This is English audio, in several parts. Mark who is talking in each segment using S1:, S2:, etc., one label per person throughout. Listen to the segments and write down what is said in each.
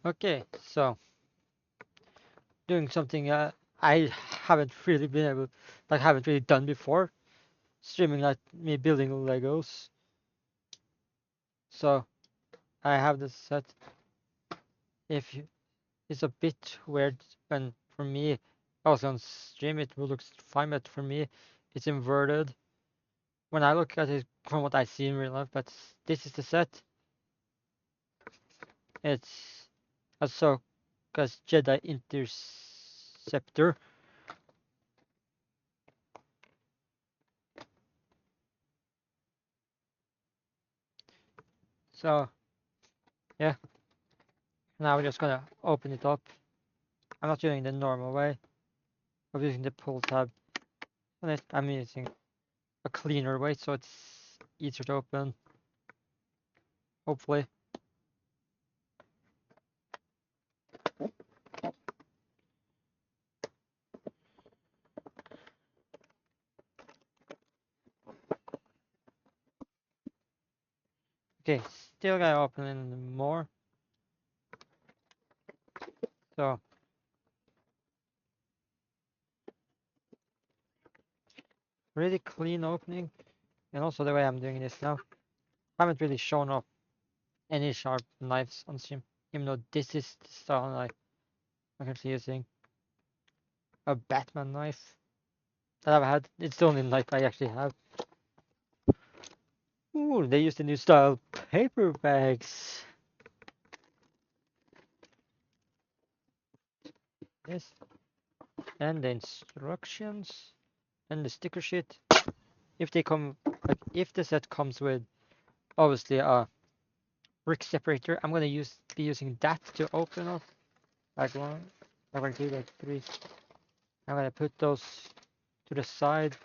S1: Okay, so doing something I haven't really been able, like haven't really done before. Streaming like me building Legos. So I have this set. If you, it's a bit weird, and for me, also on stream it will look fine, but for me, it's inverted when I look at it from what I see in real life. But this is the set. It's Ahsoka's Jedi Interceptor. So yeah, now we're just gonna open it up. I'm not doing the normal way of using the pull tab on it. I'm using a cleaner way so it's easier to open, hopefully. Okay, still gotta open it more. So really clean opening, and also the way I'm doing this now. I haven't really shown off any sharp knives on stream, even though this is the style I'm currently using. A Batman knife that I've had. It's the only knife I actually have. Ooh, they used the new style paper bags. Yes, and the instructions and the sticker sheet. If they come, like if the set comes with obviously a brick separator, I'm gonna be using that to open up. Like one, like 2, like 3. I'm gonna put those to the side.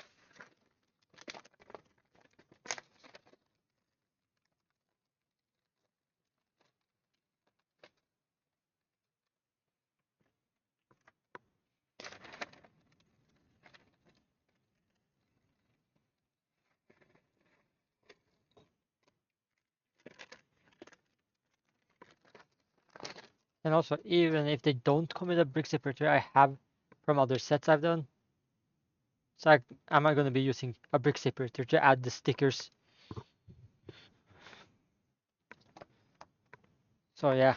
S1: And also, even if they don't come with a brick separator, I have from other sets I've done. So I'm going to be using a brick separator to add the stickers. So yeah.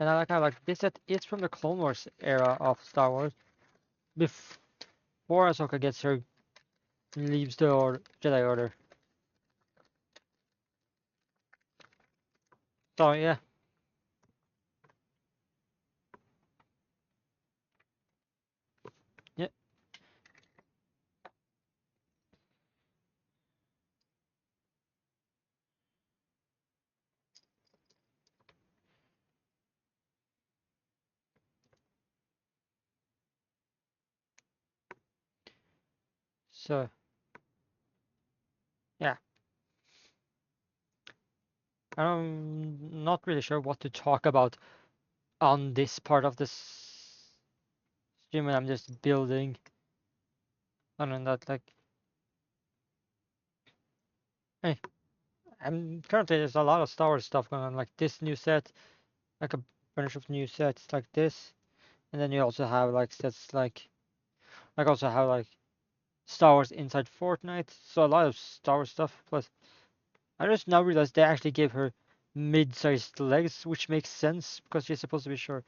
S1: And I like this set is from the Clone Wars era of Star Wars. Before Ahsoka gets her leaves the Jedi Order. So yeah. Yeah. So yeah. I'm not really sure what to talk about on this part of this stream when I'm just building. Other than that, like, hey, I'm currently there's a lot of Star Wars stuff going on, like this new set, like a bunch of new sets like this, and then you also have like sets like also have like Star Wars inside Fortnite, so a lot of Star Wars stuff. Plus, I just now realized they actually gave her mid-sized legs, which makes sense because she's supposed to be short.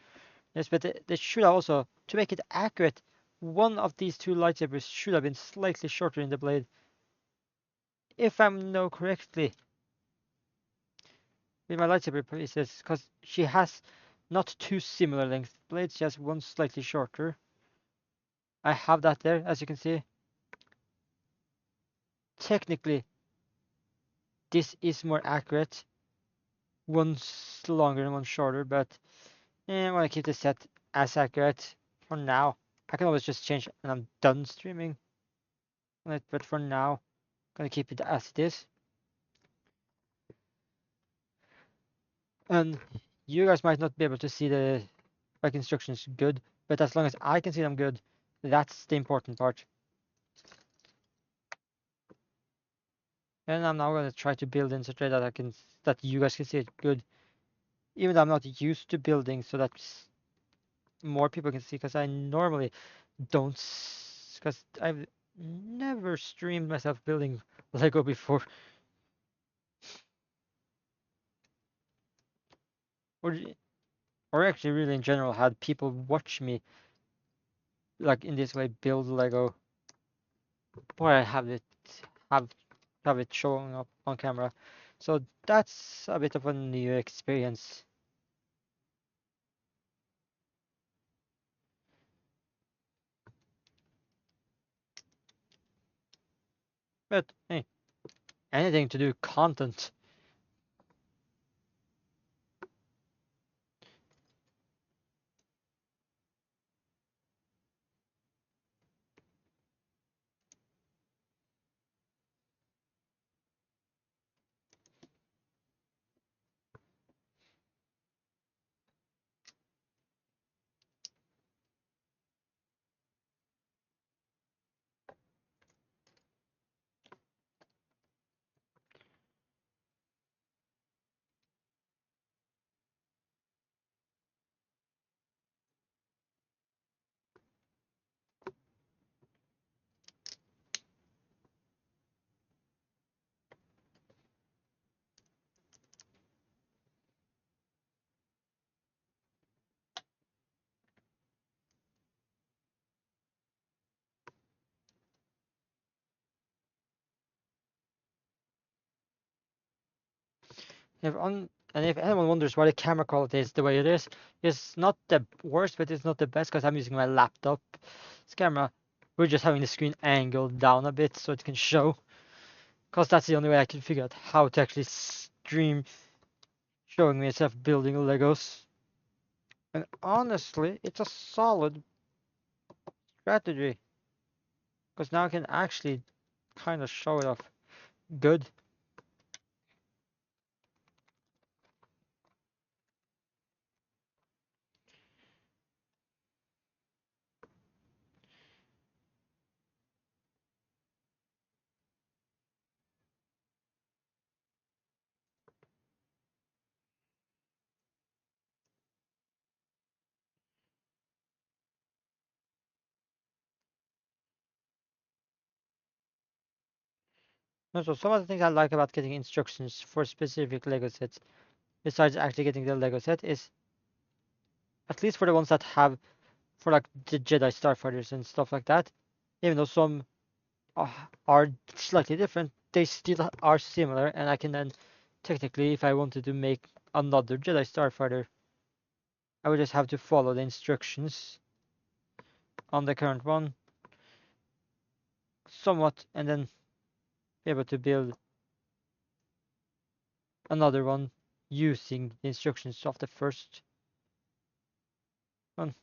S1: Yes, but they should also, to make it accurate, one of these two lightsabers should have been slightly shorter in the blade. If I know correctly, with my lightsaber pieces, because she has not two similar length blades, she has one slightly shorter. I have that there, as you can see. Technically, this is more accurate. One's longer and one's shorter, but I want to keep the set as accurate for now. I can always just change when I'm done streaming on it, but for now, I'm gonna keep it as it is. And you guys might not be able to see the like instructions good, but as long as I can see them good, that's the important part. And I'm now gonna try to build in such a way that that you guys can see it good. Even though I'm not used to building, so that more people can see, because I normally don't, because I've never streamed myself building Lego before, or or actually really in general had people watch me like in this way build Lego, or I have have it showing up on camera. So that's a bit of a new experience. But hey, anything to do content. And if anyone wonders why the camera quality is the way it is, it's not the worst, but it's not the best because I'm using my laptop's camera. We're just having the screen angled down a bit so it can show. Because that's the only way I can figure out how to actually stream showing myself building Legos. And honestly, it's a solid strategy. Because now I can actually kind of show it off good. So some of the things I like about getting instructions for specific Lego sets, besides actually getting the Lego set, is at least for the ones that have for like the Jedi Starfighters and stuff like that, even though some are slightly different, they still are similar, and I can then technically, if I wanted to make another Jedi Starfighter, I would just have to follow the instructions on the current one somewhat, and then be able to build another one using the instructions of the first one.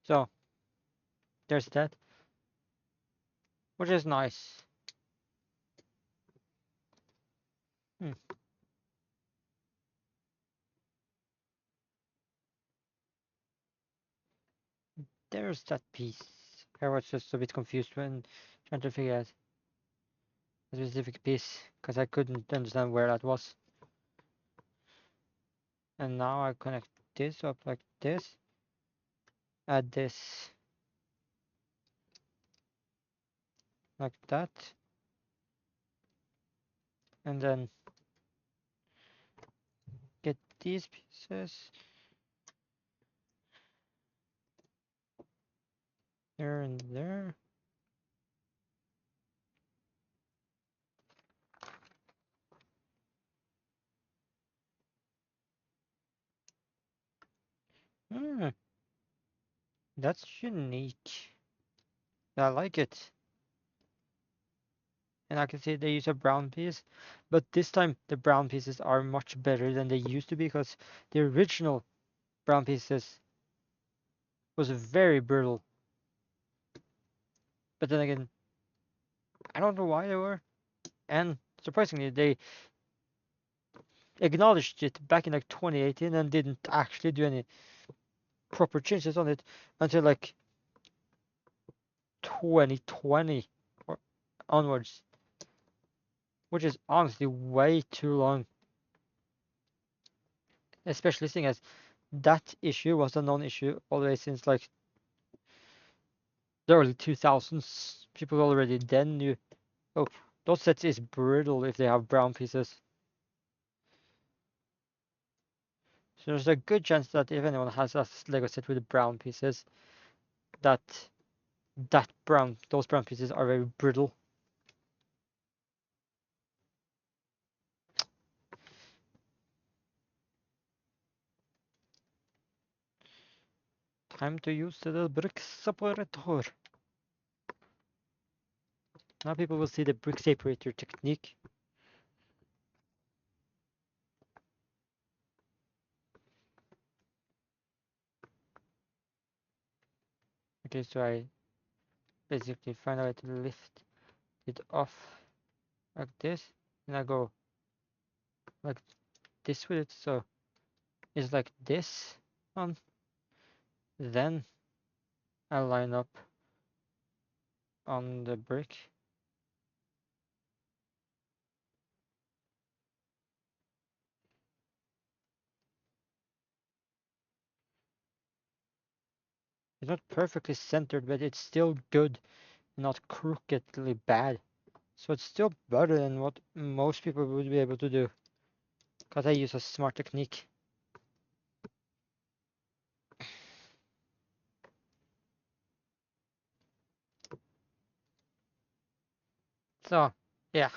S1: So there's that, which is nice. Hmm. There's that piece. I was just a bit confused when trying to figure out a specific piece because I couldn't understand where that was. And now I connect this up like this, add this like that, and then get these pieces there and there. Hmm, that's unique. I like it. And I can see they use a brown piece, but this time the brown pieces are much better than they used to be because the original brown pieces was very brittle. But then again, I don't know why they were. And surprisingly, acknowledged it back in like 2018 and didn't actually do any proper changes on it until like 2020 or onwards, which is honestly way too long, especially seeing as that issue was a non-issue all the way since like the early 2000s. People already then knew, oh, those sets is brittle if they have brown pieces. So there's a good chance that if anyone has a Lego set with brown pieces, that those brown pieces are very brittle. Time to use the brick separator. Now people will see the brick separator technique. Okay, so I basically find a way to lift it off like this, and I go like this with it, so it's like this on. Then I line up on the brick. It's not perfectly centered, but it's still good, not crookedly bad. So it's still better than what most people would be able to do, because I use a smart technique. So, yeah.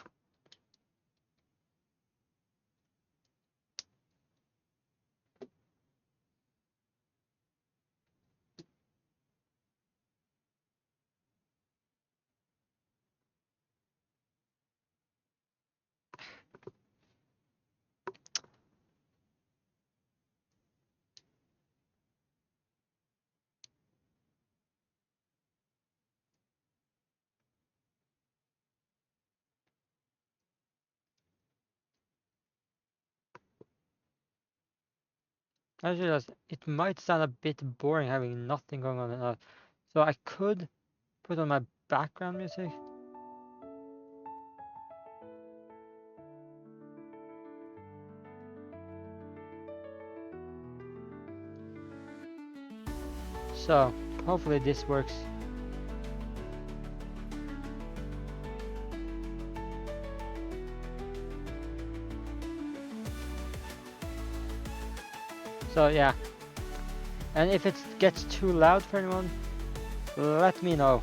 S1: I realized it might sound a bit boring having nothing going on now. So I could put on my background music. So hopefully this works. So yeah. And if it gets too loud for anyone, let me know.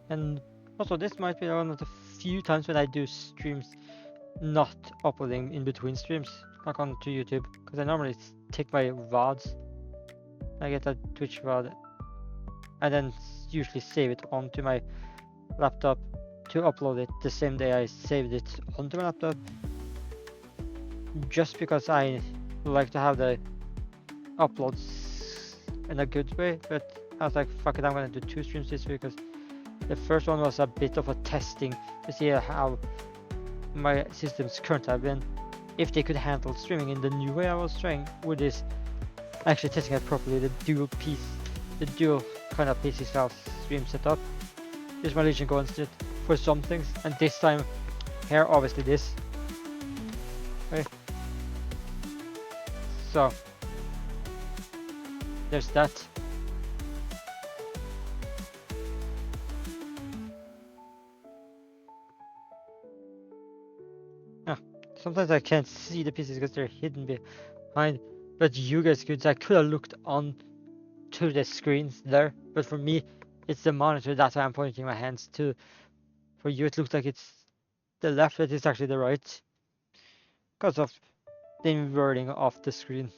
S1: And also this might be one of the few times when I do streams not uploading in between streams, like onto YouTube, because I normally take my VODs. I get a Twitch VOD and then usually save it onto my laptop to upload it the same day I saved it onto my laptop, just because I like to have the uploads in a good way. But I was like, fuck it, I'm gonna do 2 streams this week, because the first one was a bit of a testing to see how my systems currently have been, if they could handle streaming in the new way I was trying with this, actually testing it properly, the dual kind of PC style stream setup. Use my Legion Go instead for some things, and this time here obviously this. Okay. So there's that. Sometimes I can't see the pieces because they're hidden behind, but you guys could. I could have looked on to the screens there, but for me it's the monitor, that's why I'm pointing my hands to. For you it looks like it's the left, but it's actually the right, because of the inverting of the screen.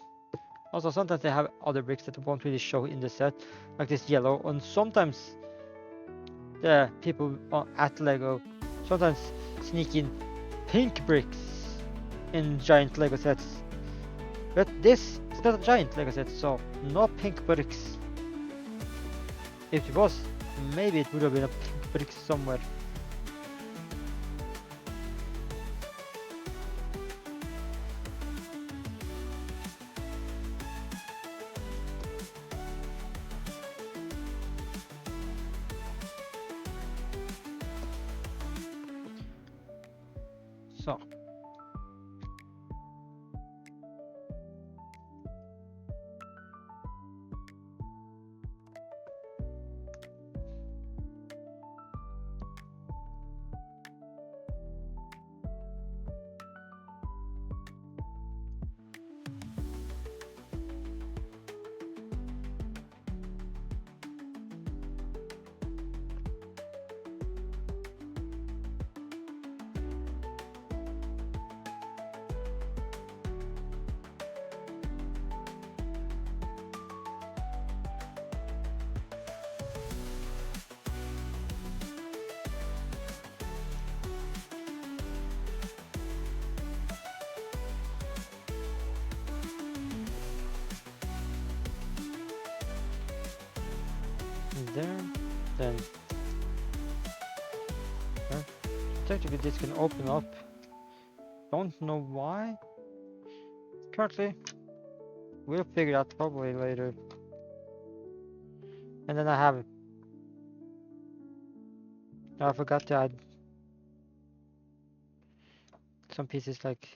S1: Also sometimes they have other bricks that won't really show in the set, like this yellow, and sometimes the people at Lego sometimes sneak in pink bricks in giant Lego sets. But this is not a giant, like I said, so no pink bricks. If it was, maybe it would have been a pink brick somewhere. So. There, then technically this can open up. Don't know why. Currently, we'll figure out probably later. And then I forgot to add some pieces like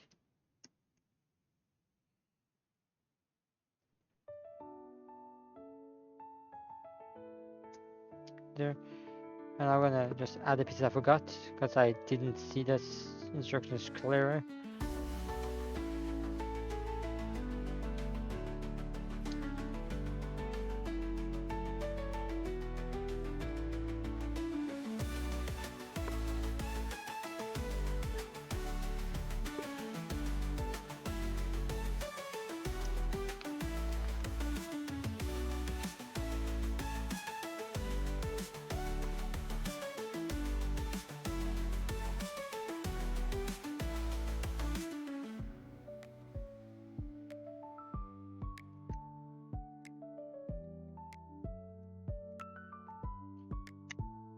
S1: there. And I'm gonna just add the pieces I forgot because I didn't see this instructions clearer.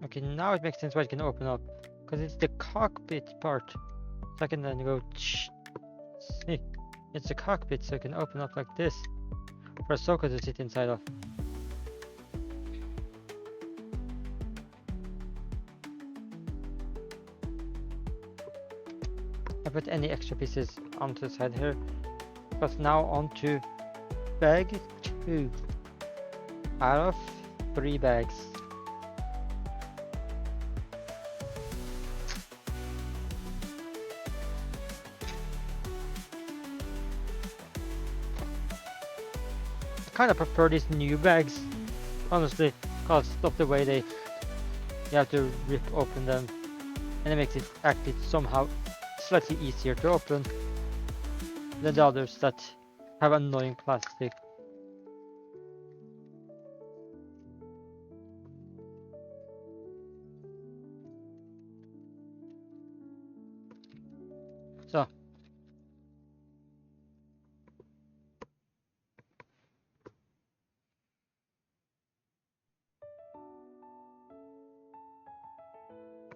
S1: Okay, now it makes sense why it can open up. Because it's the cockpit part. So I can then go see. It's the cockpit, so it can open up like this. For Ahsoka to sit inside of. I put any extra pieces onto the side here. But now onto bag 2. Out of 3 bags. I kind of prefer these new bags, honestly, because of the way you have to rip open them, and it makes it actually somehow slightly easier to open than the others that have annoying plastic. So.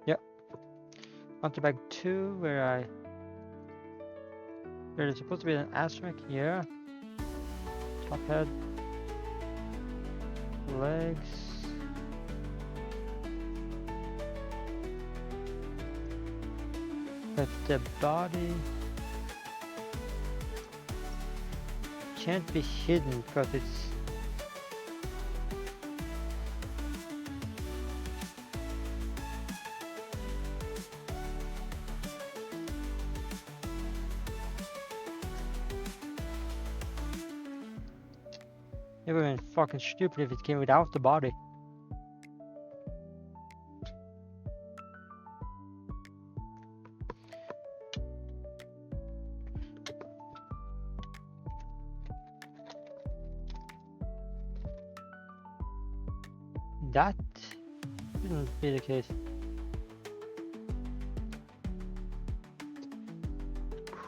S1: Yeah. Onto bag 2 where there's supposed to be an astromech here. Top head. Legs. But the body can't be hidden because it's it would have been fucking stupid if it came without the body. That shouldn't be the case.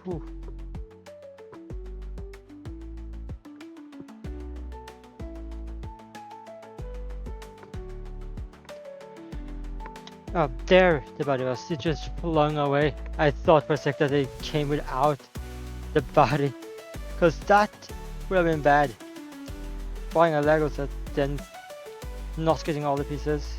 S1: Whew. Oh, there the body was. It just flung away. I thought for a sec that it came without the body. Because that would have been bad. Buying a Lego set, then not getting all the pieces.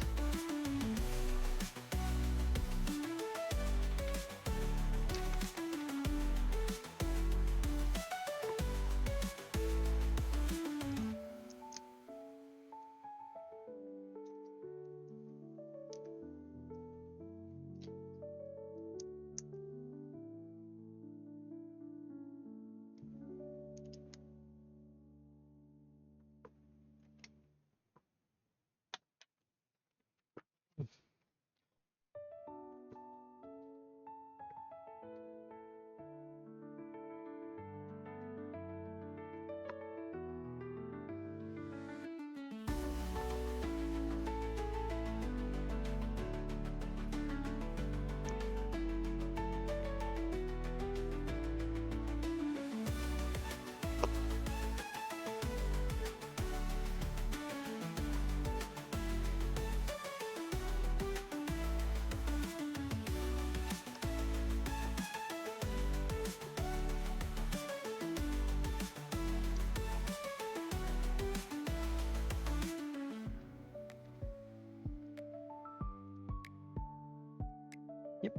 S1: Yep.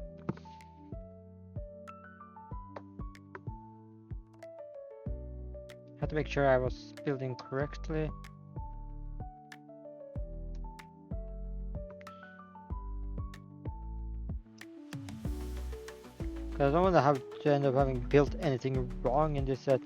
S1: Had to make sure I was building correctly. Because I don't want to have to end up having built anything wrong in this set.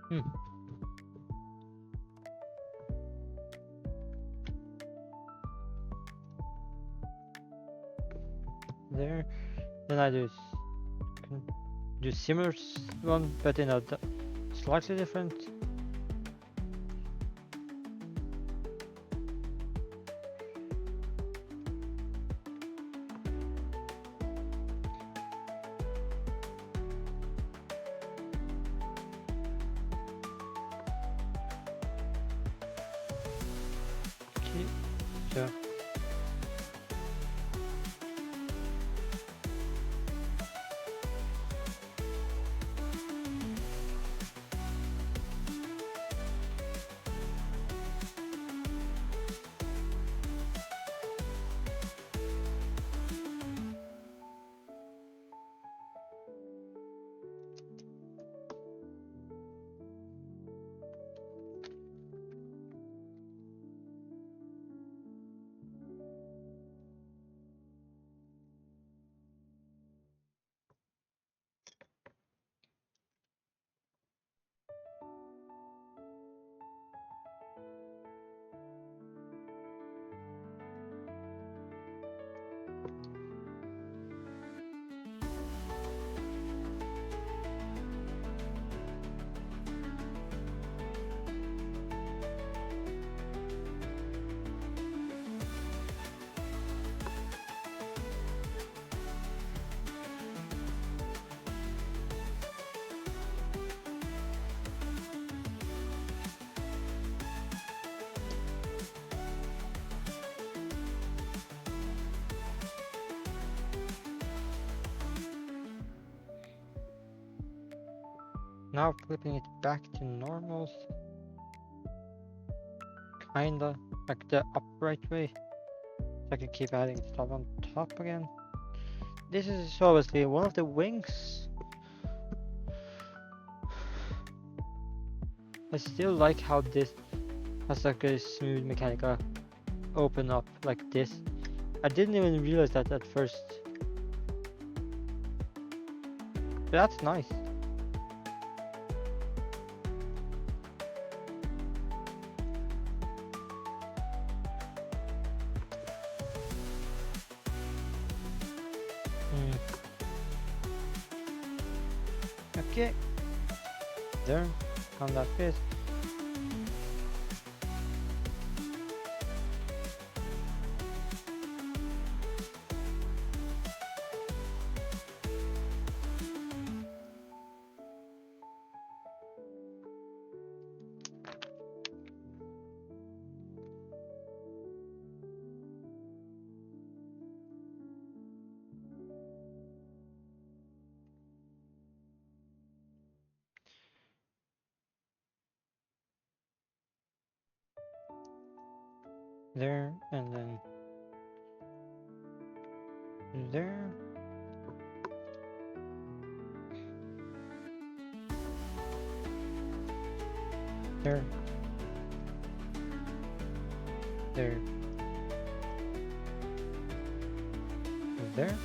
S1: Hmm. There. Then I do similar one, but in a slightly different. Okay. So now flipping it back to normal, kinda like the upright way. So I can keep adding stuff on top again. This is obviously one of the wings. I still like how this has like a smooth mechanical open up like this. I didn't even realize that at first. But that's nice. Okay. There. On that bit. There and then there. There. There. There.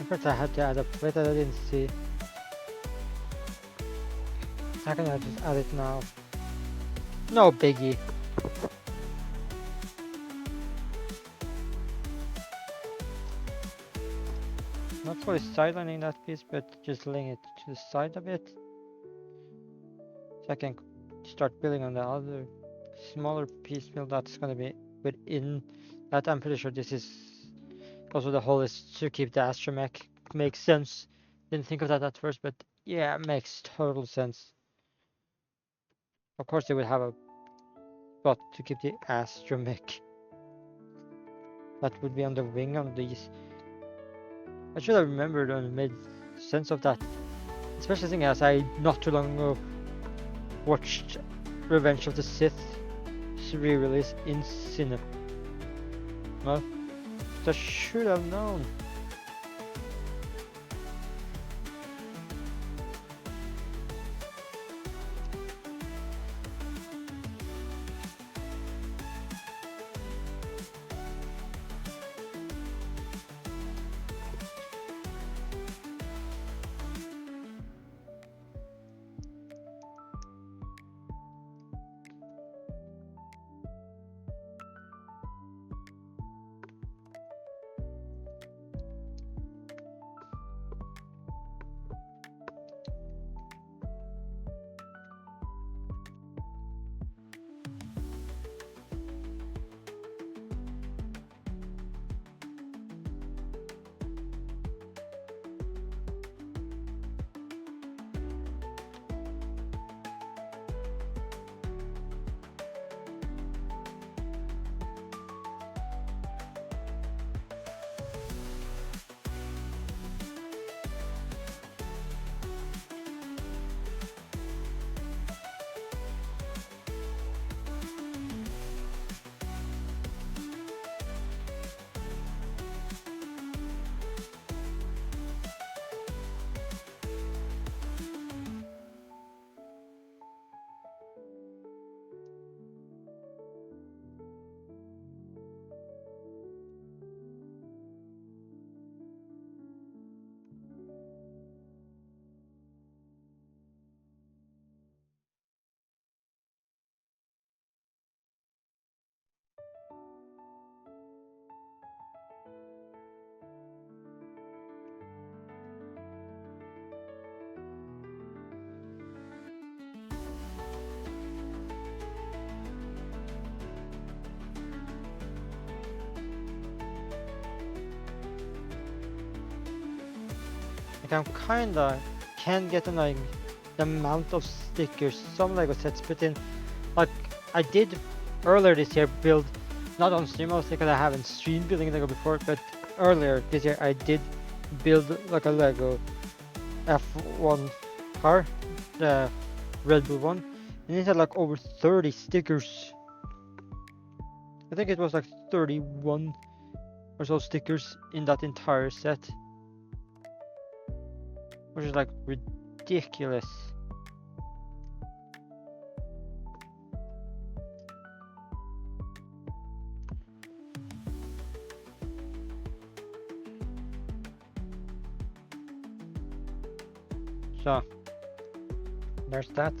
S1: First I had to add a plate that I didn't see. How can I just add it now? No biggie. Not fully sidelining that piece, but just laying it to the side a bit. So I can start building on the other smaller piecemeal that's gonna be within that. I'm pretty sure this is also the whole is to keep the astromech. Makes sense. Didn't think of that at first, but yeah, it makes total sense. Of course they would have a spot to keep the astromech. That would be on the wing on these. I should have remembered and made sense of that. Especially seeing as I not too long ago watched Revenge of the Sith re-release in cinema. Well, I should have known. Like I'm kinda can get annoying the amount of stickers some Lego sets put in. Like I did earlier this year build, not on stream obviously because I haven't streamed building Lego before, but earlier this year I did build like a Lego F1 car, the Red Bull one, and it had like over 30 stickers. I think it was like 31 or so stickers in that entire set, which is like ridiculous. So there's that.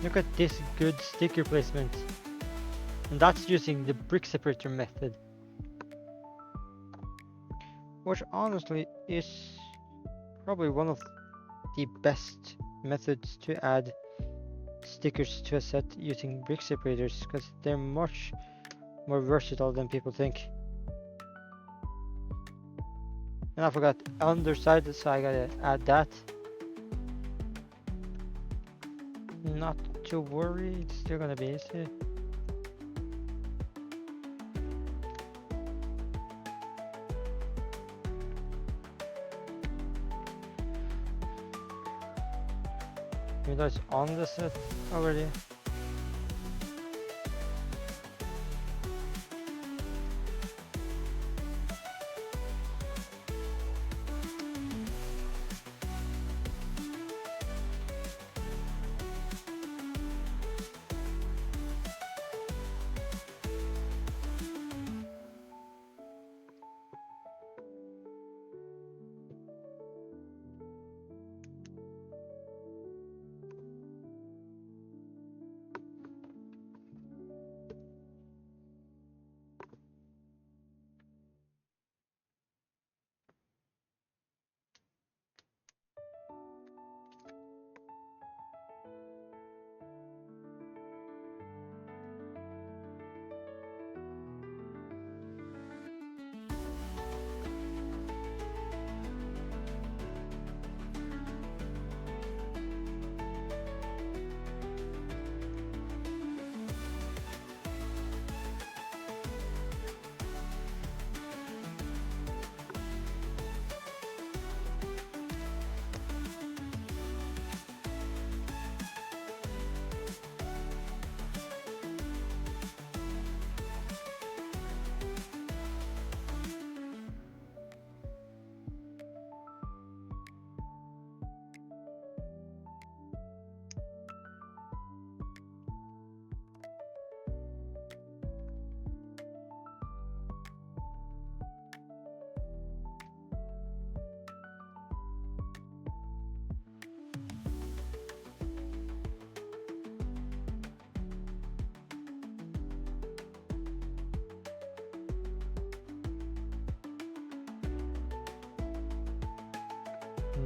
S1: Look at this good sticker placement. And that's using the brick separator method. Which honestly is probably one of the best methods to add stickers to a set using brick separators, because they're much more versatile than people think. And I forgot underside, so I gotta add that. Not to worry, it's still gonna be easy. Even though it's on the set already.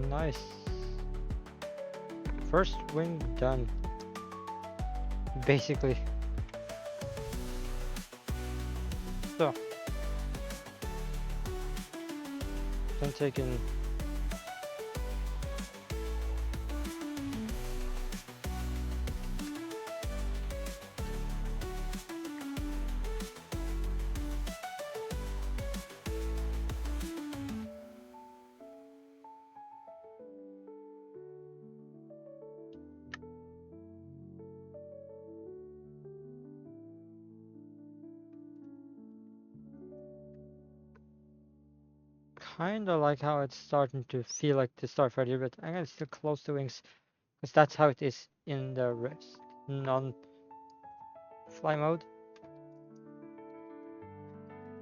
S1: Nice. First wing done. Basically. So. I'm taking. Kinda like how it's starting to feel like the Starfighter, but I'm gonna still close the wings, because that's how it is in the rest non-fly mode.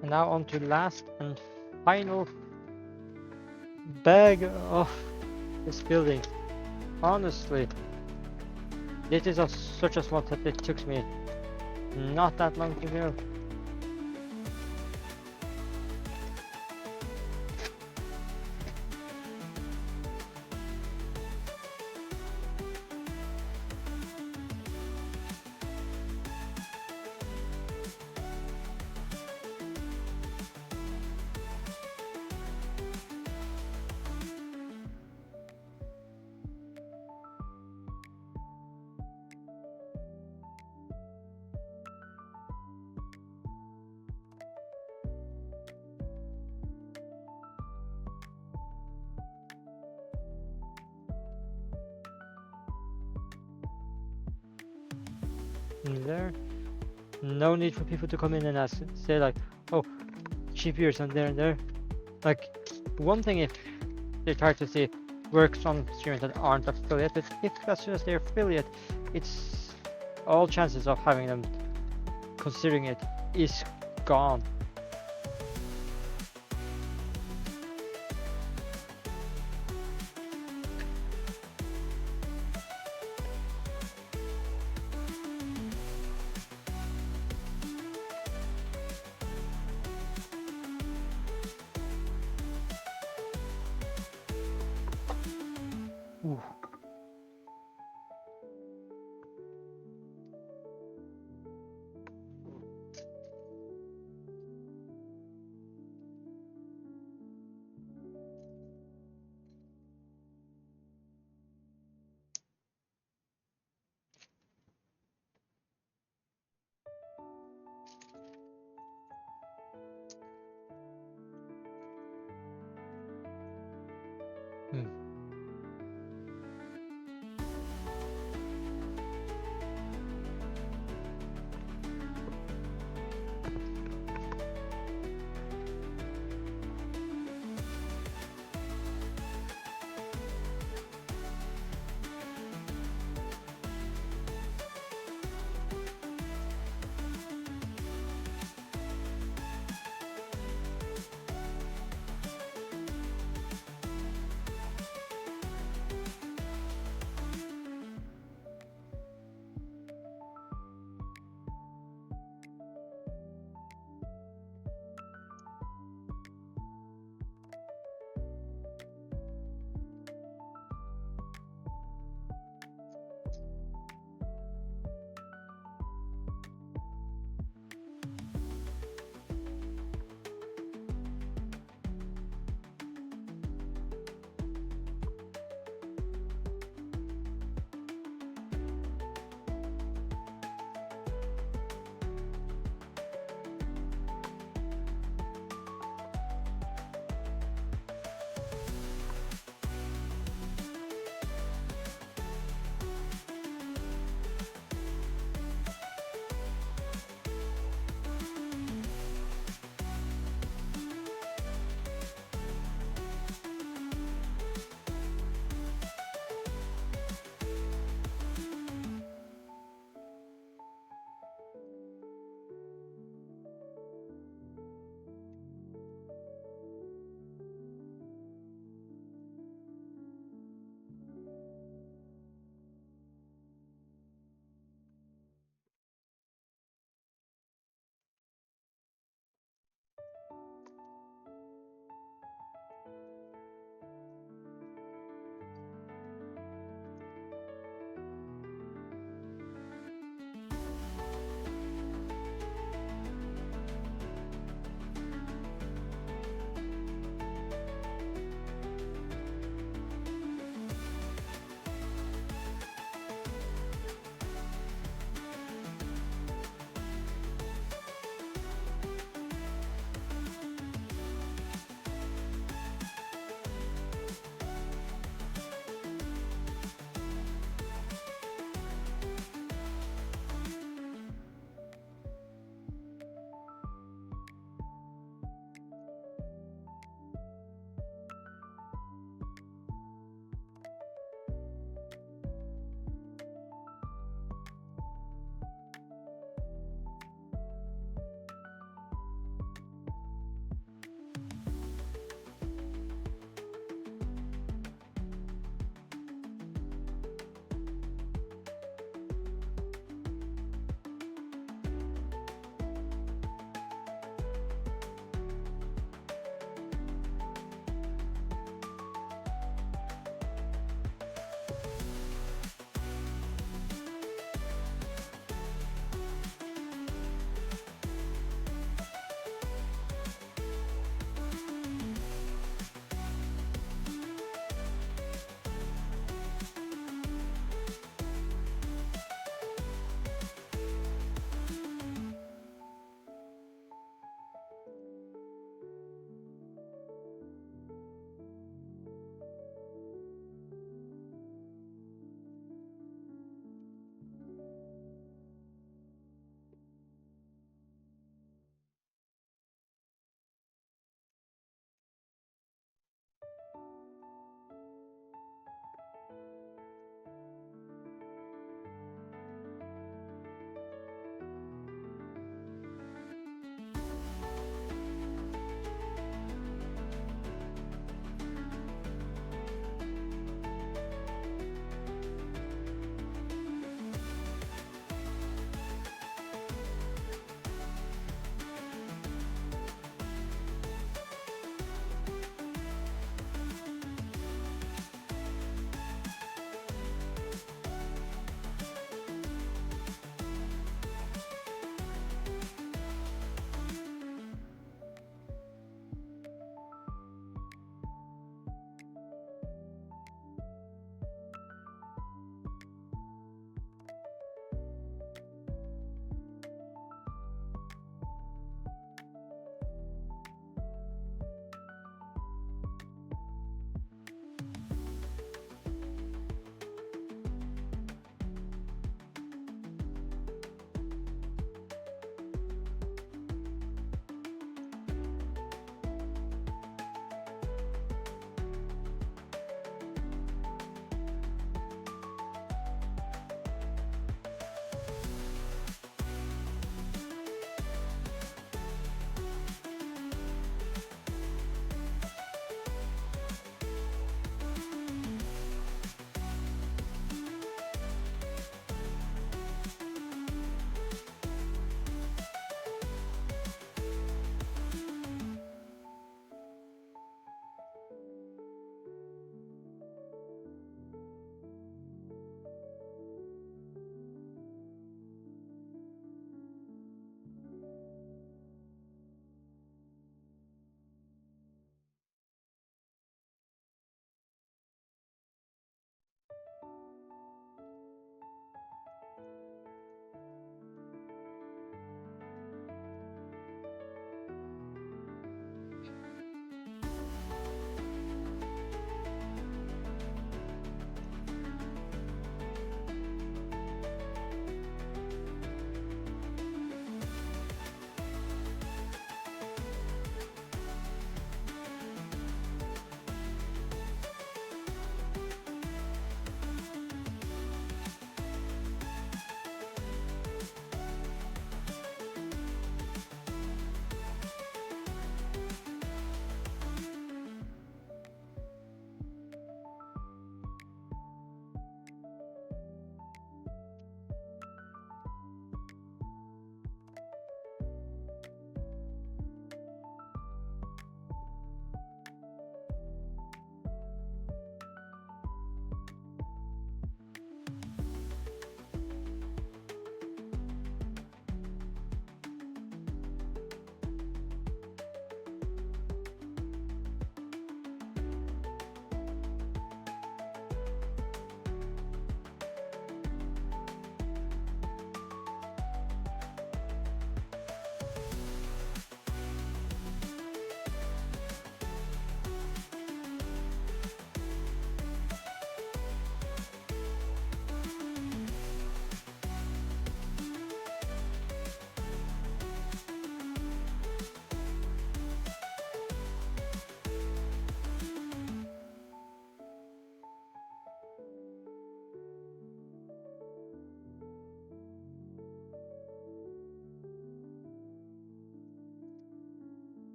S1: And now on to last and final bag of this building. Honestly, this is such a small that it took me not that long to do. There, no need for people to come in and ask, say like, oh, cheap ears on there and there. Like, one thing if they try to see works on streamers that aren't affiliated, if that's just their affiliate, it's all chances of having them considering it is gone. Ooh. Hmm.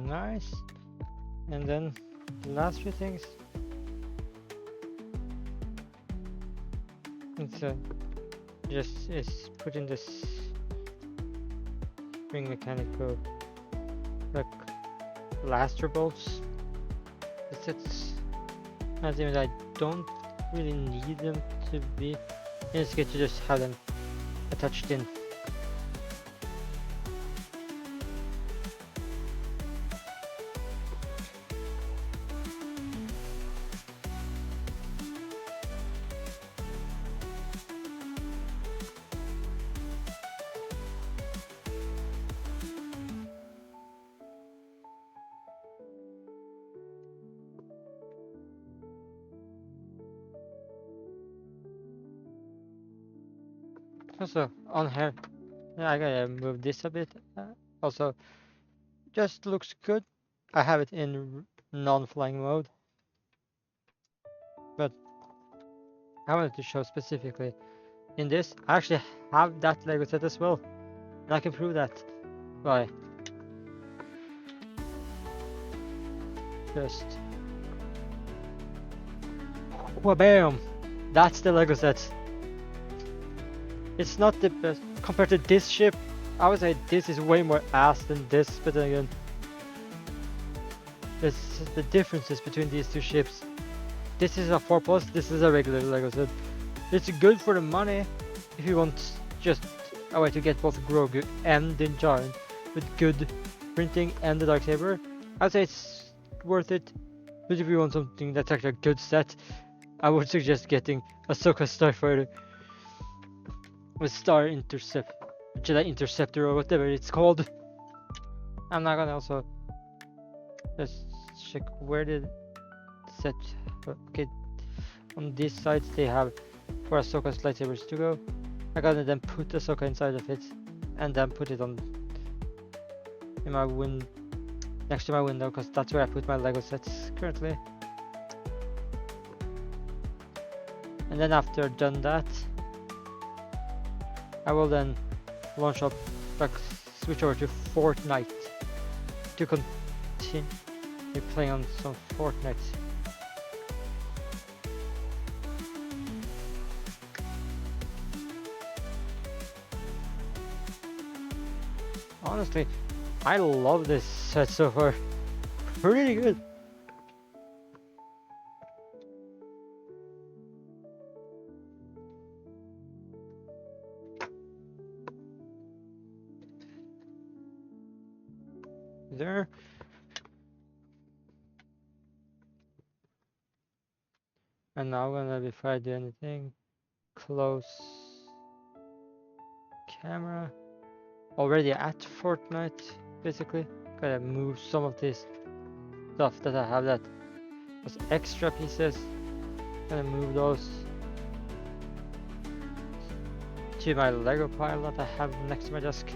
S1: Nice. And then the last few things. It's just is put in this spring mechanical like blaster bolts. It's as even I don't really need them to be. It's good to just have them attached in. Also on here, I gotta move this a bit. Also, just looks good. I have it in non-flying mode, but I wanted to show specifically in this. I actually have that Lego set as well, and I can prove that by just bam. That's the Lego set. It's not the best compared to this ship. I would say this is way more ass than this, but then again, there's the differences between these two ships. This is a 4+, this is a regular Lego set. It's good for the money if you want just a way to get both Grogu and Din Djarin with good printing and the Darksaber. I'd say it's worth it, but if you want something that's actually a good set, I would suggest getting Ahsoka Starfighter with Star Intercept, Jedi Interceptor or whatever it's called. I'm not gonna also just check where the set. Okay, on these sides they have for Ahsoka's lightsabers to go. I gotta then put Ahsoka inside of it, and then put it on in my next to my window, because that's where I put my Lego sets currently. And then after I've done that, I will then launch up, like switch over to Fortnite to continue playing on some Fortnite. Honestly, I love this set so far. Pretty good. There. And now before I do anything, close camera. Already at Fortnite, basically. Gotta move some of this stuff that I have that was extra pieces. Gotta move those to my Lego pile that I have next to my desk.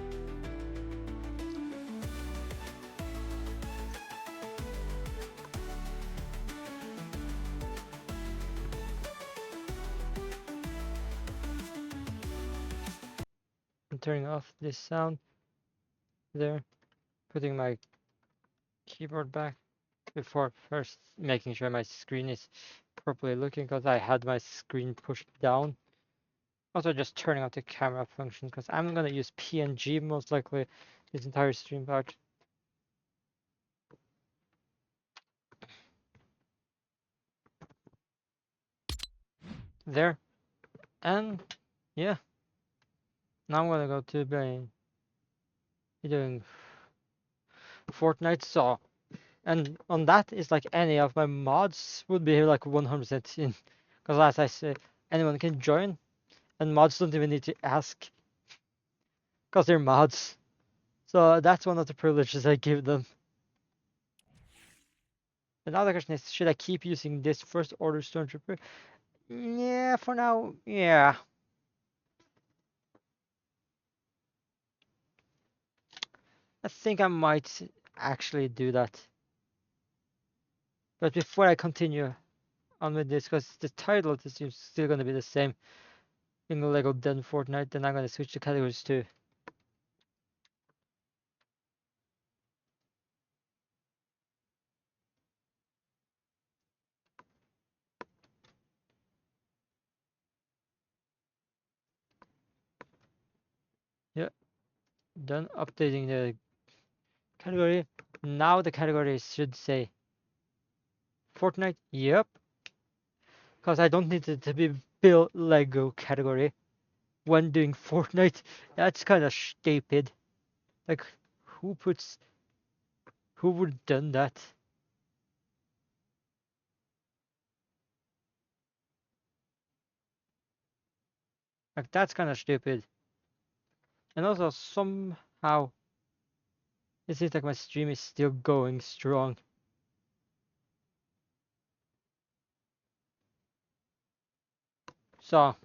S1: I'm turning off this sound there, putting my keyboard back before first making sure my screen is properly looking, because I had my screen pushed down. Also just turning off the camera function, because I'm gonna use PNG most likely this entire stream part. There. And yeah. Now I'm gonna go to doing Fortnite saw. And on that is like any of my mods would be like 100% in. Because as I say, anyone can join. And mods don't even need to ask. Because they're mods. So that's one of the privileges I give them. Another question is, should I keep using this first order stormtrooper? Yeah, for now, yeah. I think I might actually do that. But before I continue on with this, because the title of this is still going to be the same in the Lego Den Fortnite, then I'm going to switch the categories to Done updating the category. Now the category should say Fortnite. Yep. Because I don't need it to be build Lego category when doing Fortnite. That's kind of stupid. Like, who puts, who would have done that? Like, that's kind of stupid. And also, somehow, it seems like my stream is still going strong. So,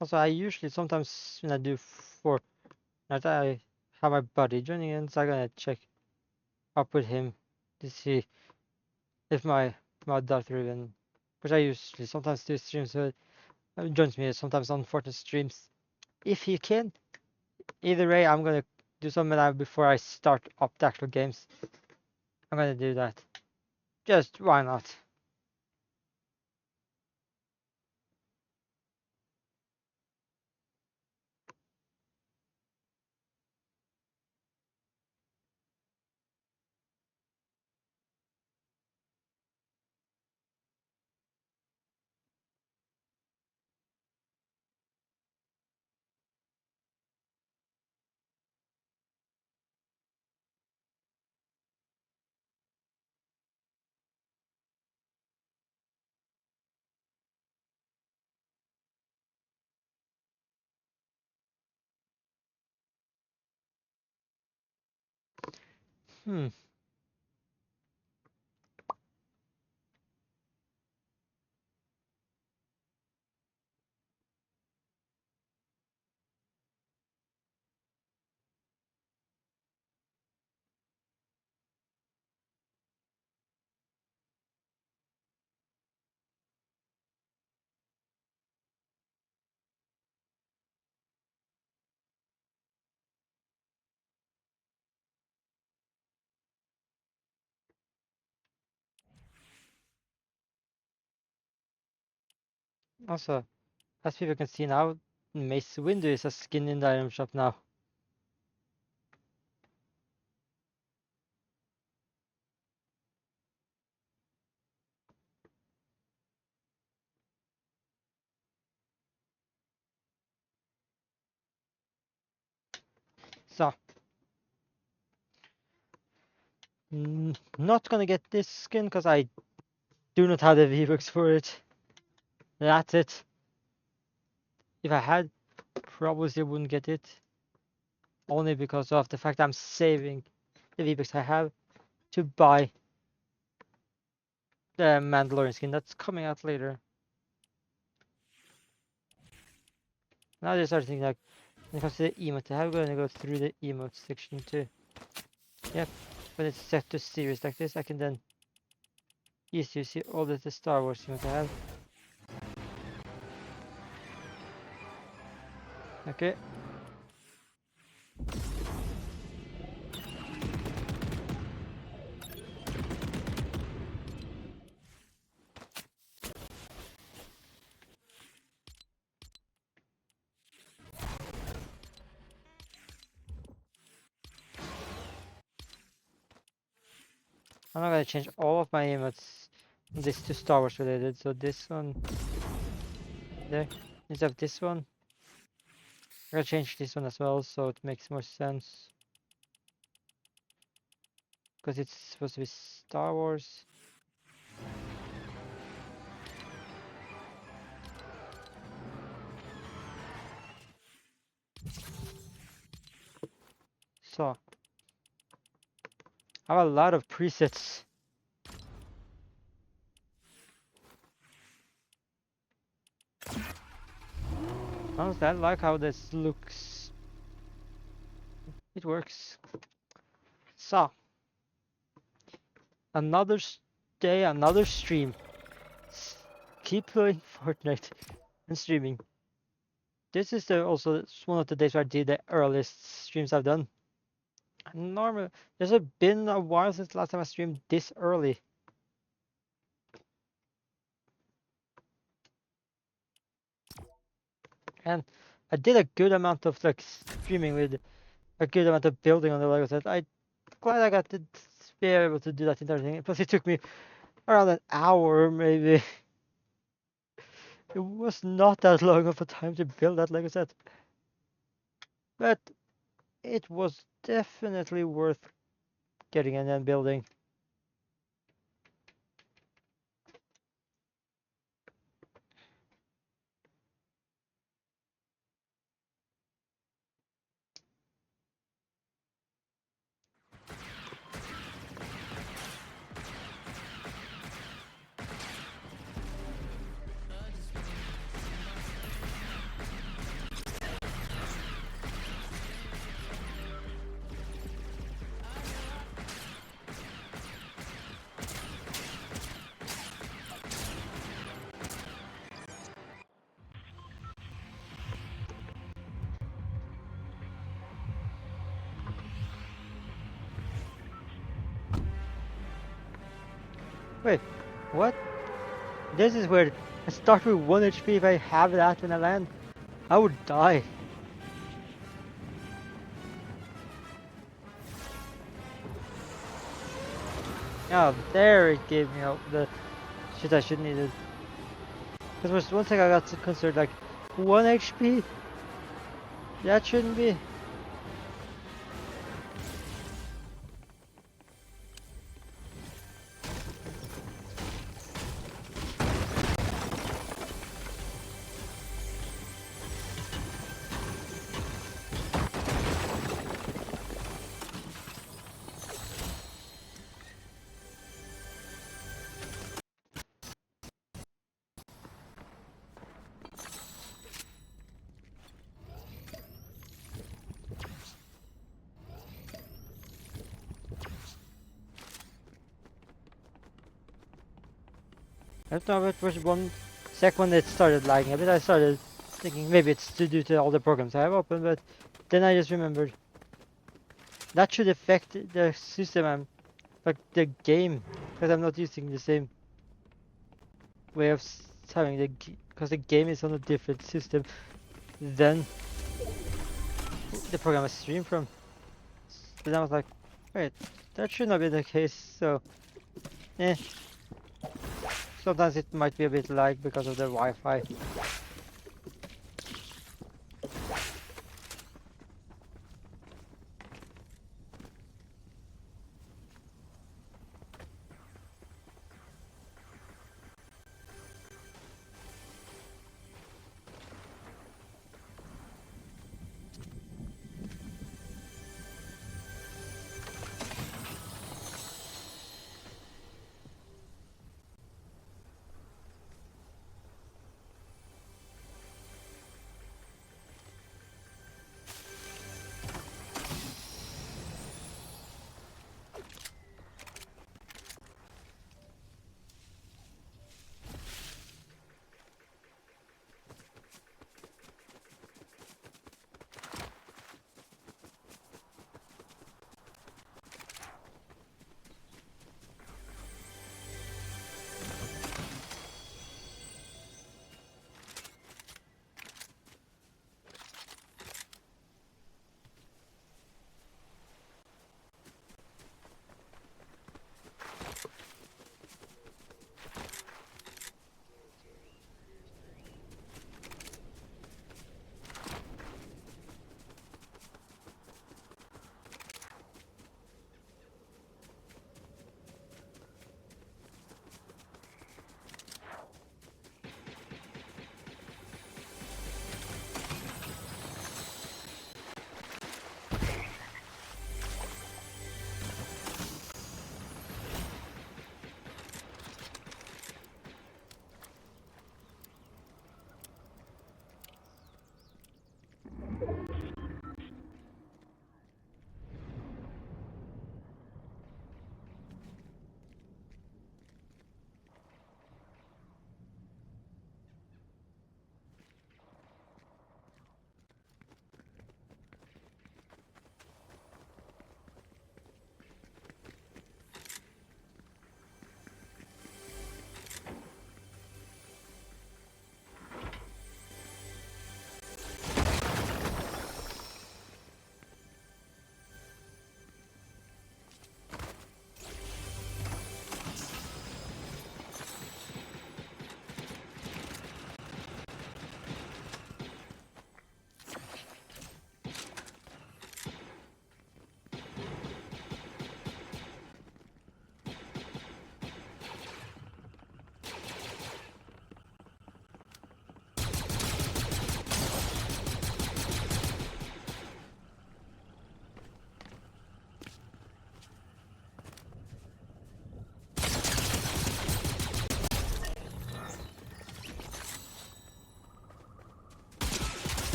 S1: also, I usually sometimes when I do Fortnite, I have my buddy joining in, so I'm gonna check up with him to see if my daughter even, which I usually sometimes do streams with, joins me sometimes on Fortnite streams. If he can, either way, I'm gonna do something now before I start up the actual games. I'm gonna do that. Just why not? Hmm. Also, as people can see now, Mace Windu is a skin in the item shop now. So, not gonna get this skin because I do not have the V-Bucks for it. That's it. If I had, probably still wouldn't get it. Only because of the fact I'm saving the V-Bucks I have to buy the Mandalorian skin that's coming out later. Now I start thinking like, when it comes to the emote, how am I gonna go through the emote section too? Yep, when it's set to series like this, I can then easily see all the Star Wars emotes I have. Okay. I'm not gonna change all of my emotes this to Star Wars related, so this one there, instead of this one, I'm gonna change this one as well so it makes more sense. Because it's supposed to be Star Wars. So, I have a lot of presets. Honestly, I like how this looks. It works. So, another day, another stream. Keep playing Fortnite and streaming. This is also one of the days where I did the earliest streams I've done. Normally, there's been a while since the last time I streamed this early. and I did a good amount of like streaming with a good amount of building on the Lego set. I glad I got to be able to do that entire thing. Plus, it took me around an hour, maybe. It was not that long of a time to build that Lego set, but it was definitely worth getting and then building. Wait, what? This is weird. I start with 1 HP. If I have that when I land, I would die. Oh, there it gave me the shit I should needed. Because was one thing I got considered like 1 HP. That shouldn't be. I don't know if it was 1 sec when it started lagging a bit. I started thinking maybe it's due to all the programs I have open, but then I just remembered that should affect the system and like the game, because I'm not using the same way of having because the game is on a different system than the program I stream from. But I was like, wait, that should not be the case. So, eh. Sometimes it might be a bit lag because of the Wi-Fi.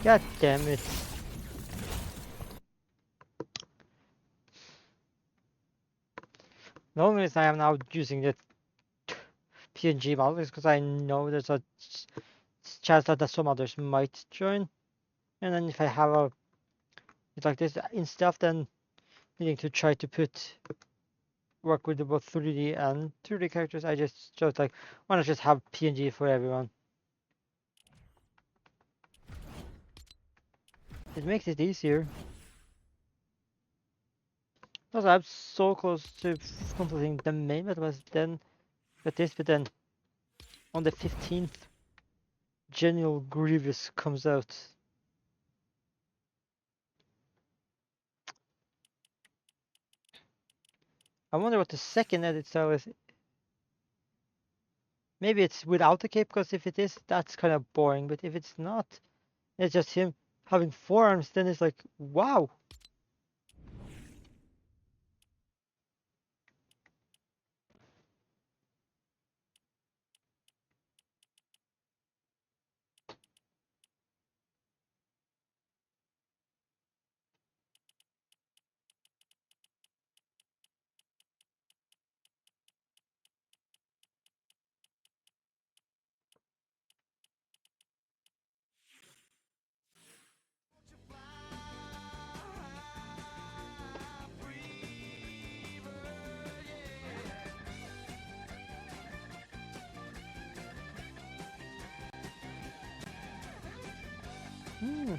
S1: God damn it. The only reason I am now using the PNG model is because I know there's a chance that some others might join. And then if I have a it's like this instead of then needing to try to work with both 3D and 2D characters, I just like why not just have PNG for everyone? It makes it easier. Also, I'm so close to completing the main meta was then but then on the 15th General Grievous comes out. I wonder what the second edit style is. Maybe it's without the cape, because if it is, that's kind of boring. But if it's not, it's just him having forearms, then it's like, wow. Hmm.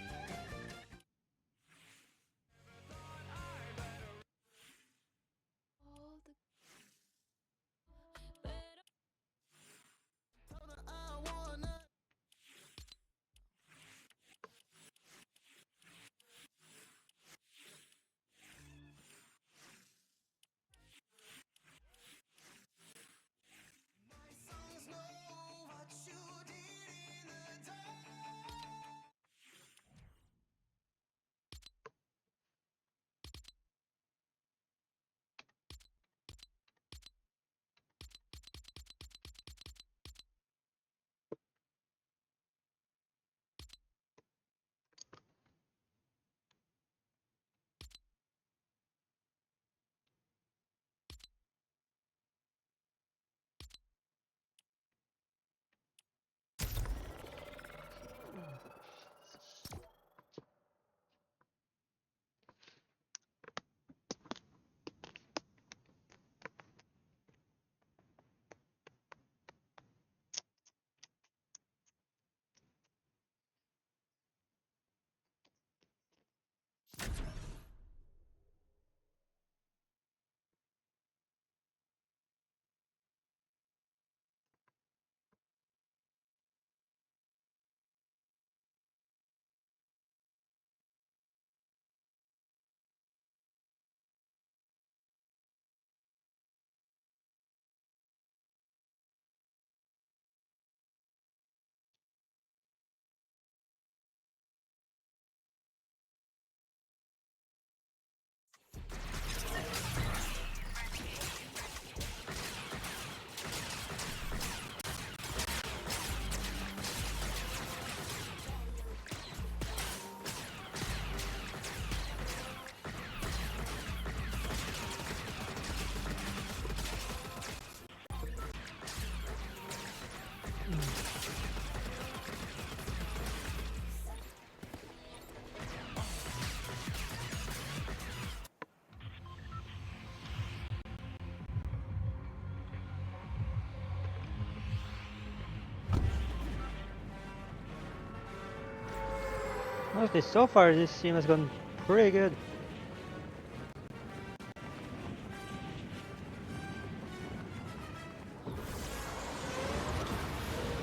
S1: Honestly, so far this team has gone pretty good.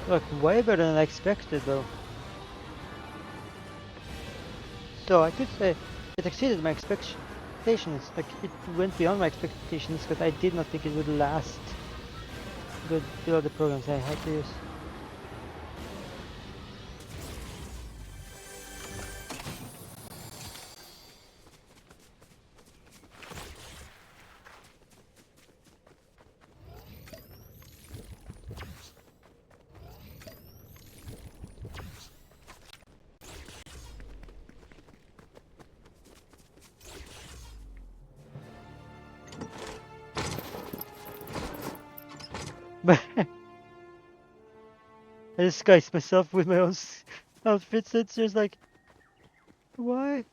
S1: Look, way better than I expected though. So I could say it exceeded my expectations. Like it went beyond my expectations because I did not think it would last good with all the programs I had to use. But I disguise myself with my own outfits. It's just like, why?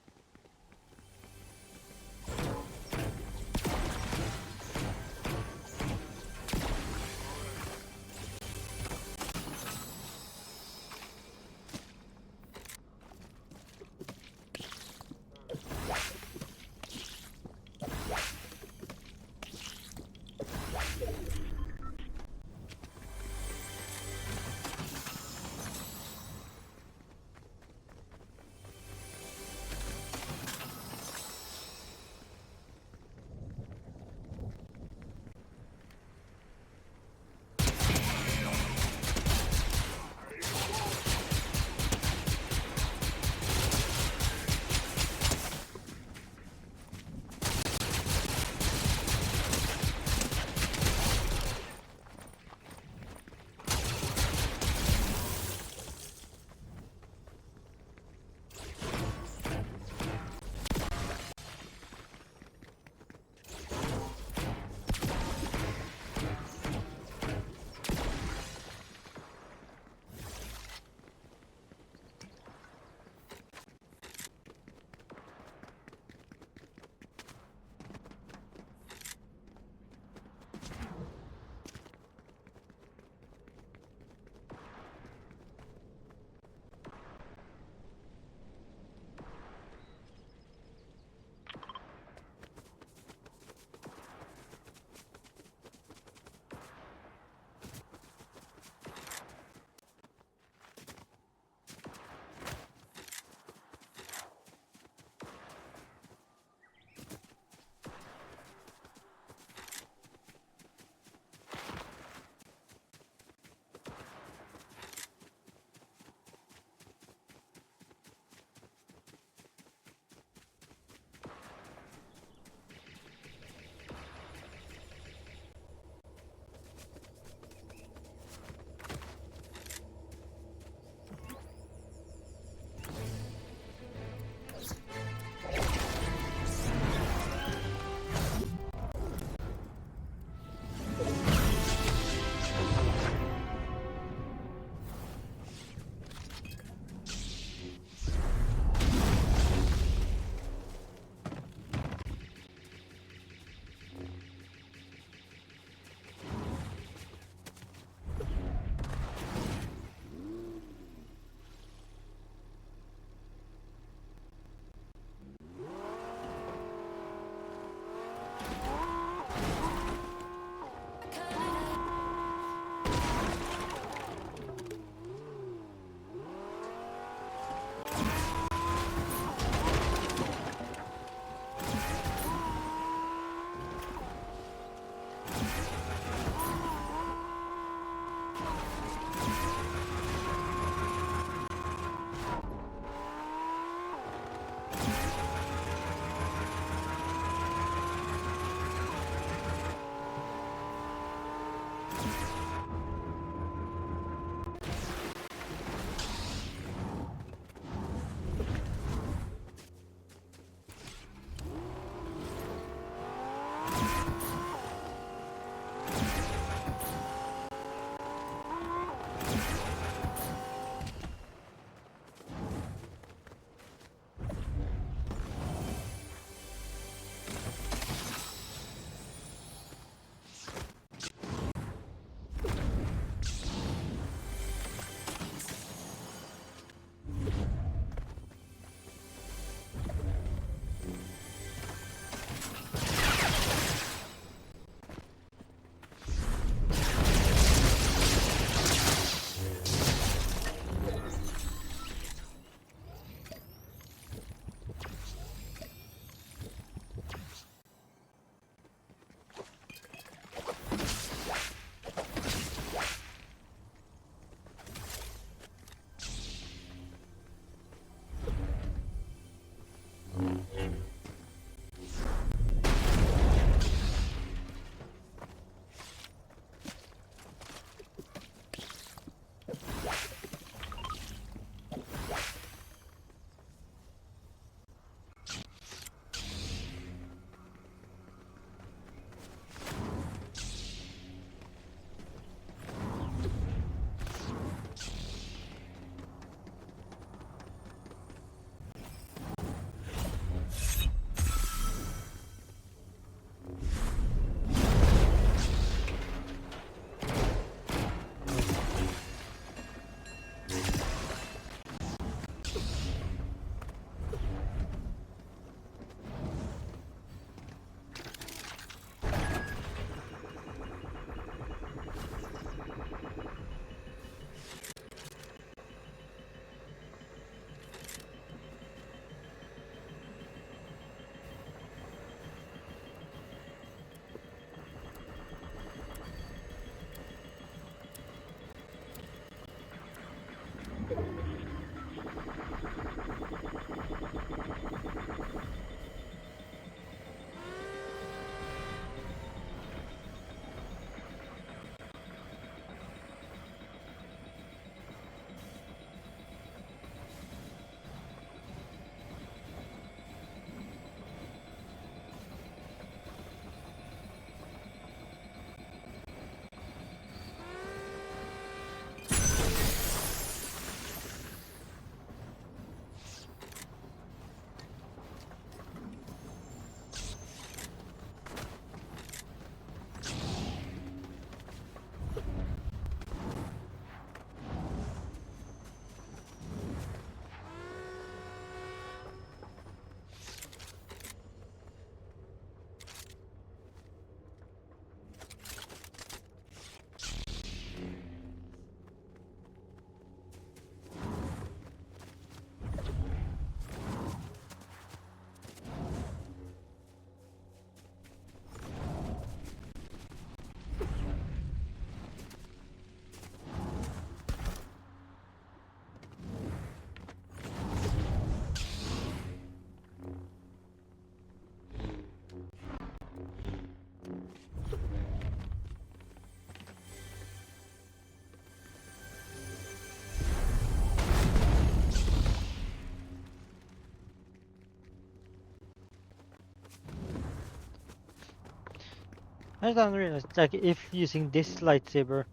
S1: I don't realize, like, if using this lightsaber,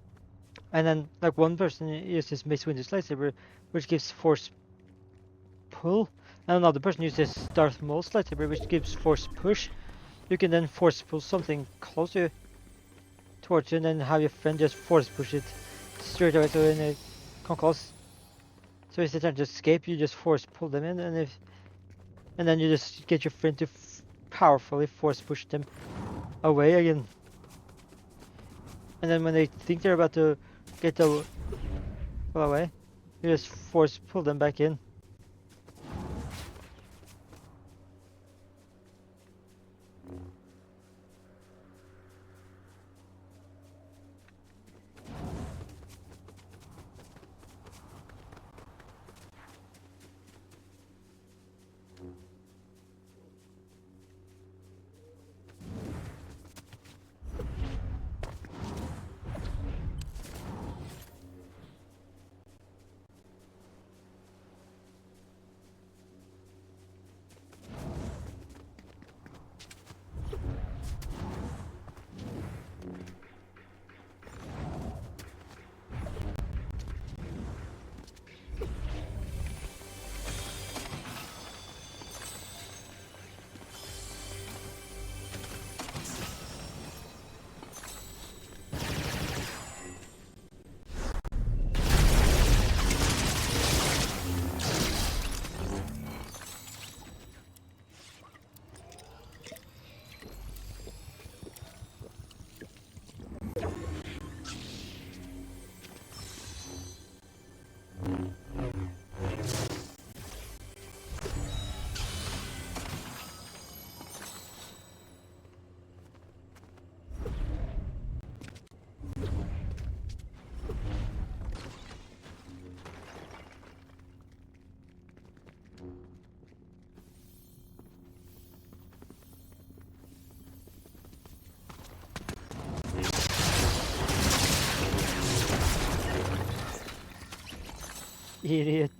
S1: and then, like, one person uses Mace Windu's lightsaber, which gives force pull, and another person uses Darth Maul's lightsaber, which gives force push, you can then force pull something closer towards you, and then have your friend just force push it straight away, so when they come close, so instead of just escape, you just force pull them in, and then you just get your friend to powerfully force push them away again. And then when they think they're about to get the pull away, you just force pull them back in. Idiot.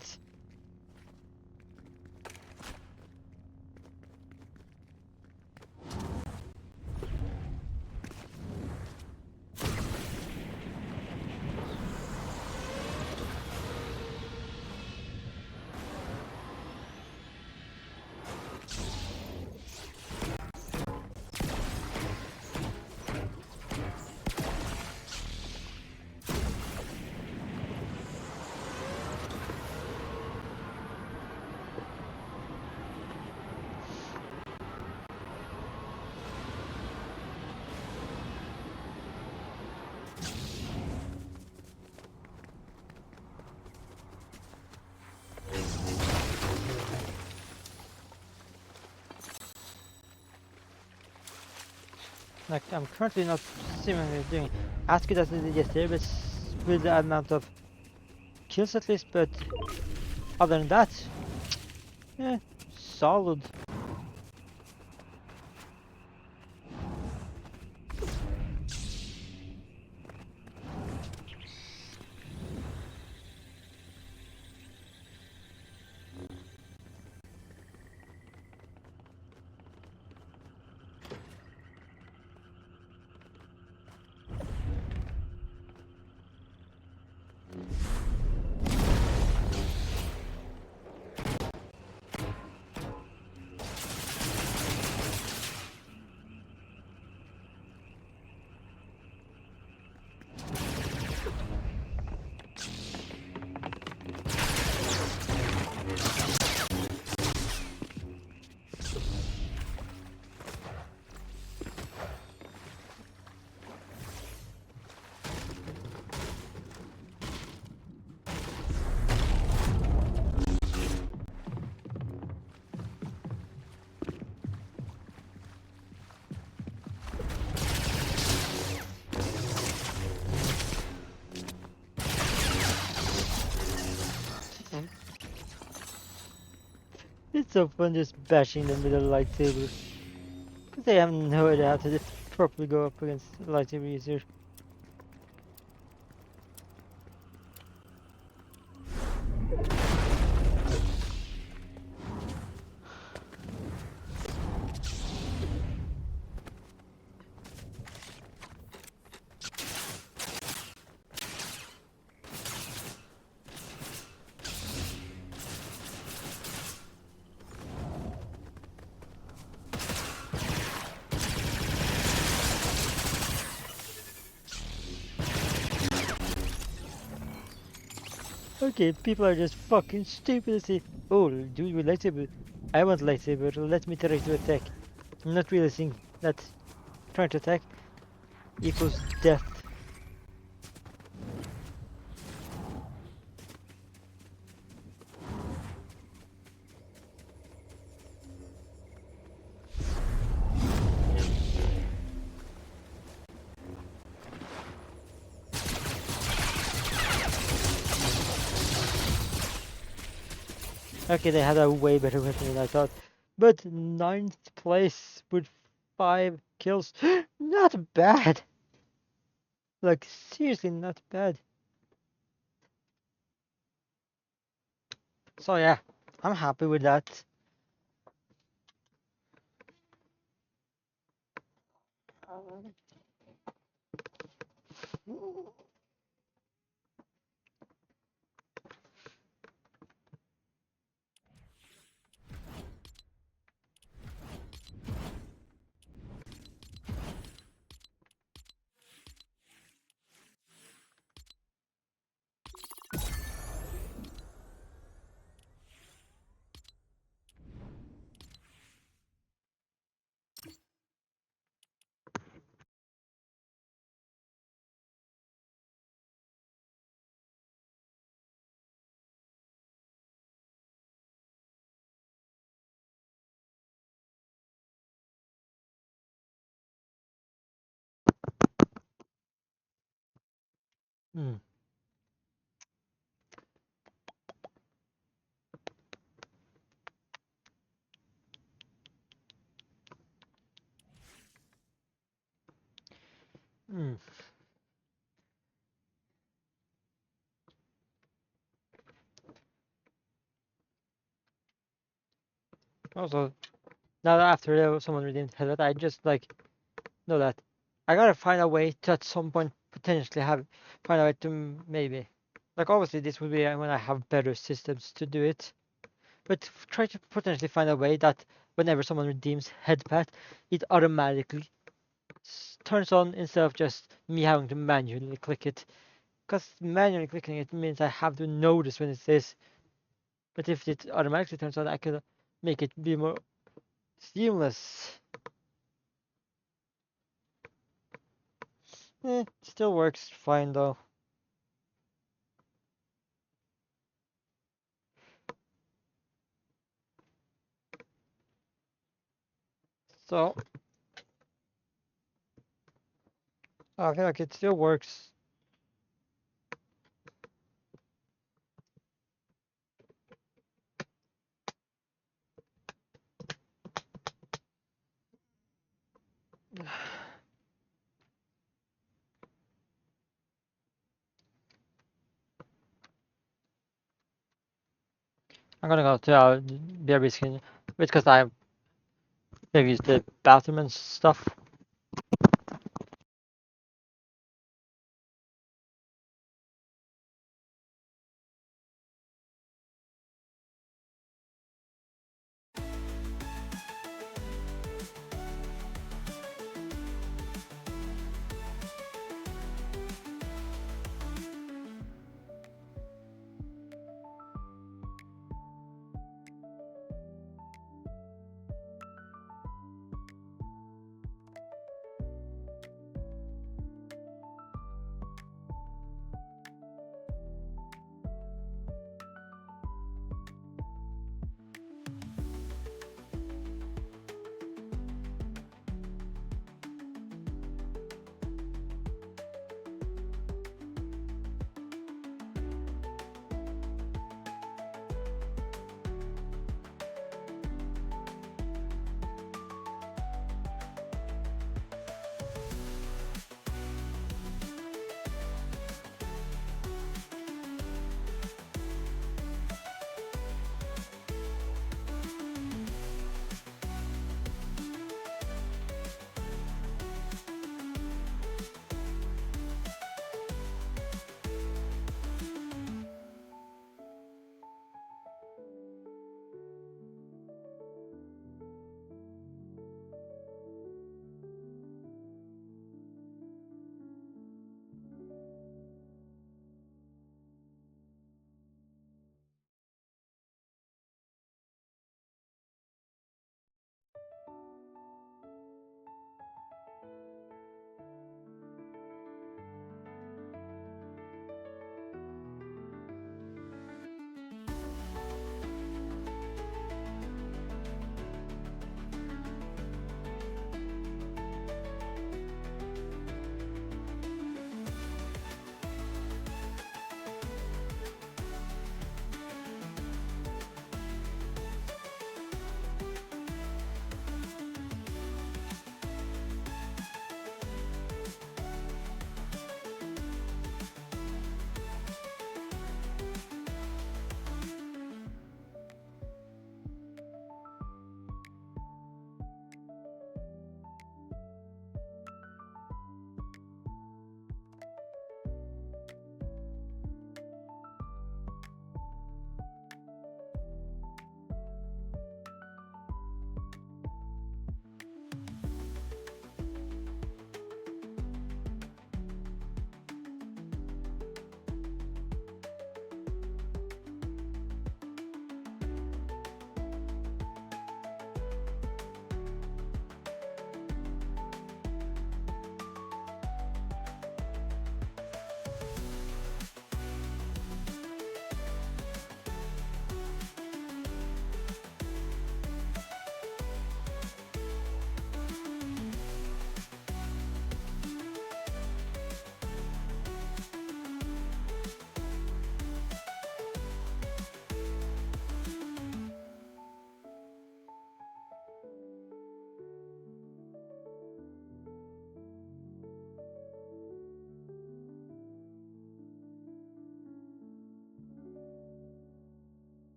S1: Like, I'm currently not seemingly doing as good as I did yesterday, but with the amount of kills at least, but other than that, yeah, solid. It's so fun just bashing them with a lightsaber. Because they have no idea how to properly go up against a lightsaber user. Okay, people are just fucking stupid as it. Oh, dude with lightsaber. I want lightsaber. Let me try to attack. Not realizing that trying to attack equals death. Okay, they had a way better weapon than I thought. But ninth place with 5 kills. Not bad. Like, seriously, not bad. So yeah, I'm happy with that. Mm. Mm. Also, now that after someone redeemed Helvet, I just like know that I gotta find a way to at some point potentially find a way to maybe like obviously this would be when I have better systems to do it, but try to potentially find a way that whenever someone redeems Headpat, it automatically turns on instead of just me having to manually click it. Because manually clicking it means I have to notice when it says, but if it automatically turns on, I could make it be more seamless. Still works fine though. So I feel like it still works. I'm gonna go to BRB skin because I maybe use the bathroom and stuff.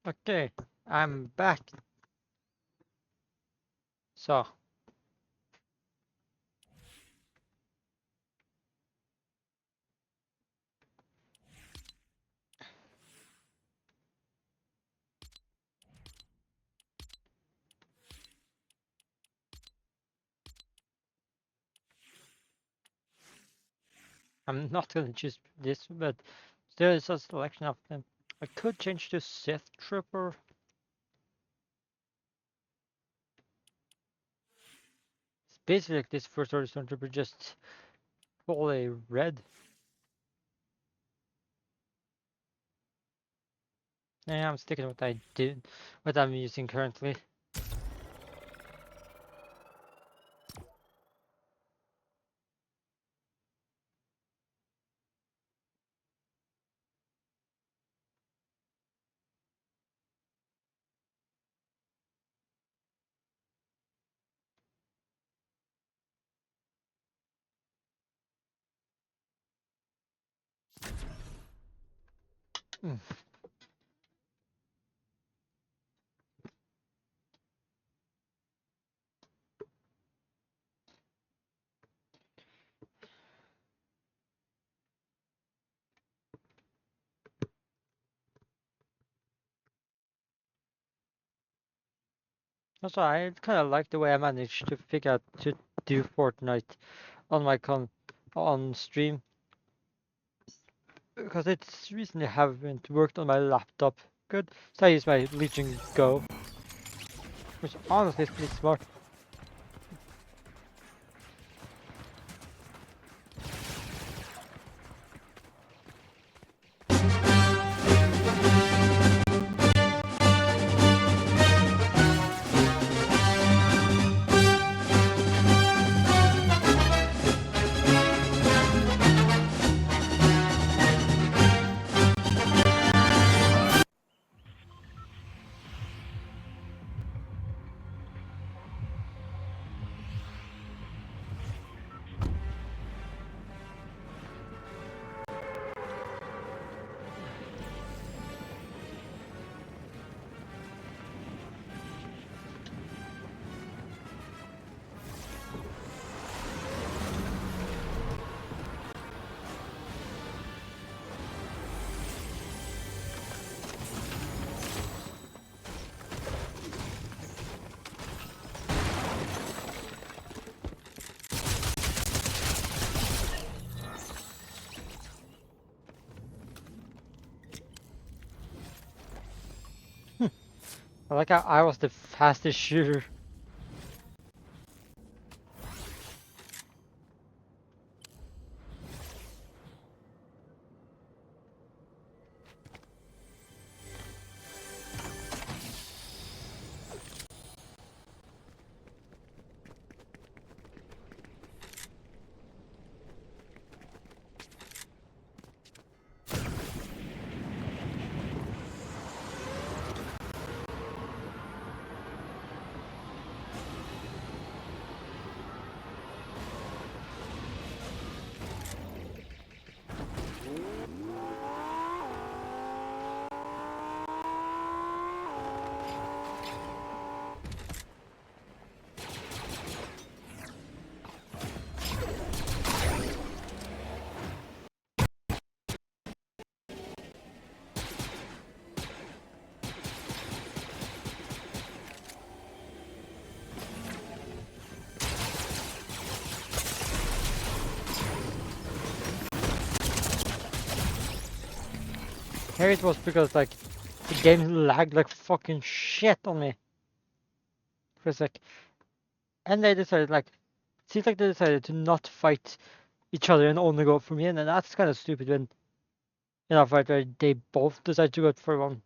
S1: Okay, I'm back. So, I'm not gonna choose this, but there is a selection of them. I could change to Sith Trooper. It's basically like this first order Stormtrooper, just fully red. Yeah, I'm sticking with what I'm using currently. Mm. Also, I kind of like the way I managed to figure out to do Fortnite on my on stream, because it's recently haven't worked on my laptop. Good, so I use my Legion Go, which honestly is pretty smart. I like how I was the fastest shooter. Here it was because like the game lagged like fucking shit on me for a sec, and they decided like seems like they decided to not fight each other and only go for me, and then that's kind of stupid when in a fight where they both decide to go for one.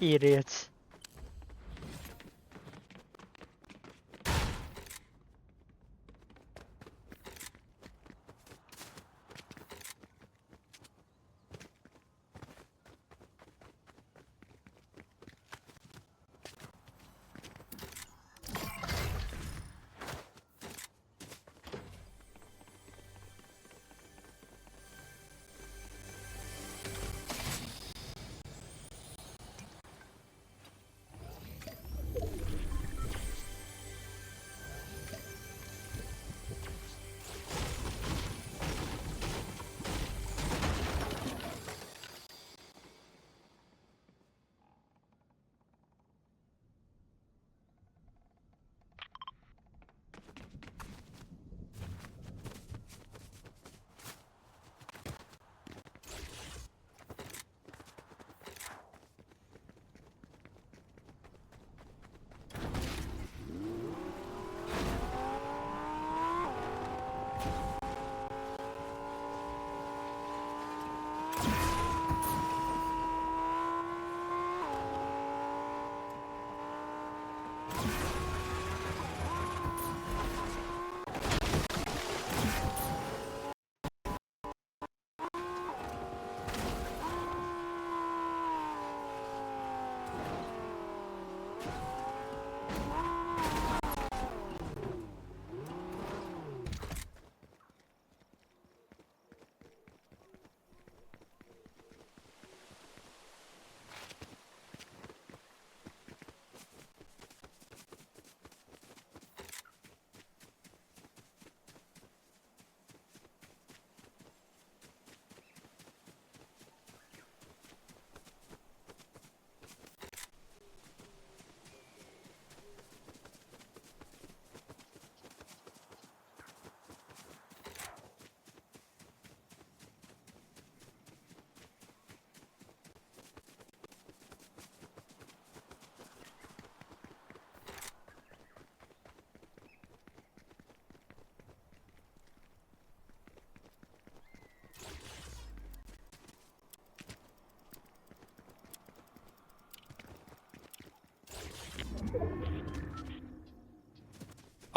S1: Idiots.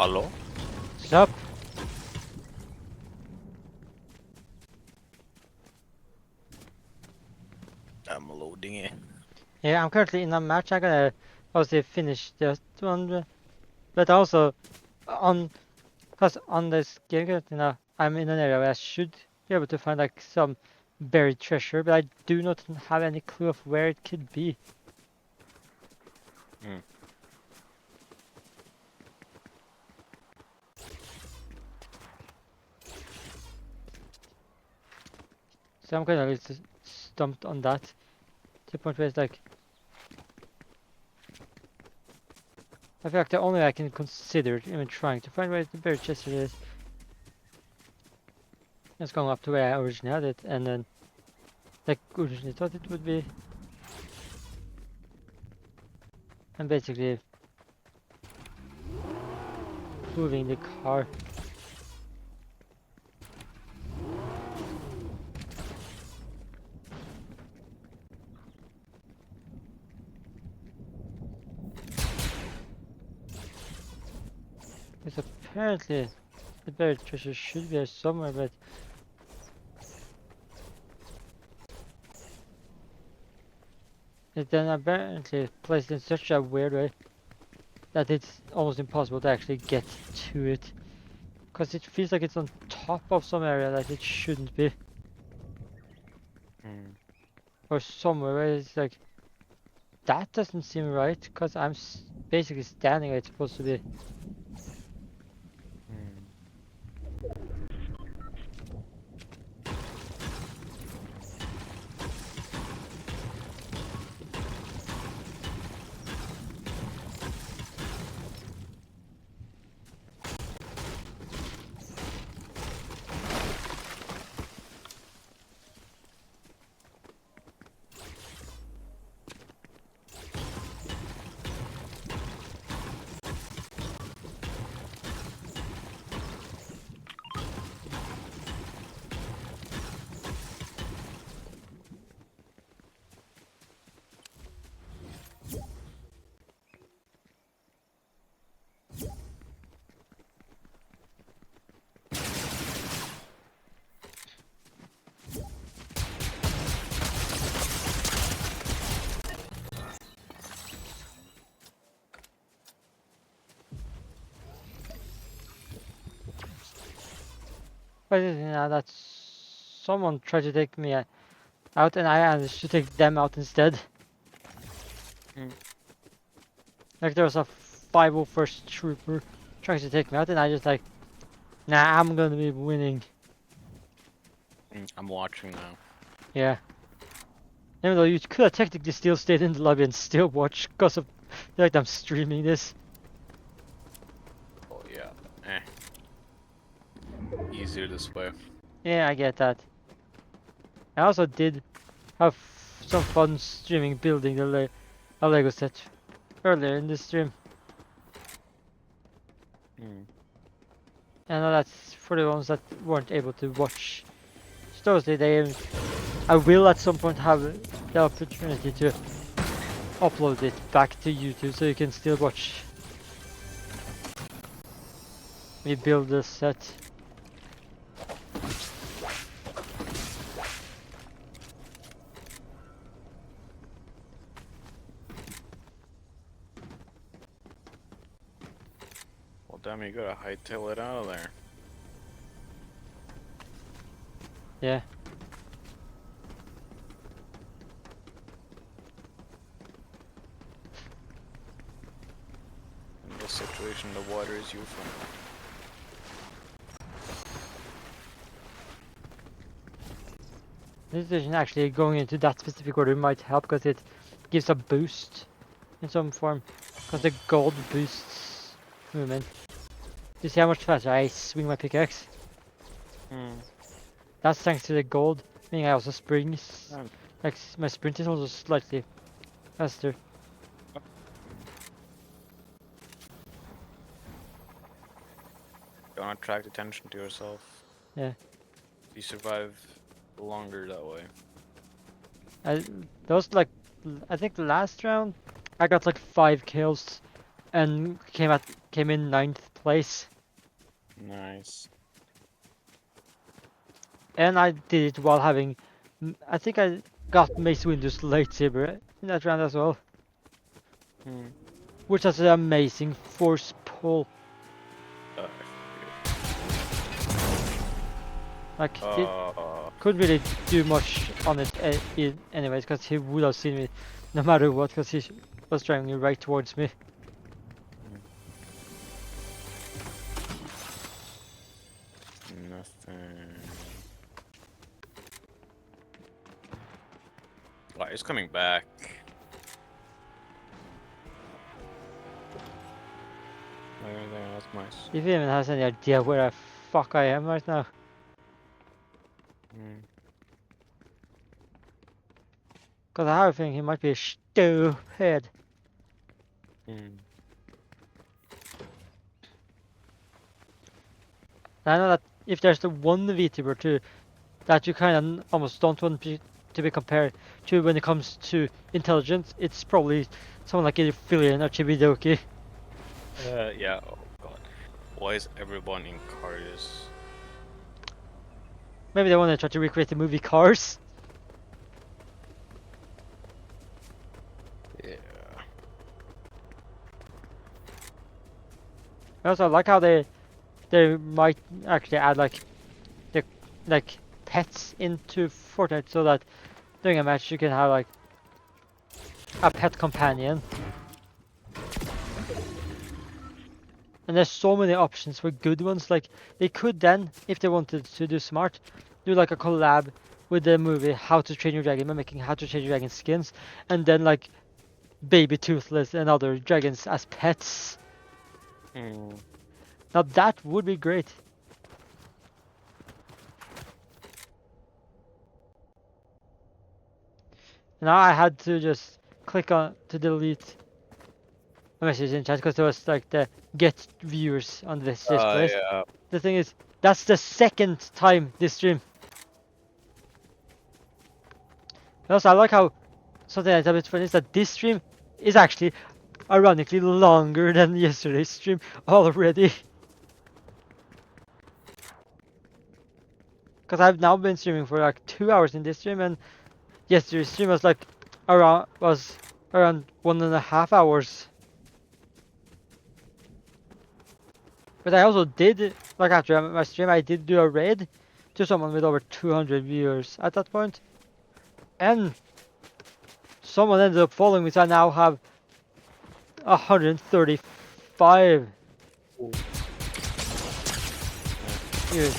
S2: Hello?
S1: Sup?
S2: I'm loading it.
S1: Yeah, I'm currently in a match. I'm gonna obviously finish this one, but also on Cause on this game currently now, I'm in an area where I should be able to find like some buried treasure, but I do not have any clue of where it could be.
S2: Hmm.
S1: So I'm kind of like stumped on that. To the point where it's like, I feel like the only way I can consider even trying to find where the buried treasure is going up to where I originally had it, and then like originally thought it would be, and basically moving the car. Because apparently the buried treasure should be here somewhere, but it's then apparently placed in such a weird way that it's almost impossible to actually get to it. Because it feels like it's on top of some area that it shouldn't be.
S2: Hmm.
S1: Or somewhere where it's like, that doesn't seem right, because I'm basically standing where it's supposed to be.
S2: Hmm.
S1: But now that someone tried to take me out and I managed to take them out instead.
S2: Hmm.
S1: Like there was a 501st trooper trying to take me out and I just like, nah, I'm gonna be winning.
S2: I'm watching now.
S1: Yeah. Even though you could have technically still stayed in the lobby and still watch because of the fact I'm streaming this.
S2: Oh yeah. Easier this way.
S1: Yeah, I get that. I also did have some fun streaming building the a Lego set earlier in the stream.
S2: Hmm.
S1: I know that's for the ones that weren't able to watch Thursday. I will at some point have the opportunity to upload it back to YouTube so you can still watch me build the set.
S2: Well, damn, you gotta hightail it out of there.
S1: Yeah.
S2: In this situation, the water is your friend.
S1: This decision actually going into that specific order might help because it gives a boost in some form. Because the gold boosts movement. Do you see how much faster I swing my pickaxe?
S2: Hmm.
S1: That's thanks to the gold, meaning I also sprint.
S2: Um,
S1: Like my sprint is also slightly faster.
S2: Don't attract attention to yourself.
S1: Yeah.
S2: You survive longer that way.
S1: I those like I think the last round I got like 5 kills and came in 9th place.
S2: Nice.
S1: And I did it while having I think I got Mace Windu's lightsaber in that round as well.
S2: Hmm.
S1: Which has an amazing force pull.
S2: I forget.
S1: Like, it
S2: Uh,
S1: couldn't really do much on it anyways, because he would have seen me no matter what, because he was driving right towards me.
S2: nothing. Oh, he's coming back. Everything else nice.
S1: If he even has any idea where the fuck I am right now.
S2: Mm.
S1: Because I have a feeling he might be stupid.
S2: Mm.
S1: I know that if there's the one VTuber too that you kind of almost don't want to be compared to when it comes to intelligence, it's probably someone like Fillion or Chibidoki.
S2: Yeah. Oh god. Why is everyone in cars?
S1: Maybe they want to try to recreate the movie Cars.
S2: Yeah.
S1: I also like how they might actually add the like pets into Fortnite so that during a match you can have like a pet companion. And there's so many options for good ones. Like they could then, if they wanted to do smart, do like a collab with the movie How to Train Your Dragon by making How to Train Your Dragon skins, and then like Baby Toothless and other dragons as pets.
S2: Mm.
S1: Now that would be great. Now I had to just click on to delete a message in chat because there was like the get viewers on this place.
S2: Yeah.
S1: The thing is, that's the second time this stream. And also, I like how something that's a bit funny is that this stream is actually ironically longer than yesterday's stream already. Because I've now been streaming for like 2 hours in this stream, and yesterday's stream was like around 1.5 hours. But I also did, like after my stream, I did do a raid to someone with over 200 viewers at that point. And someone ended up following me, so I now have 135 viewers.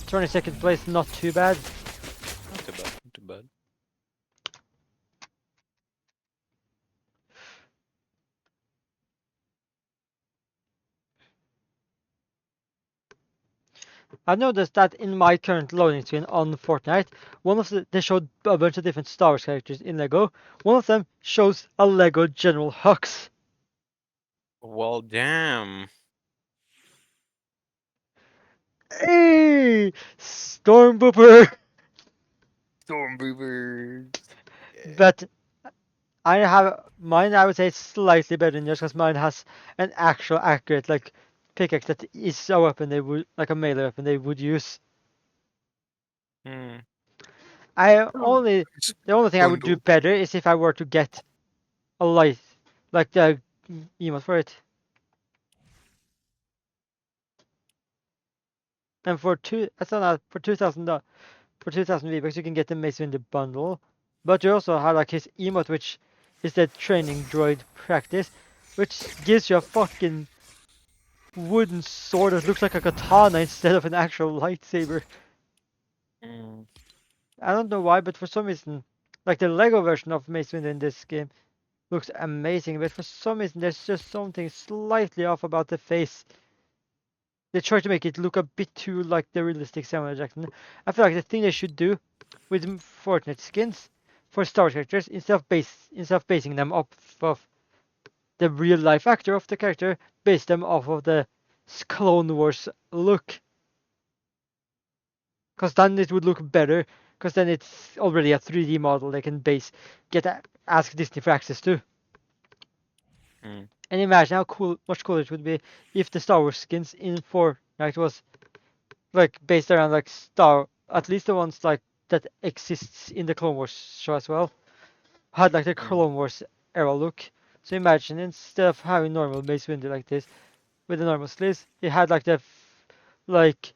S1: 22nd place, not too bad.
S2: Not too bad. Not too bad.
S1: I've noticed that in my current loading screen on Fortnite, they showed a bunch of different Star Wars characters in Lego. One of them shows a Lego General Hux.
S2: Well, damn.
S1: Hey, Stormbooper.
S2: Stormtroopers. Yeah.
S1: But I have mine. I would say slightly better than yours because mine has an actual accurate like pickaxe that is a weapon they would like a melee weapon they would use.
S2: Hmm.
S1: I
S2: Oh,
S1: only
S2: it's
S1: the only thing I would do
S2: bundle.
S1: better is if I were to get a light like the emote for it. And for I saw that for 2,000 V-Bucks you can get the Mace Windu bundle, but you also have like his emote, which is the training droid practice, which gives you a fucking wooden sword that looks like a katana instead of an actual lightsaber.
S2: Hmm.
S1: I don't know why, but for some reason, like the Lego version of Mace Windu in this game looks amazing, but for some reason there's just something slightly off about the face. They try to make it look a bit too like the realistic Samuel Jackson. I feel like the thing they should do with Fortnite skins for Star Wars characters, instead of basing them off of the real life actor of the character, base them off of the Clone Wars look. Because then it would look better. Because then it's already a 3D model they can ask Disney for access to.
S2: Hmm.
S1: And imagine how much cooler it would be if the Star Wars skins in Fortnite was like based around like at least the ones like that exists in the Clone Wars show as well, had like the
S2: Hmm.
S1: Clone Wars era look. So imagine instead of having normal Mace Windu like this with the normal sleeves, it had like like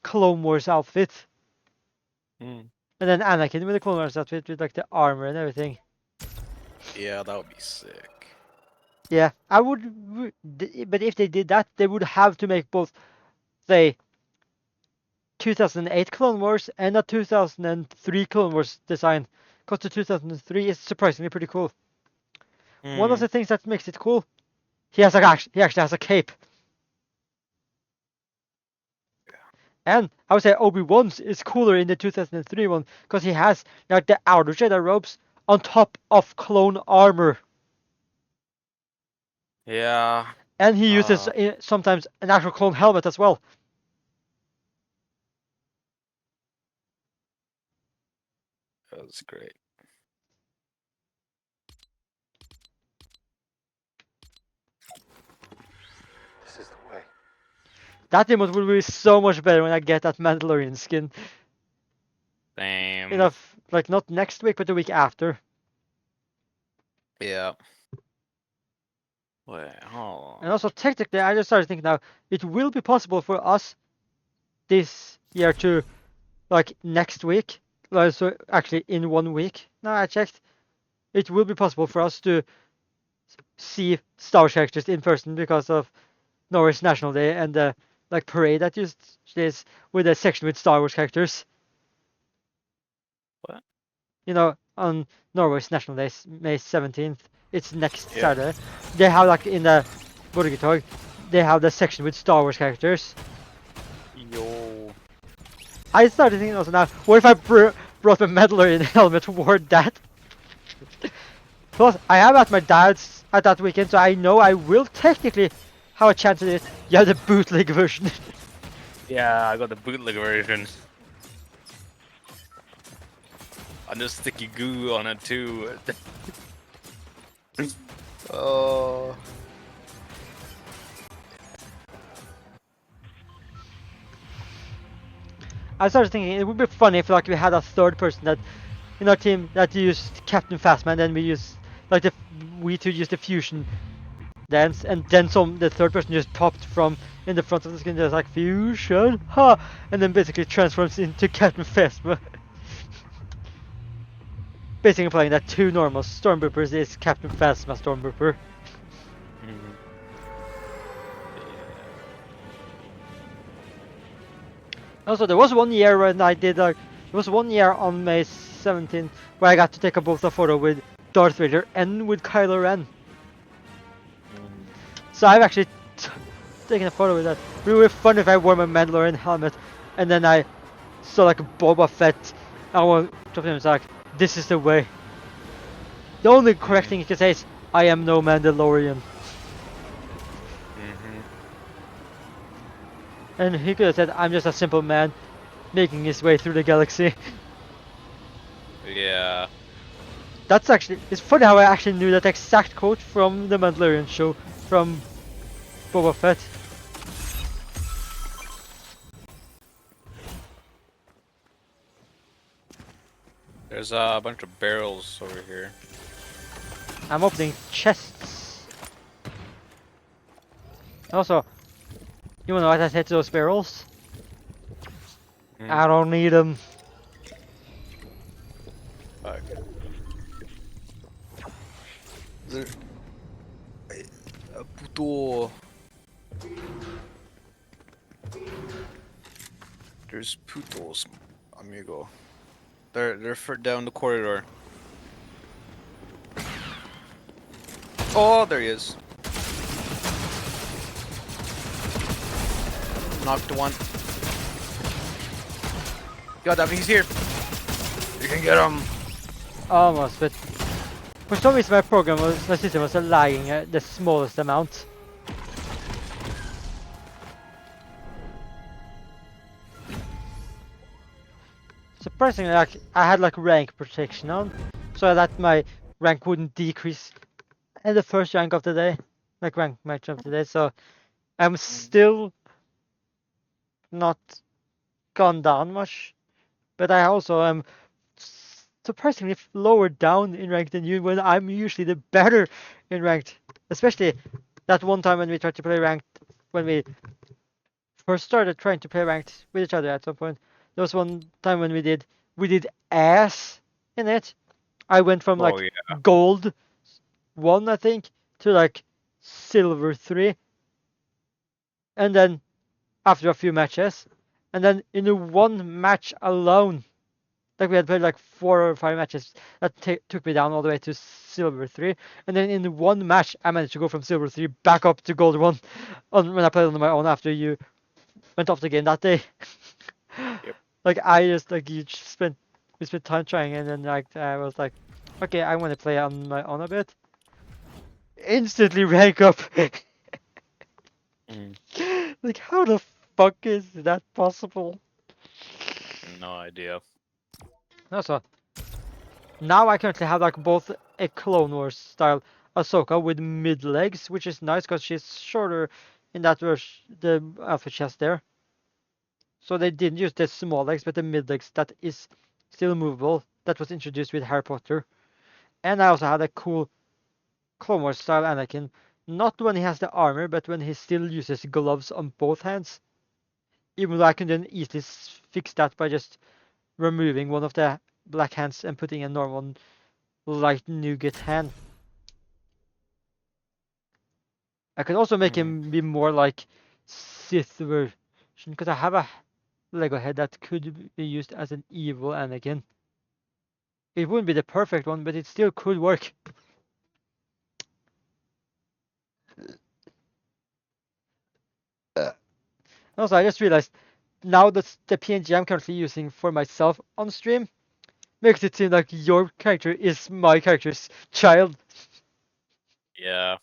S1: Clone Wars outfit,
S2: Mm.
S1: and then Anakin with the Clone Wars outfit with like the armor and everything.
S2: Yeah, that would be sick.
S1: Yeah, I would, but if they did that, they would have to make both, say, 2008 Clone Wars and a 2003 Clone Wars design, because the 2003 is surprisingly pretty cool. One of
S2: Mm.
S1: the things that makes it cool, he actually has a cape. And I would say Obi-Wan's is cooler in the 2003 one because he has like the outer Jedi robes on top of clone armor,
S2: Yeah.
S1: and he uses sometimes an actual clone helmet as well.
S2: That's great.
S3: This is the way.
S1: That emote will be so much better when I get that Mandalorian skin.
S2: Damn.
S1: Enough, like not next week, but the week after.
S2: Yeah. Wait, hold
S1: And
S2: on.
S1: also, technically, I just started thinking now, it will be possible for us this year to, like next week, like, so actually in 1 week. Now I checked, it will be possible for us to see Star Wars characters in person because of Norway's National Day and the like parade that used is with a section with Star Wars characters.
S2: What?
S1: You know, on Norway's National Day, May 17th. It's next
S2: Yeah.
S1: Saturday. They have like in the Borgertog, they have the section with Star Wars characters.
S2: Yo.
S1: I started thinking also now, what if I brought my Mandalorian helmet, wore that? Plus, I am at my dad's at that weekend, so I know I will technically have a chance at it. Yeah, the bootleg version.
S2: Yeah, I got the bootleg version. And just sticky goo on it too. Oh.
S1: I started thinking it would be funny if like we had a third person that in our team that used Captain Phasma, and then we use like we two use the fusion dance, and then the third person just popped from in the front of the screen just like fusion, ha, and then basically transforms into Captain Phasma. Basically implying that two normal Stormtroopers is Captain Phasma Stormtrooper.
S2: Mhm.
S1: Also, there was 1 year when I did like there was 1 year on May 17th where I got to take both a photo with Darth Vader and with Kylo Ren. So I've actually taken a photo with that. It would be fun if I wore my Mandalorian helmet and then I saw like a Boba Fett. I want to him like, this is the way. The only correct thing you can say is, I am no Mandalorian. And he could have said, I'm just a simple man making his way through the galaxy.
S2: Yeah.
S1: That's actually, it's funny how I actually knew that exact quote from the Mandalorian show from Boba Fett.
S2: There's a bunch of barrels over here.
S1: I'm opening chests. Also, you wanna know what I said to those barrels? I don't need them.
S2: Fuck. There... Puto. There's putos, amigo. They're down the corridor. Oh, there he is. Knocked one. God damn, he's here. You can get him.
S1: Almost, but for some reason my system was lagging the smallest amount. Surprisingly, like I had like rank protection on, so that my rank wouldn't decrease in the first rank of the day, like rank match of the day. So I'm still not gone down much, but I also am surprisingly lower down in rank than you when I'm usually the better in ranked. Especially that one time when we tried to play ranked, when we first started trying to play ranked with each other at some point, there was one time when we did ass in it. I went from
S2: Oh
S1: like
S2: yeah.
S1: gold 1, I think, to like silver 3, and then after a few matches, and then in the one match alone, like we had played like 4 or 5 matches, that took me down all the way to silver 3, and then in the one match I managed to go from silver 3 back up to gold 1 when I played on my own after you went off the game that day.
S2: Yep.
S1: Like I just like we spent time trying, and then like I was like, okay, I want to play on my own a bit. Instantly rank up.
S2: Mm,
S1: Like how the fuck is that possible?
S2: no idea.
S1: Also, now I currently have like both a Clone Wars style Ahsoka with mid legs, which is nice because she's shorter in that version, the outfit she has there. So they didn't use the small legs, but the mid legs that is still movable. That was introduced with Harry Potter. And I also had a cool Clone Wars style Anakin, not when he has the armor, but when he still uses gloves on both hands. Even though I can then easily fix that by just removing one of the black hands and putting a normal light nougat hand. I could also make
S2: Mm,
S1: him be more like Sith version, because I have a Lego head that could be used as an evil Anakin. It wouldn't be the perfect one, but it still could work. Also, I just realized now that the PNG I'm currently using for myself on stream makes it seem like your character is my character's child.
S2: yeah.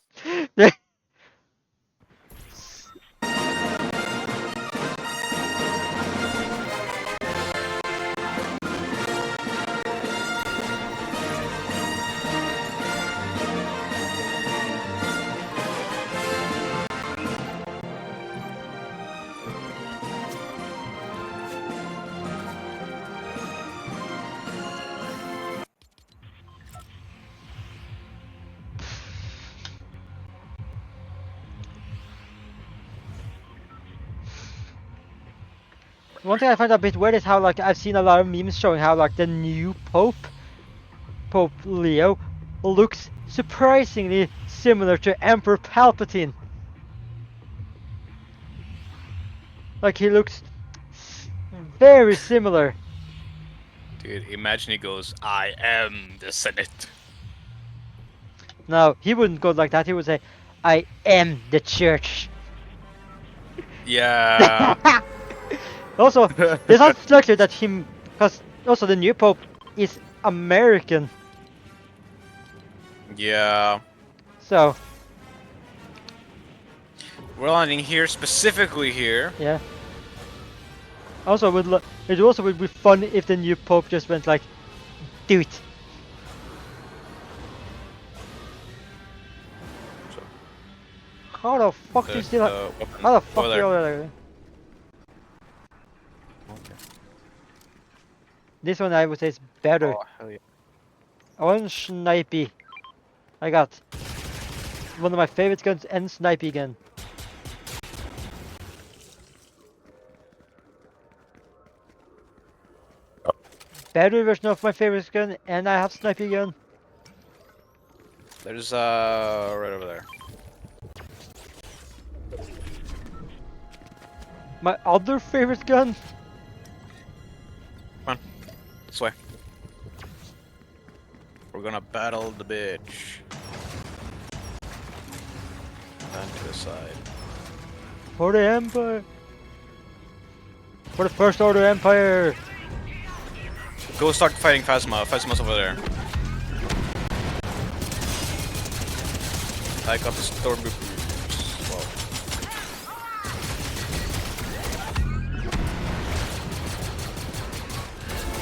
S1: One thing I find a bit weird is how like I've seen a lot of memes showing how like the new Pope Leo, looks surprisingly similar to Emperor Palpatine. Like he looks very similar.
S2: Dude, imagine he goes, I am the Senate.
S1: No, he wouldn't go like that. He would say, "I am the church."
S2: Yeah.
S1: Also, it's not likely that him, because also the new Pope is American.
S2: Yeah.
S1: So
S2: We're landing here, specifically here.
S1: yeah. Also, it also would be fun if the new Pope just went like, "Do it."
S2: So,
S1: How the fuck do you still have?
S2: weapon
S1: How the fuck
S2: over
S1: do you
S2: there.
S1: already?
S2: Okay.
S1: This one I would say is better.
S2: Oh, hell yeah.
S1: Orange snipey. I got one of my favorite guns and snipey gun. Better version of my favorite gun, and I have snipey gun.
S2: There's, right over there.
S1: My other favorite gun.
S2: Come on. This way. We're gonna battle the bitch. And to the side.
S1: For the Empire. For the First Order Empire.
S2: Go start fighting Phasma. Phasma's over there. I got the Stormtroopers. Well,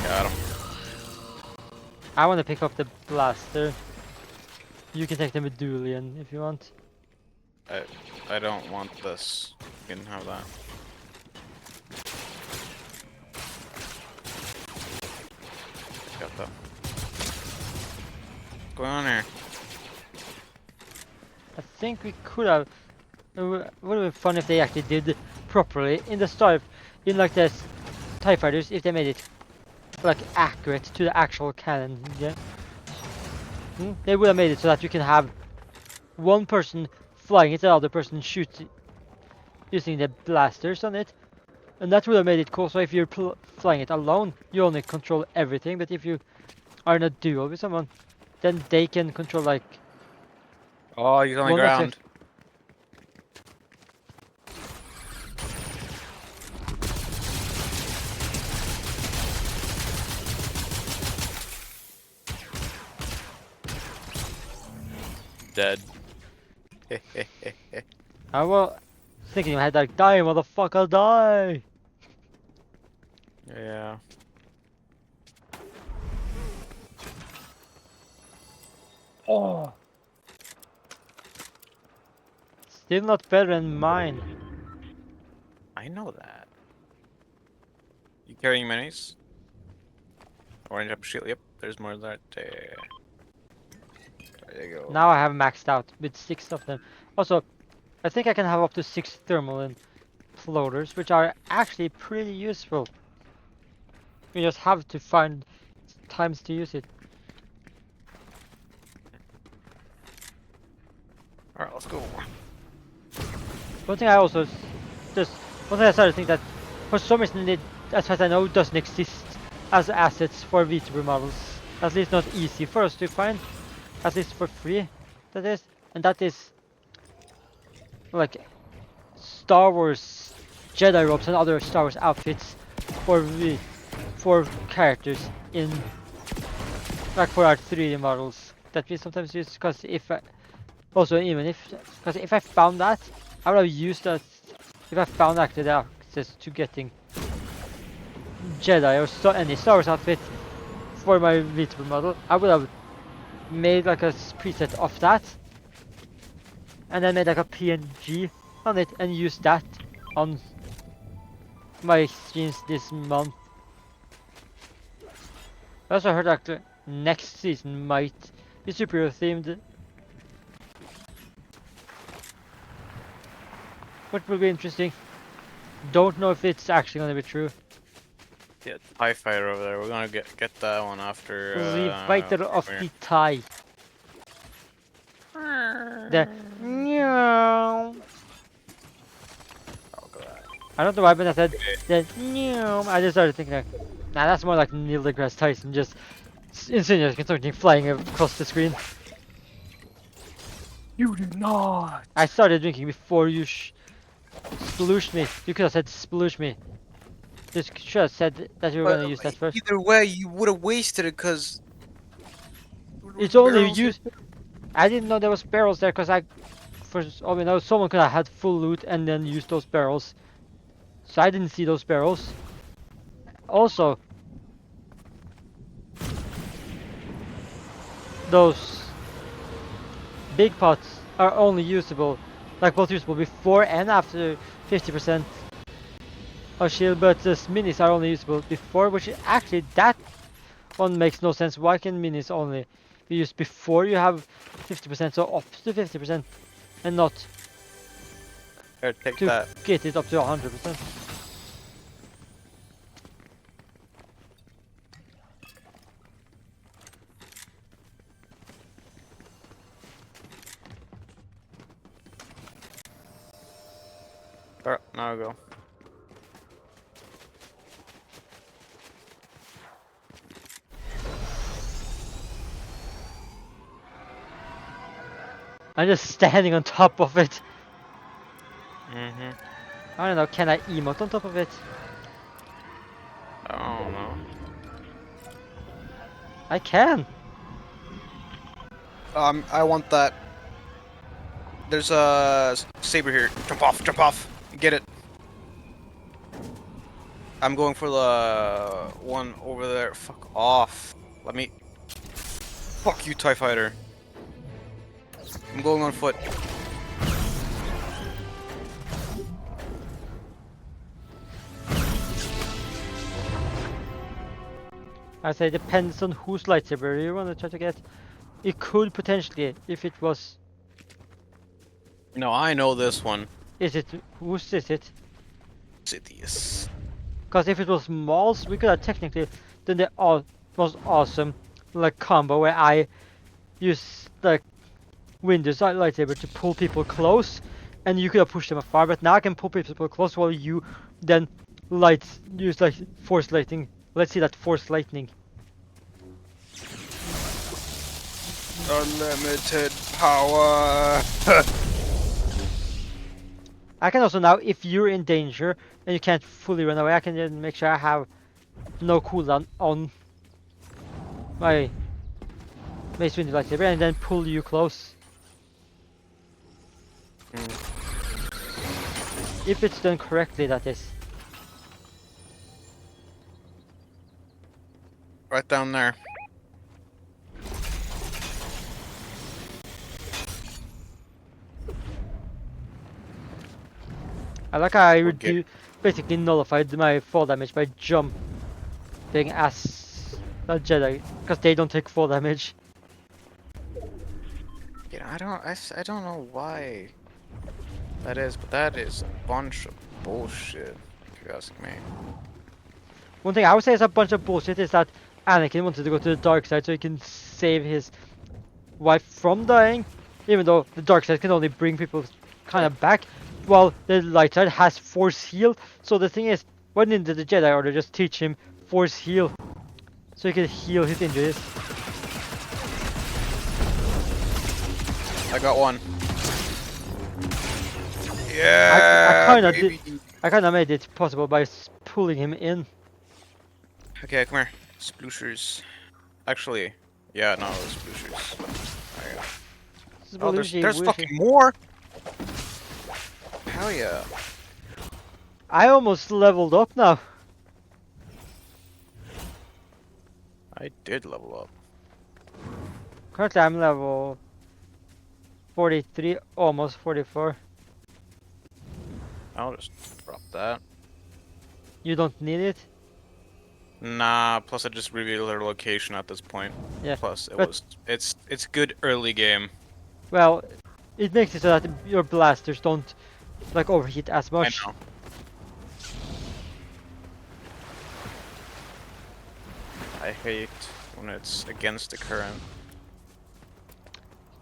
S2: got him.
S1: I want to pick up the blaster. You can take the Medulian if you want.
S2: I don't want this. You can have that. Got that. What's going on here?
S1: I think we could have. It would have been fun if they actually did properly in the star, in like this TIE fighters, if they made it like accurate to the actual cannon, yeah, they would have made it so that you can have one person flying it, the other person shooting using the blasters on it, and that would have made it cool. So if you're flying it alone, you only control everything, but if you are in a duo with someone, then they can control like
S2: Oh, he's on the
S1: one
S2: ground.
S1: object.
S2: Dead.
S1: I was thinking in my head like, die motherfucker, die!
S2: Yeah.
S1: Oh! Still not better than mine.
S2: I know that. You carrying minis? Orange up shield. Yep, there's more of that. There you go.
S1: Now I have maxed out with 6 of them. Also, I think I can have up to 6 thermal and floaters, which are actually pretty useful. You just have to find times to use it.
S2: Alright, let's go.
S1: One thing I also just one thing I started to think that for some reason it, as far as I know, doesn't exist as assets for VTuber models. At least not easy for us to find. At least for free, that is. And that is like Star Wars Jedi robes and other Star Wars outfits for characters in like for our 3D models that we sometimes use. Because if also even if because if I found that, I would have used that. If I found actually the access to getting Jedi or any Star Wars outfit for my VTuber model, I would have made like a preset of that and then made like a PNG on it and used that on my streams this month. I also heard that next season might be superhero themed, which will be interesting. Don't know if it's actually gonna be true.
S2: Yeah, TIE fighter over there. We're gonna get that one after.
S1: The fighter of the TIE. The meow.
S2: Oh god.
S1: I don't know why, but I said the meow. I just started thinking like, nah, that's more like Neil deGrasse Tyson just insinuating something flying across the screen.
S2: You do not.
S1: I started drinking before you splooshed me. You could have said sploosh me. Just should have said that you were gonna use that first.
S2: Either way, you would have wasted it because.
S1: It's only used. I didn't know there was barrels there because for all we know, someone could have had full loot and then used those barrels. So I didn't see those barrels. Also, those big pots are only usable, like both usable before and after 50% of shield, but the minis are only usable before, which actually that one makes no sense. Why can minis only be used before you have 50%, so up to 50%, and not
S2: Here, take
S1: to
S2: that.
S1: get it up to 100%?
S2: Alright, now we go.
S1: I'm just standing on top of it.
S2: Mm-hmm.
S1: I don't know, can I emote on top of it?
S2: I don't know.
S1: I can.
S2: I want that. There's a saber here. Jump off, jump off. Get it. I'm going for the one over there. Fuck off. Let me. Fuck you, TIE fighter. I'm going on foot.
S1: I say depends on whose lightsaber you want to try to get. It could potentially, if it was.
S2: No, I know this one.
S1: Is it? Whose is it?
S2: Cities.
S1: Because if it was malls, we could have technically done the most awesome like combo where I use the Windows lightsaber to pull people close, and you could have pushed them afar. But now I can pull people close while you then use like force lightning. Let's see that force lightning.
S2: Unlimited power.
S1: I can also now, if you're in danger and you can't fully run away, I can then make sure I have no cooldown on my Mace Windu lightsaber and then pull you close. If it's done correctly, that is.
S2: Right down there.
S1: I like how I
S2: Okay.
S1: basically nullified my fall damage by jumping as a Jedi, because they don't take fall damage.
S2: Yeah, I don't know why that is, but that is a bunch of bullshit, if you ask me.
S1: One thing I would say is a bunch of bullshit is that Anakin wanted to go to the dark side so he can save his wife from dying, even though the dark side can only bring people kind of back, while the light side has force heal. So the thing is, why didn't the Jedi Order just teach him force heal so he could heal his injuries?
S2: I got one. Yeah.
S1: I kind of made it possible by pulling him in.
S2: Okay, come here. Sploosers. Actually, yeah, no, sploosers. Oh, there's fucking more. Hell yeah.
S1: I almost leveled up now.
S2: I did level up.
S1: Currently I'm level 43, almost 44.
S2: I'll just drop that.
S1: You don't need it?
S2: Nah, plus I just revealed their location at this point.
S1: Yeah.
S2: Plus it's good early game.
S1: Well, it makes it so that your blasters don't like overheat as much.
S2: I know. I hate when it's against the current.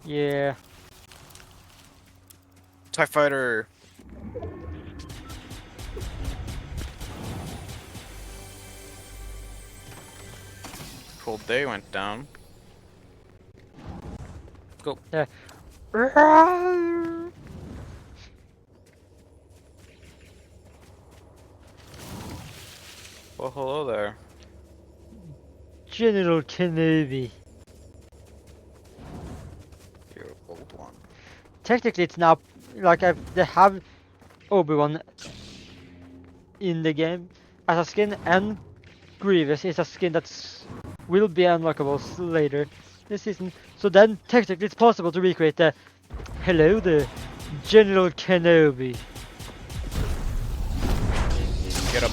S1: Yeah.
S2: TIE Fighter! Cool day went down. Go.
S1: Yeah.
S2: Well, hello there.
S1: General Kenobi.
S2: You're old one.
S1: Technically, it's now like they have Obi-Wan in the game as a skin, and Grievous is a skin that will be unlockable later this season. So then, technically, it's possible to recreate the hello there, General Kenobi.
S2: Get him.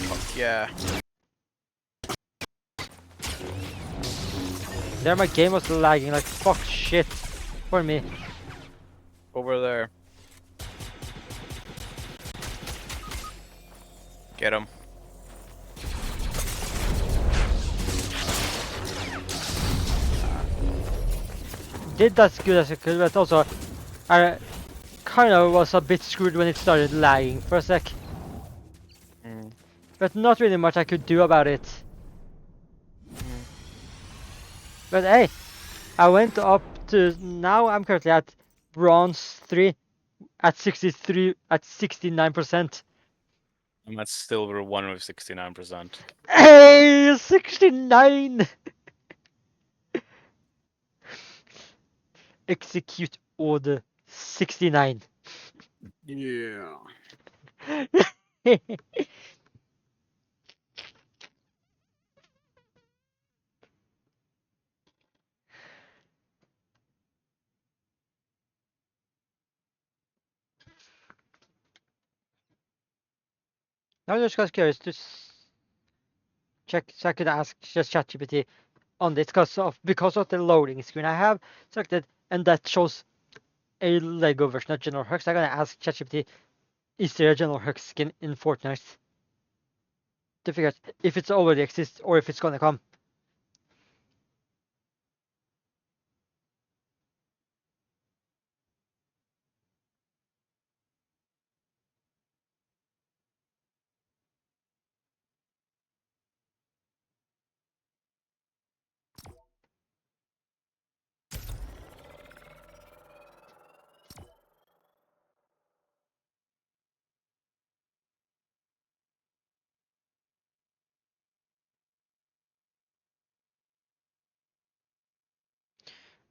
S2: Fuck yeah.
S1: There, my game was lagging like fuck shit for me.
S2: Over there. Get him.
S1: Did as good as I could, but also I kind of was a bit screwed when it started lagging for a sec. But not really much I could do about it. But hey, I went up to, now I'm currently at bronze 3 at 69%.
S2: I'm at silver 1 with 69%.
S1: Hey, 69! Execute order 69.
S2: Yeah.
S1: I was just curious to check, so I could ask just ChatGPT on this because of the loading screen I have selected, and that shows a Lego version of General Hux. I'm gonna ask ChatGPT is there a General Hux skin in Fortnite? To figure out if it's already exists or if it's gonna come.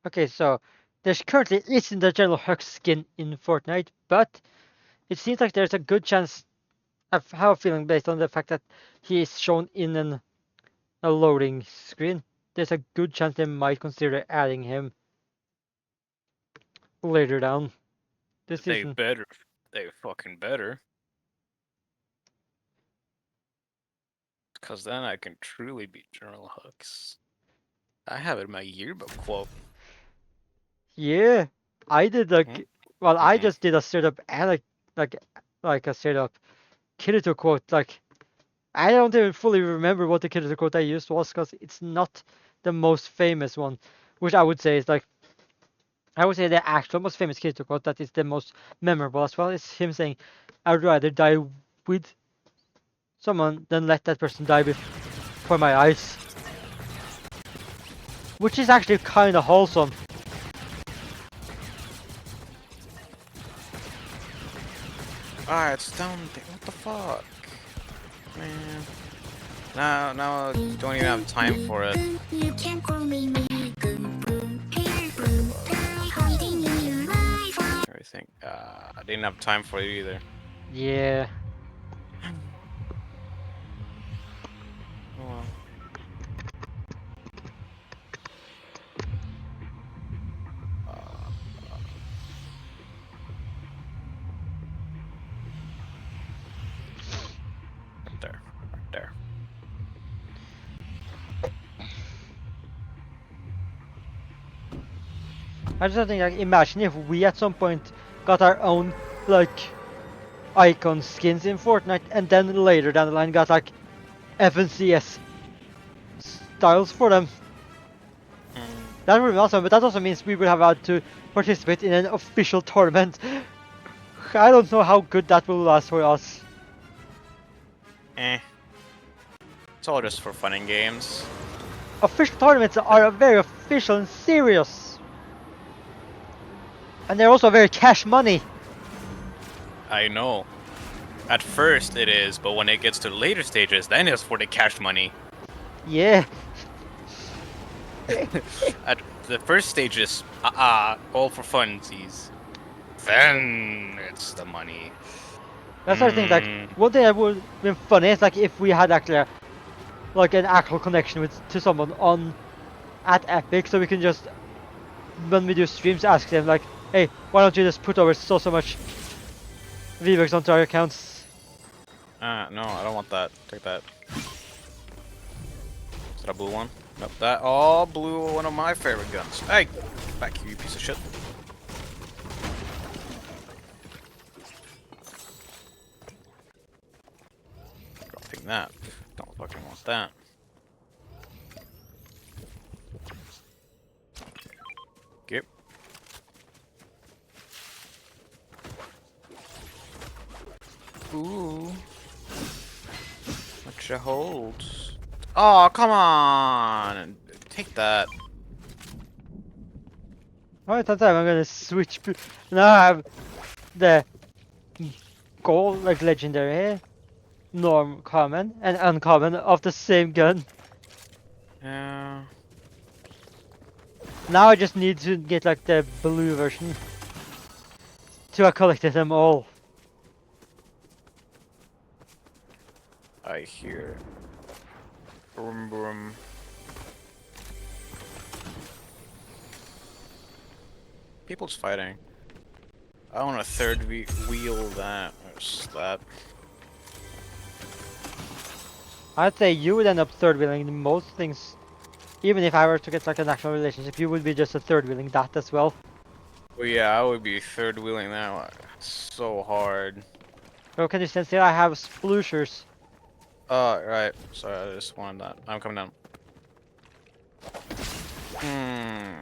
S1: Okay, so there's currently isn't a General Hux skin in Fortnite, but it seems like there's a good chance. I have a feeling based on the fact that he is shown in a loading screen. There's a good chance they might consider adding him later down this
S2: They
S1: season.
S2: better. They fucking better. Because then I can truly be General Hux. I have it in my yearbook quote.
S1: Yeah, I did
S2: Mm-hmm.
S1: well, I
S2: Mm-hmm.
S1: just did a straight up like like a straight up Kirito quote. Like I don't even fully remember what the Kirito quote I used was because it's not the most famous one, which I would say is like I would say the actual most famous Kirito quote that is the most memorable as well is him saying, "I'd rather die with someone than let that person die before my eyes," which is actually kind of wholesome.
S2: Ah, it's down there. What the fuck? Man. Now I don't even have time for it. Everything. I didn't have time for it either.
S1: Yeah.
S2: Oh well. Uh, right there. Right there.
S1: I just think like imagine if we at some point got our own like icon skins in Fortnite and then later down the line got like FNCS styles for them.
S2: Mm,
S1: That would be awesome, but that also means we would have had to participate in an official tournament. I don't know how good that will last for us.
S2: eh. It's all just for fun and games.
S1: Official tournaments are very official and serious. And they're also very cash money.
S2: I know. At first it is, but when it gets to later stages, then it's for the cash money.
S1: Yeah.
S2: At the first stage is all for funsies. Then it's the money.
S1: That's what I think. Like one thing that would have been funny is like if we had actually like an actual connection with to someone on at Epic, so we can just when we do streams ask them like, hey, why don't you just put over so much V-Bucks onto our accounts?
S2: No, I don't want that. Take that. Is that a blue one? Nope, that all blue, one of my favorite guns. Hey, get back here, you piece of shit. Dropping that. Don't fucking want that. Yep. Ooh. What you hold? Oh, come on! Take that.
S1: Alright, that time I'm gonna switch. Now I have the gold, like legendary, norm common, and uncommon of the same gun.
S2: Yeah.
S1: Now I just need to get like the blue version to have collected them all.
S2: I hear. Boom, boom. People's fighting. I want a third wheel that. Where's that?
S1: I'd say you would end up third wheeling most things. Even if I were to get like an actual relationship, you would be just a third wheeling that as well.
S2: Well, yeah, I would be third wheeling that one. So hard.
S1: Bro, can you stand still? I have sploosers.
S2: Oh, right. Sorry, I just wanted that. I'm coming down. Hmm.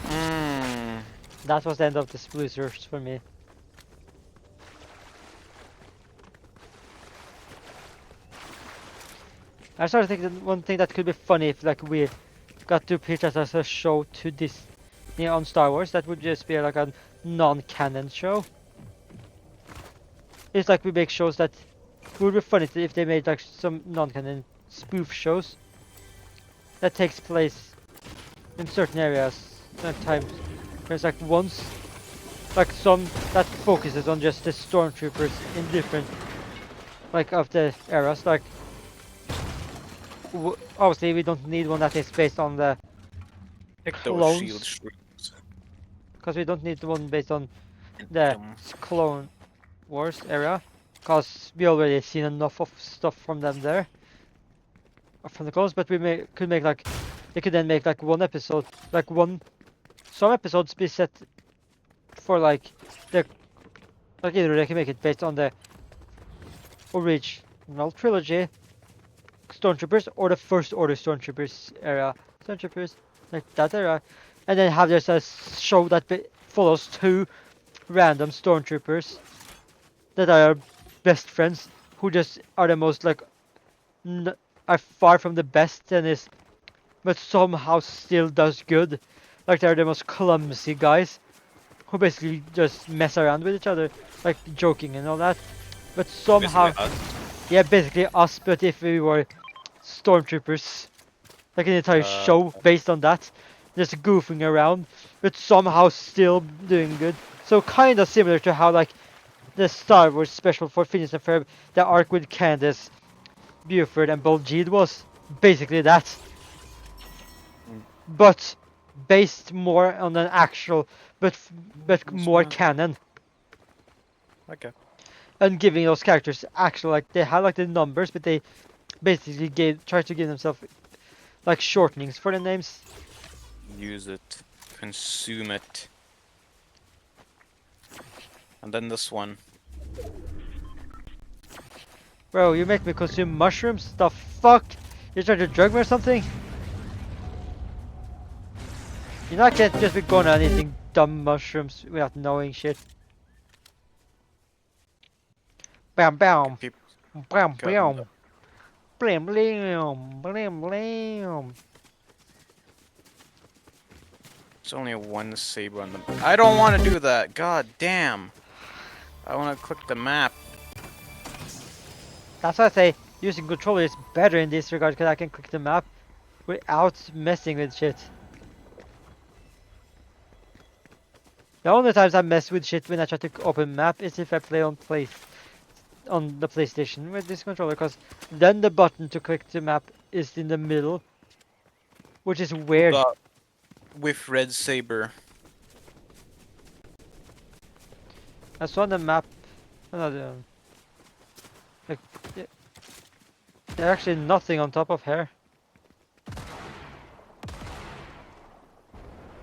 S2: Hmm.
S1: That was the end of the sploosers for me. I started thinking one thing that could be funny if like we got to pitch it as a show to Disney on Star Wars, that would just be like a non-canon show. It's like we make shows that would be funny if they made like some non-canon spoof shows that takes place in certain areas at times. There's like once, like some that focuses on just the stormtroopers in different like of the eras. Like obviously we don't need one that is based on the
S2: Take those shield
S1: clones,
S2: shrooms.
S1: because we don't need one based on
S2: And eat
S1: the
S2: 'em.
S1: Clone Wars era, because we already seen enough of stuff from them there, from the clones. But we could make like, they could then make like one episode, like some episodes be set for like the, like either they can make it based on the original trilogy Stormtroopers or the First Order Stormtroopers era Stormtroopers, like that era, and then have just a show that follows two random Stormtroopers that are best friends, who just are the most like are far from the best and is, but somehow still does good. Like they're the most clumsy guys who basically just mess around with each other, like joking and all that. But
S2: Basically
S1: somehow,
S2: us.
S1: yeah, basically us. But if we were stormtroopers, like an entire show based on that, just goofing around, but somehow still doing good. So kind of similar to how like the Star Wars special for Phineas and Ferb, the arc with Candace, Buford, and Buljeed was basically that,
S2: Mm.
S1: but based more on an actual, but
S2: This
S1: more
S2: one.
S1: canon,
S2: Okay.
S1: and giving those characters actual, like they had like the numbers, but they basically tried to give themselves like shortenings for the names.
S2: Use it. Consume it. And then this one.
S1: Bro, you make me consume mushrooms? The fuck? You trying to drug me or something? You not can't just be going on eating dumb mushrooms without knowing shit. Bam bam.
S2: People
S1: Bam
S2: cutting
S1: bam. Blam blam. Blam blam.
S2: It's only one saber on them. I don't want to do that. God damn. I want to click the map.
S1: That's why I say using controller is better in this regard, because I can click the map without messing with shit. The only times I mess with shit when I try to open map is if I play on the PlayStation with this controller, because then the button to click the map is in the middle, which is weird.
S2: With red saber.
S1: I saw on the map, another, like, there's actually nothing on top of here.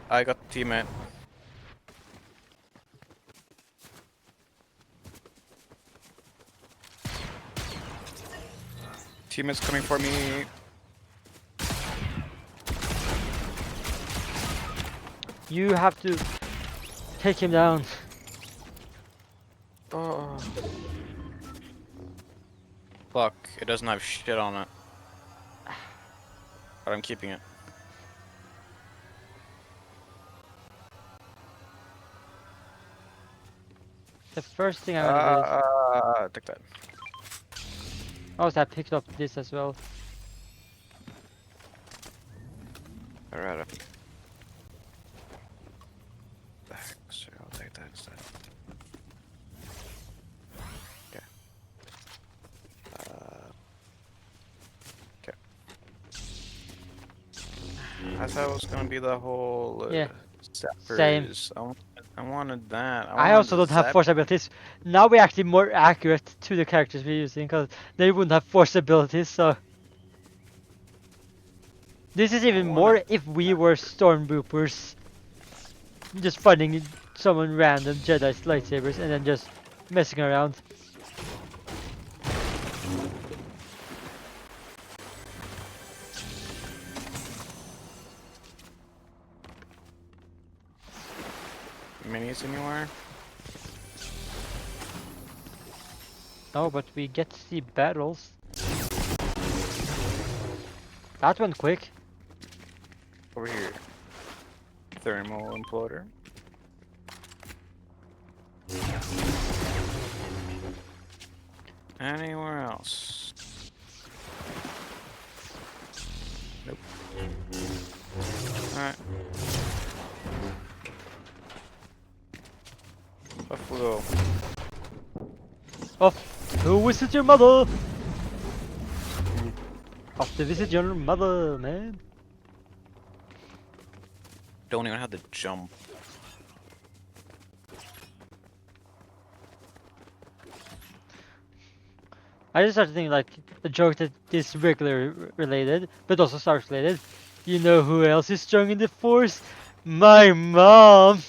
S2: I got teammate. Teammate's coming for me.
S1: You have to take him down.
S2: Oh. Fuck, it doesn't have shit on it. But I'm keeping it.
S1: The first thing I want to do is,
S2: Take that.
S1: oh, so I picked up this as well.
S2: Alright. So I'll take that instead. Okay. Okay. I thought it was gonna be the whole
S1: Yeah,
S2: zappers. I wanted that.
S1: I also don't have force abilities. Now we're actually more accurate to the characters we're using, because they wouldn't have force abilities, so... This is even more if we were stormtroopers. Just finding someone random Jedi's lightsabers and then just messing around.
S2: minis anywhere?
S1: No, but we get to see battles. That went quick.
S2: Over here. Thermal imploder. Anywhere else? Nope. Alright. Off we go.
S1: Off to visit your mother! Off to visit your mother, man.
S2: Don't even have to jump.
S1: I just started thinking like a joke that is regular related, but also Star Wars related. You know who else is strong in the Force? My mom!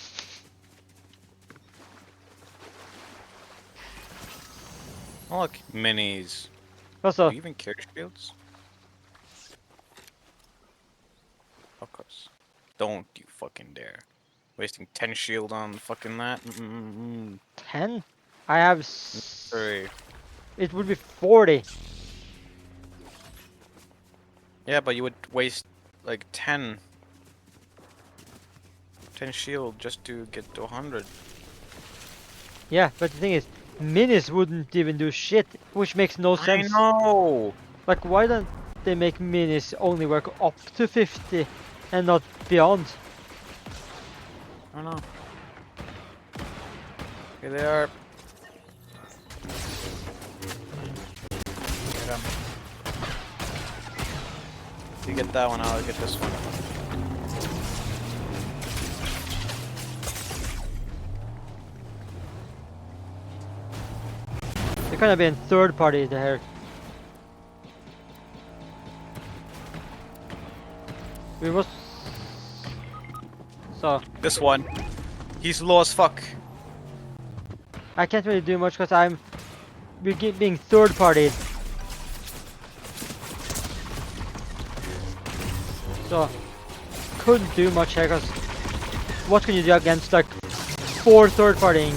S2: Oh look, minis.
S1: Also,
S2: Do you even carry shields? Of course. Don't you fucking dare. Wasting 10 shield on fucking that?
S1: 10? I have.
S2: Sorry.
S1: It would be 40.
S2: Yeah, but you would waste like 10 shield just to get to 100.
S1: Yeah, but the thing is, minis wouldn't even do shit, which makes no
S2: I
S1: sense.
S2: know!
S1: Like, why don't they make minis only work up to 50 and not beyond?
S2: I know. Here they are. Get 'em. You get that one, I'll get this one.
S1: They're kind of being third party here. We must. So,
S2: This one. He's low as fuck.
S1: I can't really do much because I'm being third party. So, couldn't do much here because what can you do against like 4 third partying?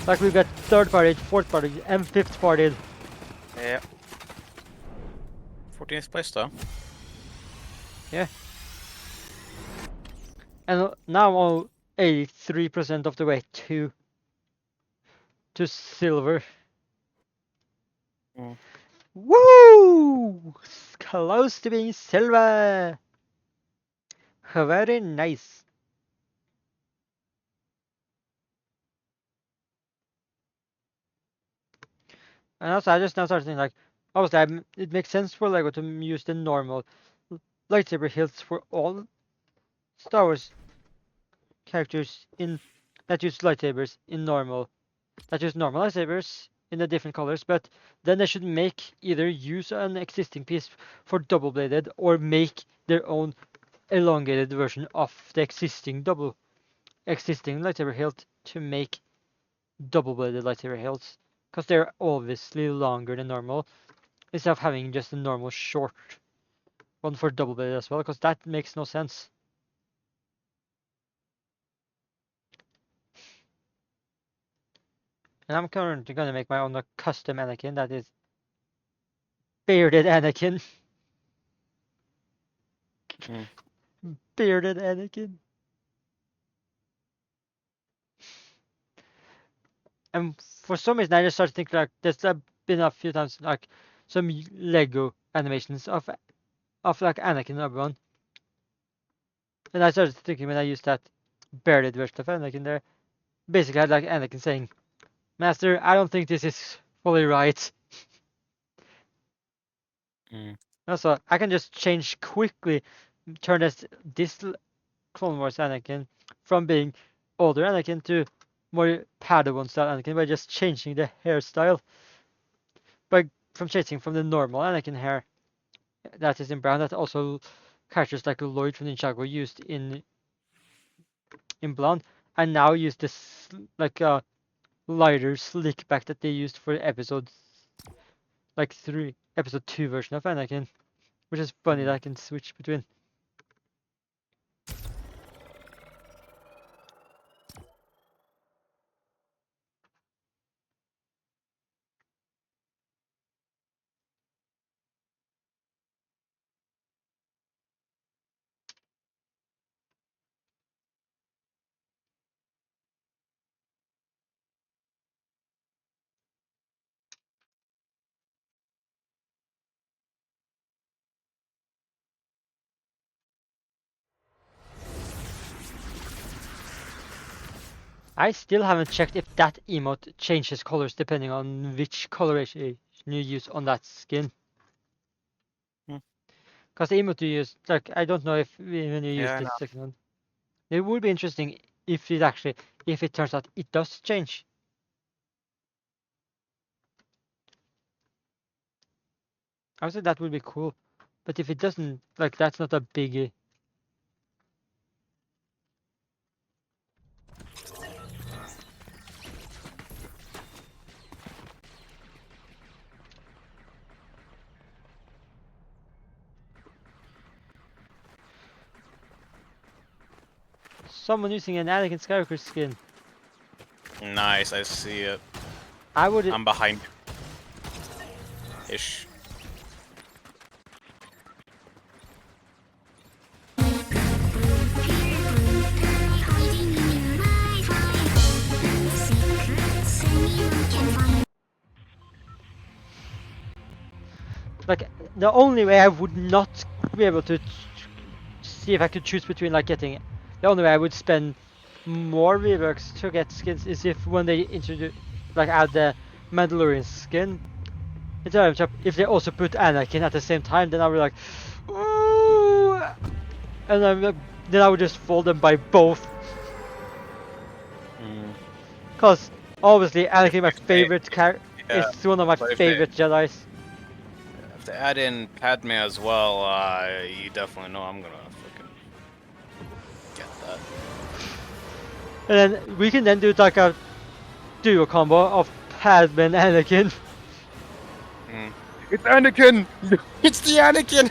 S1: Like we've got third party, fourth party, and fifth party.
S2: Yeah. 14th place though.
S1: Yeah. And now I'm all 83% of the way to silver.
S2: Mm.
S1: Woo! Close to being silver. Very nice. And also, I just now started thinking like, obviously, it makes sense for Lego to use the normal lightsaber hilts for all Star Wars characters in that use lightsabers in normal, that use normal lightsabers in the different colors. But then they should make either use an existing piece for double-bladed or make their own elongated version of the existing lightsaber hilt to make double-bladed lightsaber hilts, because they're obviously longer than normal, instead of having just a normal short one for double-bladed as well, because that makes no sense. And I'm currently gonna make my own custom Anakin that is bearded Anakin.
S2: Mm.
S1: Bearded Anakin. And for some reason, I just started thinking like there's been a few times like some Lego animations of like Anakin and Obi-Wan, and I started thinking when I used that bearded version of Anakin there, basically I had like Anakin saying, "Master, I don't think this is fully right."
S2: Mm.
S1: Also, I can just change quickly, turn this Clone Wars Anakin from being older Anakin to more Padawan style Anakin by just changing the hairstyle. By from changing from the normal Anakin hair that is in brown, that also characters like Lloyd from Ninjago used in blonde, and now use this like lighter slick back that they used for episode like 3, episode 2 version of Anakin, which is funny that I can switch between. I still haven't checked if that emote changes colors depending on which coloration you use on that skin.
S2: Hmm.
S1: Because the emote you use, like, I don't know if when you use
S2: Yeah, I know.
S1: this second one. It would be interesting if it actually, if it turns out it does change. I would say that would be cool. But if it doesn't, like, that's not a biggie. Someone using an Anakin Skywalker skin.
S2: Nice, I see it.
S1: I would.
S2: I'm behind. Ish.
S1: Like, the only way I would not be able to see if I could choose between, like, getting. The only way I would spend more V-Bucks to get skins is if when they introduce, like, add the Mandalorian skin. If they also put Anakin at the same time, then I would be like, ooh, and then I would just fold them by both.
S2: Mm.
S1: Cause obviously
S2: If,
S1: Anakin, my
S2: if they,
S1: favorite character,
S2: yeah,
S1: is one of my
S2: but if they
S1: favorite Jedi's.
S2: if they add in Padme as well, you definitely know I'm gonna fucking get that.
S1: And then we can then do like a duo combo of Padme and Anakin.
S2: Mm. It's Anakin! It's the Anakin!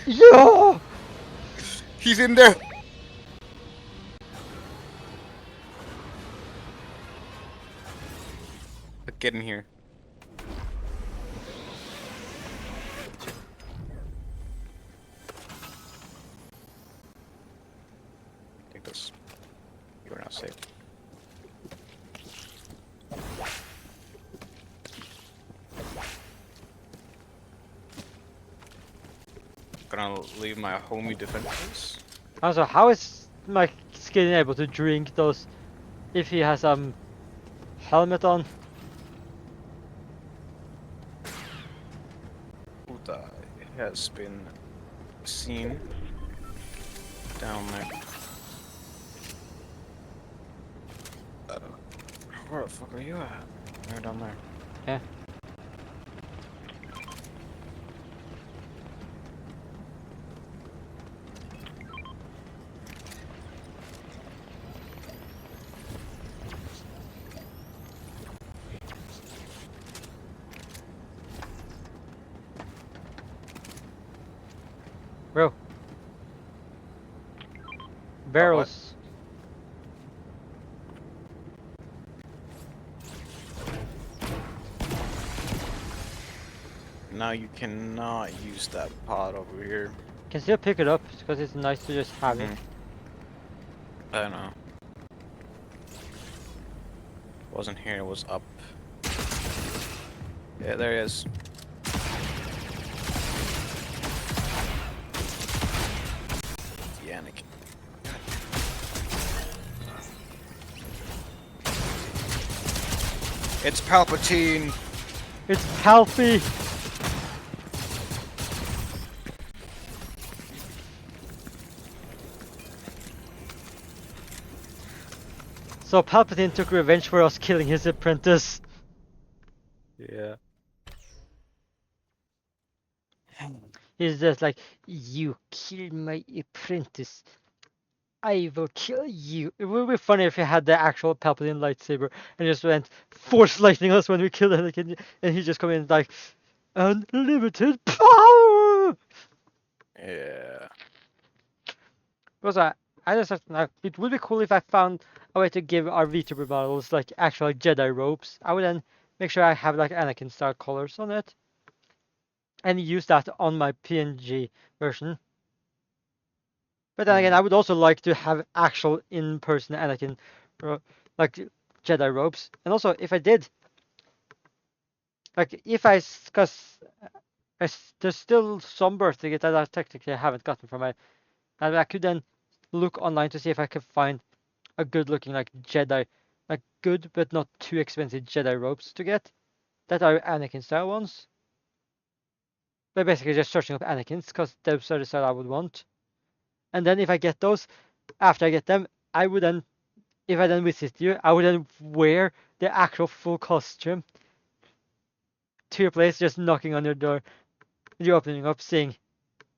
S1: Yeah!
S2: He's in there! Get in here. Take this. You are now safe. Gonna leave my homie defenses.
S1: Also, how is my skin able to drink those if he has helmet on?
S2: Uta has been seen down there. I don't know. Where the fuck are you at? You're down there.
S1: Yeah. Bro. Barrels.
S2: Now you cannot use that pot over here.
S1: Can still pick it up because it's nice to just have it.
S2: I know. Wasn't here, it was up. Yeah, there he is. Yannick. It's Palpatine!
S1: It's Palpy! So Palpatine took revenge for us killing his apprentice.
S2: Yeah.
S1: He's just like, you killed my apprentice. I will kill you. It would be funny if he had the actual Palpatine lightsaber and just went force lightning us when we killed Anakin, and he just come in like, unlimited power!
S2: Yeah.
S1: Because I just like, it would be cool if I found a way to give our VTuber models like actual Jedi robes. I would then make sure I have like Anakin style colors on it. And use that on my PNG version. But then again, I would also like to have actual in-person Anakin, like Jedi robes. And also, if I did, like, cause there's still some birthday gifts that I technically haven't gotten from my, and I could then look online to see if I could find a good looking like Jedi, like good but not too expensive Jedi robes to get that are Anakin style ones. But basically just searching up Anakins because those are the style I would want. And then if I get those, after I get them, I would then, if I then visit you, I would then wear the actual full costume to your place, just knocking on your door, you opening up, seeing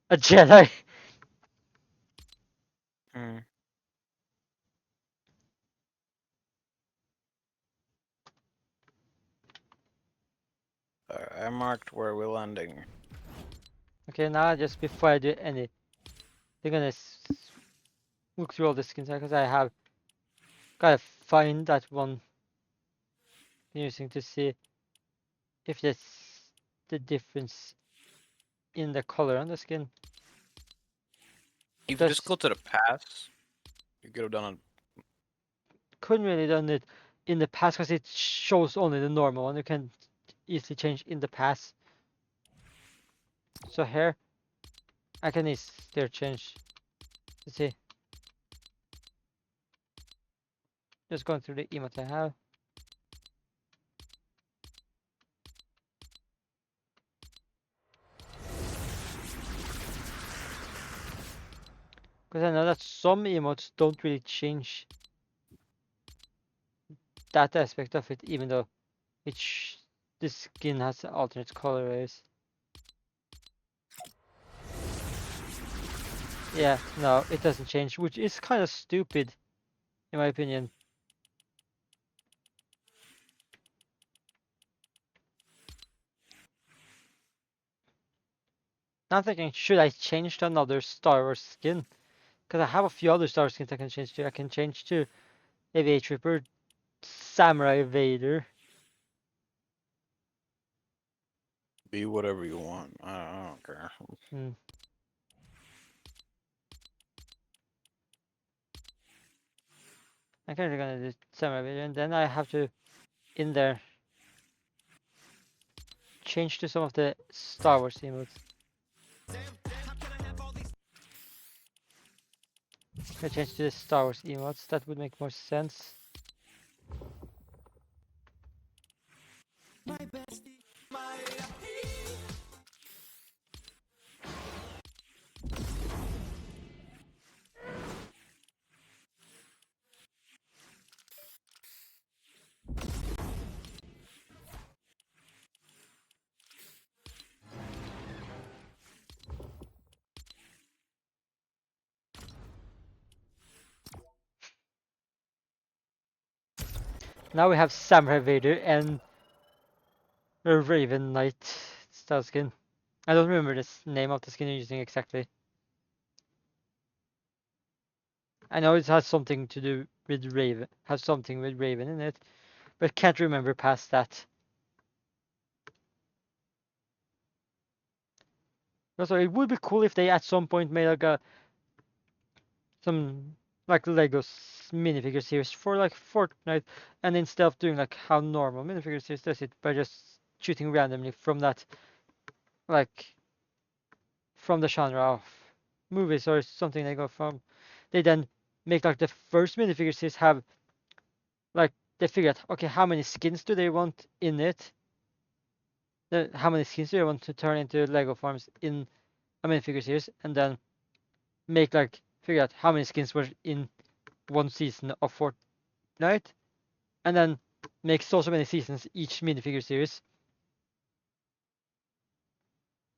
S1: a Jedi.
S2: Hmm. I marked where we're landing.
S1: Okay, now just before I do any, they're gonna look through all the skins because I have gotta find that one using to see if that's the difference in the color on the skin.
S2: If you just
S1: Just
S2: go to the pass, you could have done it.
S1: couldn't really done it in the past because it shows only the normal one. You can easily change in the past. So here I can easily change. Let's see. Just going through the emote I have. Because I know that some emotes don't really change that aspect of it, even though the skin has alternate colorways. Yeah, no, it doesn't change, which is kind of stupid, in my opinion. Now I'm thinking, should I change to another Star Wars skin? Because I have a few other Star Wars skins I can change to. I can change to AVA Trooper, Samurai Vader.
S2: Be whatever you want. I don't care.
S1: Hmm. I'm kind of gonna do Samurai Vader, and then I have to, in there, change to some of the Star Wars emotes. I change to the Star Wars emotes. That would make more sense. Now we have Samurai Vader and a Raven Knight style skin. I don't remember the name of the skin you're using exactly. I know it has something to do with Raven, has something with Raven in it, but can't remember past that. Also, it would be cool if they at some point made like some like Lego minifigure series for like Fortnite, and instead of doing like how normal minifigure series does it by just shooting randomly from that, like from the genre of movies or something they go from, they then make like the first minifigure series have like they figure out, okay, how many skins do they want in it, how many skins do they want to turn into Lego forms in a minifigure series, and then make like figure out how many skins were in one season of Fortnite, and then make so many seasons each minifigure series,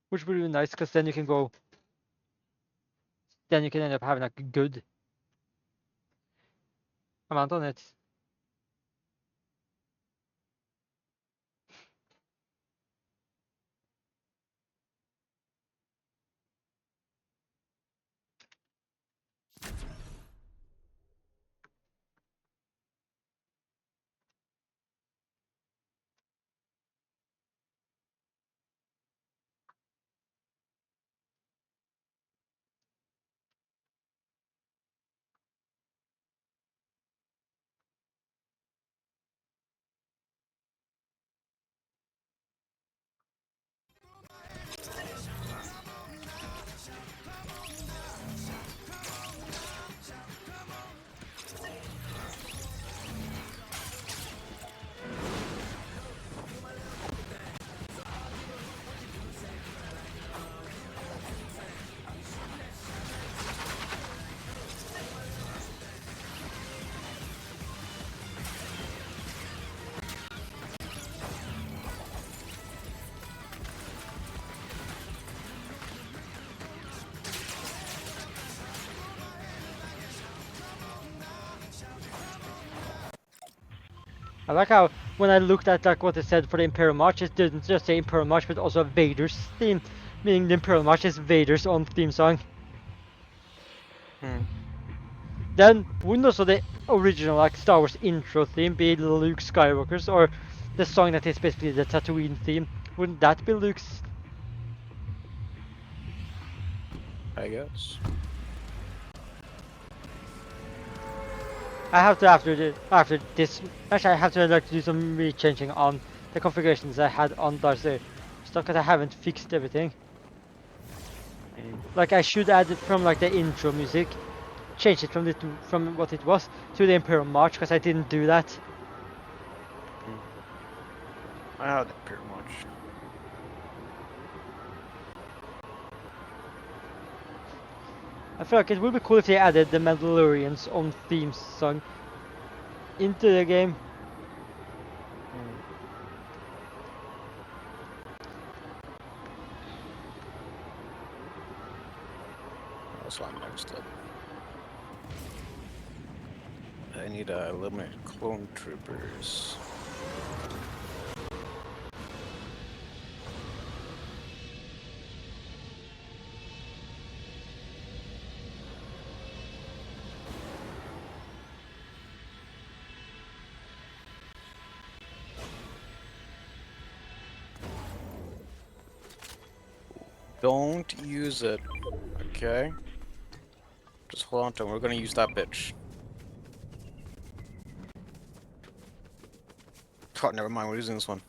S1: which would be nice because then you can go, then you can end up having like a good amount on it. I like how when I looked at like what it said for the Imperial March, it didn't just say Imperial March, but also Vader's theme, meaning the Imperial March is Vader's own theme song.
S2: Hmm.
S1: Then wouldn't also the original like Star Wars intro theme be Luke Skywalker's, or the song that is basically the Tatooine theme? Wouldn't that be Luke's?
S2: I guess.
S1: I have to after this. Actually, I have to like do some rechanging on the configurations I had on Darth Vader stuff because I haven't fixed everything.
S2: Mm.
S1: Like I should add it from like the intro music, change it from what it was to the Imperial March because I didn't do that.
S2: Mm. I have that pretty much.
S1: I feel like it would be cool if they added the Mandalorian's own theme song into the game.
S2: Mm. That's what I'm next up. I need to eliminate clone troopers. Don't use it, okay? Just hold on to it. We're gonna use that bitch. Oh, never mind. We're using this one.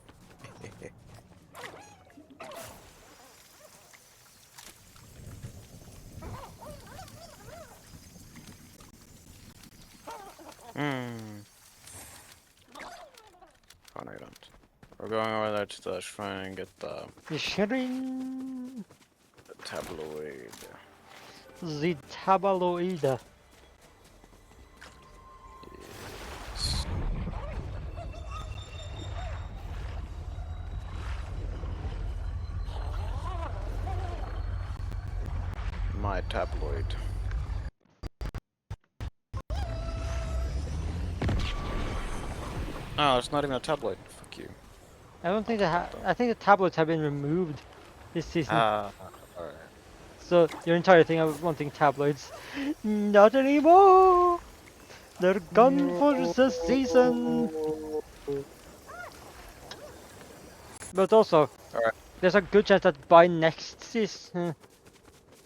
S2: Hmm. Oh no, you don't. We're going over there to the shrine and get the tabloid.
S1: The Tabaloid.
S2: Yes. My tabloid. Oh, it's not even a tabloid. Fuck you.
S1: I don't think I think the tablets have been removed this season.
S2: Ah, alright.
S1: So your entire thing of wanting tabloids, not anymore. They're gone for the season. But also,
S2: Alright.
S1: there's a good chance that by next season,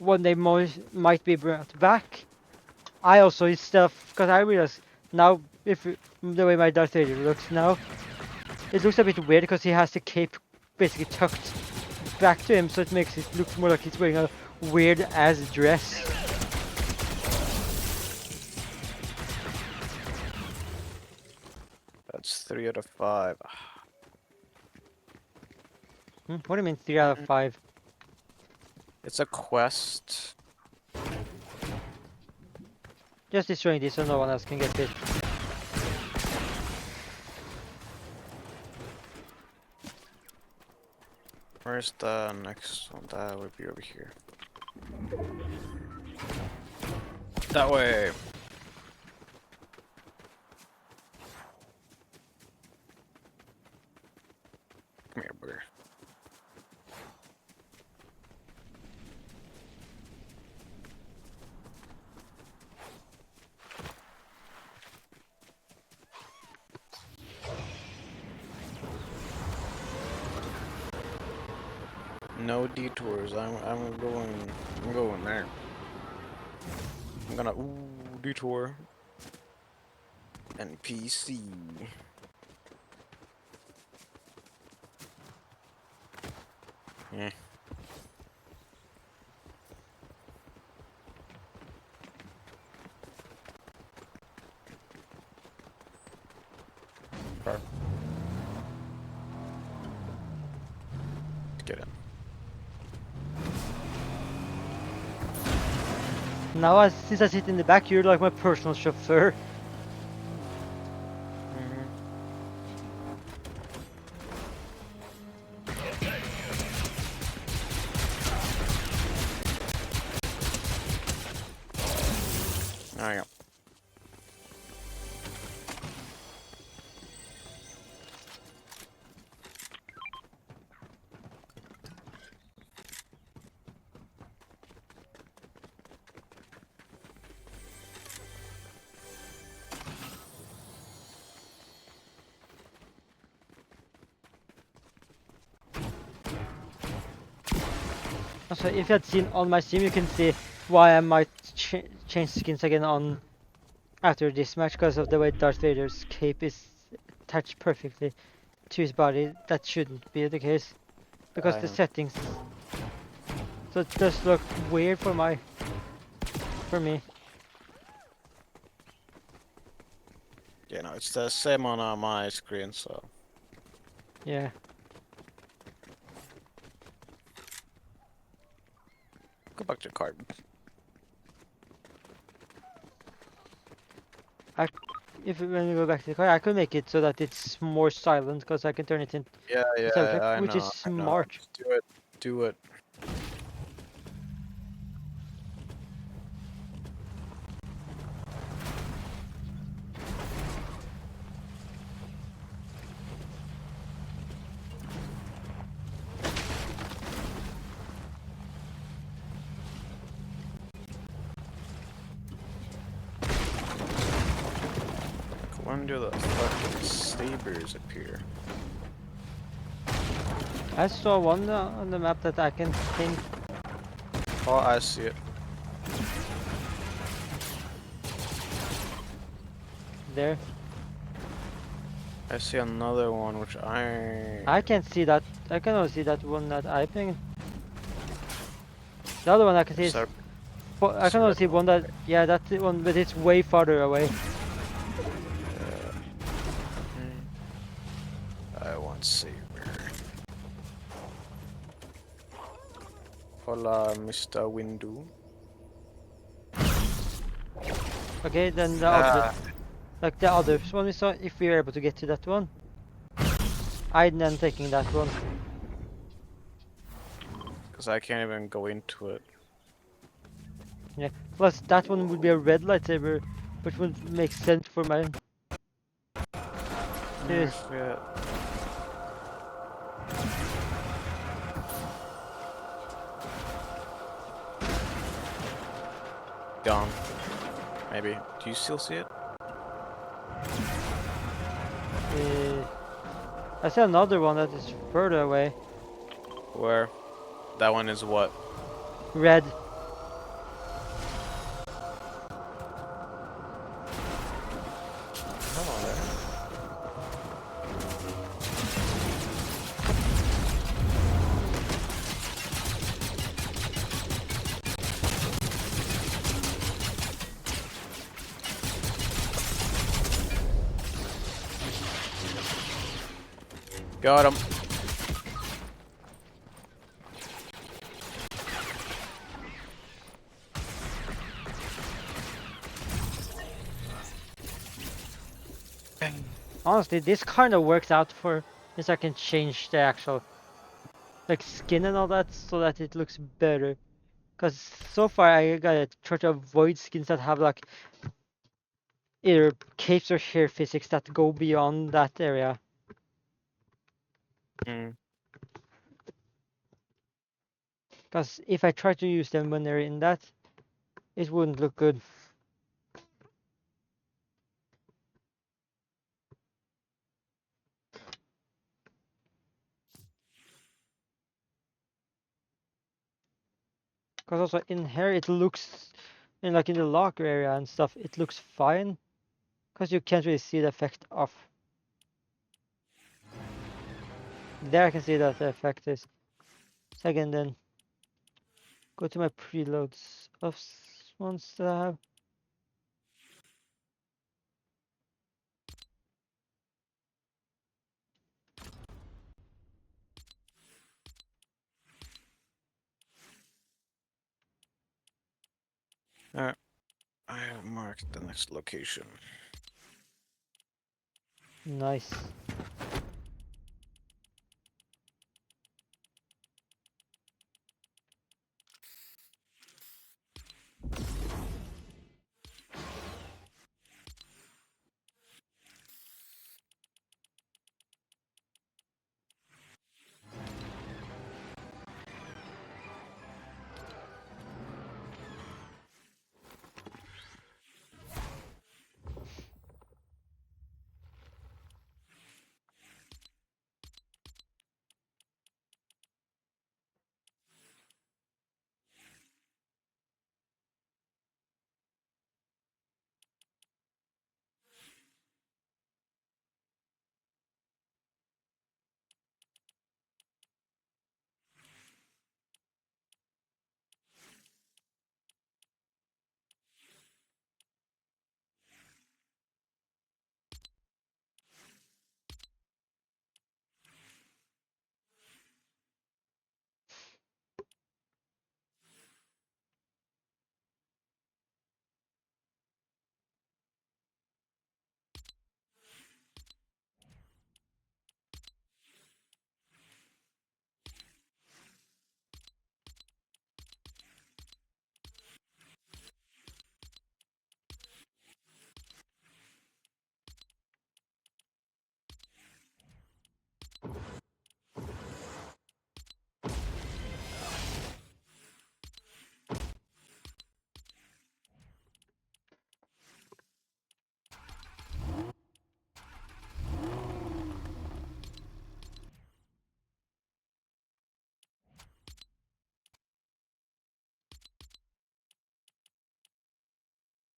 S1: when they might be brought back, I also instead of because I realize now the way my Darth Vader looks now, it looks a bit weird because he has the cape basically tucked back to him, so it makes it look more like he's wearing a weird ass dress.
S2: That's 3 out of 5.
S1: What do you mean 3 out of 5?
S2: It's a quest.
S1: Just destroying this so no one else can get it.
S2: Where's the next one? That would be over here. That way. Come here, booger. No detours. I'm going there. I'm gonna detour. NPC. Yeah. Let's get in.
S1: Now, since I sit in the back, you're like my personal chauffeur.
S2: There you go.
S1: Also, if you had seen on my stream, you can see why I might change skins again on after this match because of the way Darth Vader's cape is attached perfectly to his body. That shouldn't be the case because
S2: I
S1: the
S2: know.
S1: settings. So it does look weird for me.
S2: Yeah, no, it's the same on my screen, so.
S1: Yeah.
S2: Go back to card.
S1: If when we go back to the car, I could make it so that it's more silent because I can turn it into
S2: Yeah,
S1: soundtrack,
S2: I
S1: which is
S2: know, I know.
S1: smart.
S2: Just do it. Do it. When do the fucking sabers appear?
S1: I saw one on the map that I can think
S2: Oh, I see it.
S1: there.
S2: I see another one, which
S1: I can't see that. I can only see that one that I pinged. The other one I can see is.
S2: Sorry,
S1: I
S2: it's
S1: can
S2: a
S1: only
S2: red
S1: see
S2: one.
S1: one that. Yeah, that's the one, but it's way farther away.
S2: I want saber. Hola, Mr. Windu.
S1: Okay, then the other. Like the other one we saw, if we were able to get to that one, I'd then taking that one.
S2: Because I can't even go into it.
S1: Yeah. Plus that one would be a red lightsaber, which would make sense for mine.
S2: I
S1: Yes.
S2: forget. Gone. Maybe. Do you still see it?
S1: I see another one that is further away.
S2: Where? That one is what?
S1: Red.
S2: Got him.
S1: Honestly, this kind of works out for since I can change the actual like skin and all that so that it looks better. Cause so far I gotta try to avoid skins that have like either capes or hair physics that go beyond that area.
S2: Mm.
S1: Cause if I try to use them when they're in that, it wouldn't look good. Cause also in here it looks, in like in the locker area and stuff, it looks fine. Cause you can't really see the effect of. There I can see that the effect is. Second then, go to my preloads of ones that I have.
S2: Alright. I have marked the next location.
S1: Nice.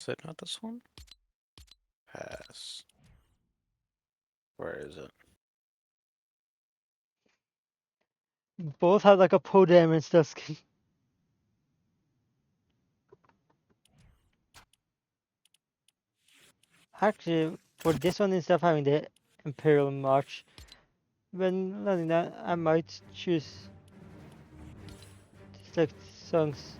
S2: Is it not this one? Pass. Where is it?
S1: Both have like a Podam stuff skin. Actually, for this one, instead of having the Imperial March, when learning that, I might choose select songs.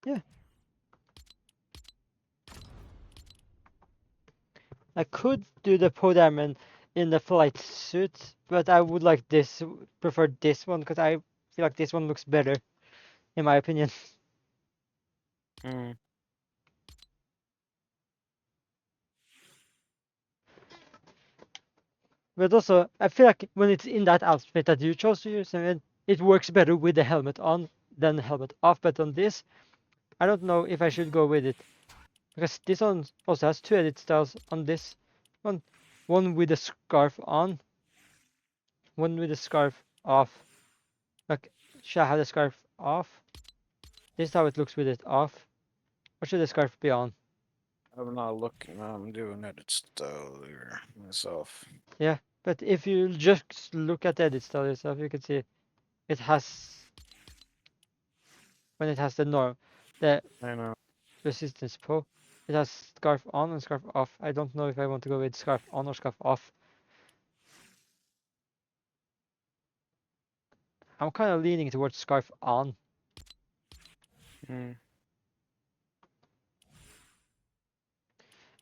S1: Yeah, I could do the Podam in the flight suit, but I would like this, prefer this one, because I feel like this one looks better, in my opinion.
S2: Hmm.
S1: But also, I feel like when it's in that outfit that you chose to use, and it works better with the helmet on than the helmet off. But on this, I don't know if I should go with it. Because this one also has two edit styles on this one. One with the scarf on, one with the scarf off. Like, should I have the scarf off? This is how it looks with it off. Or should the scarf be on?
S2: I'm not looking. I'm doing edit style here myself.
S1: Yeah, but if you just look at the edit style yourself, you can see it has, when it has the norm, the
S2: I know.
S1: resistance pro, it has scarf on and scarf off. I don't know if I want to go with scarf on or scarf off. I'm kind of leaning towards scarf on.
S2: Hmm.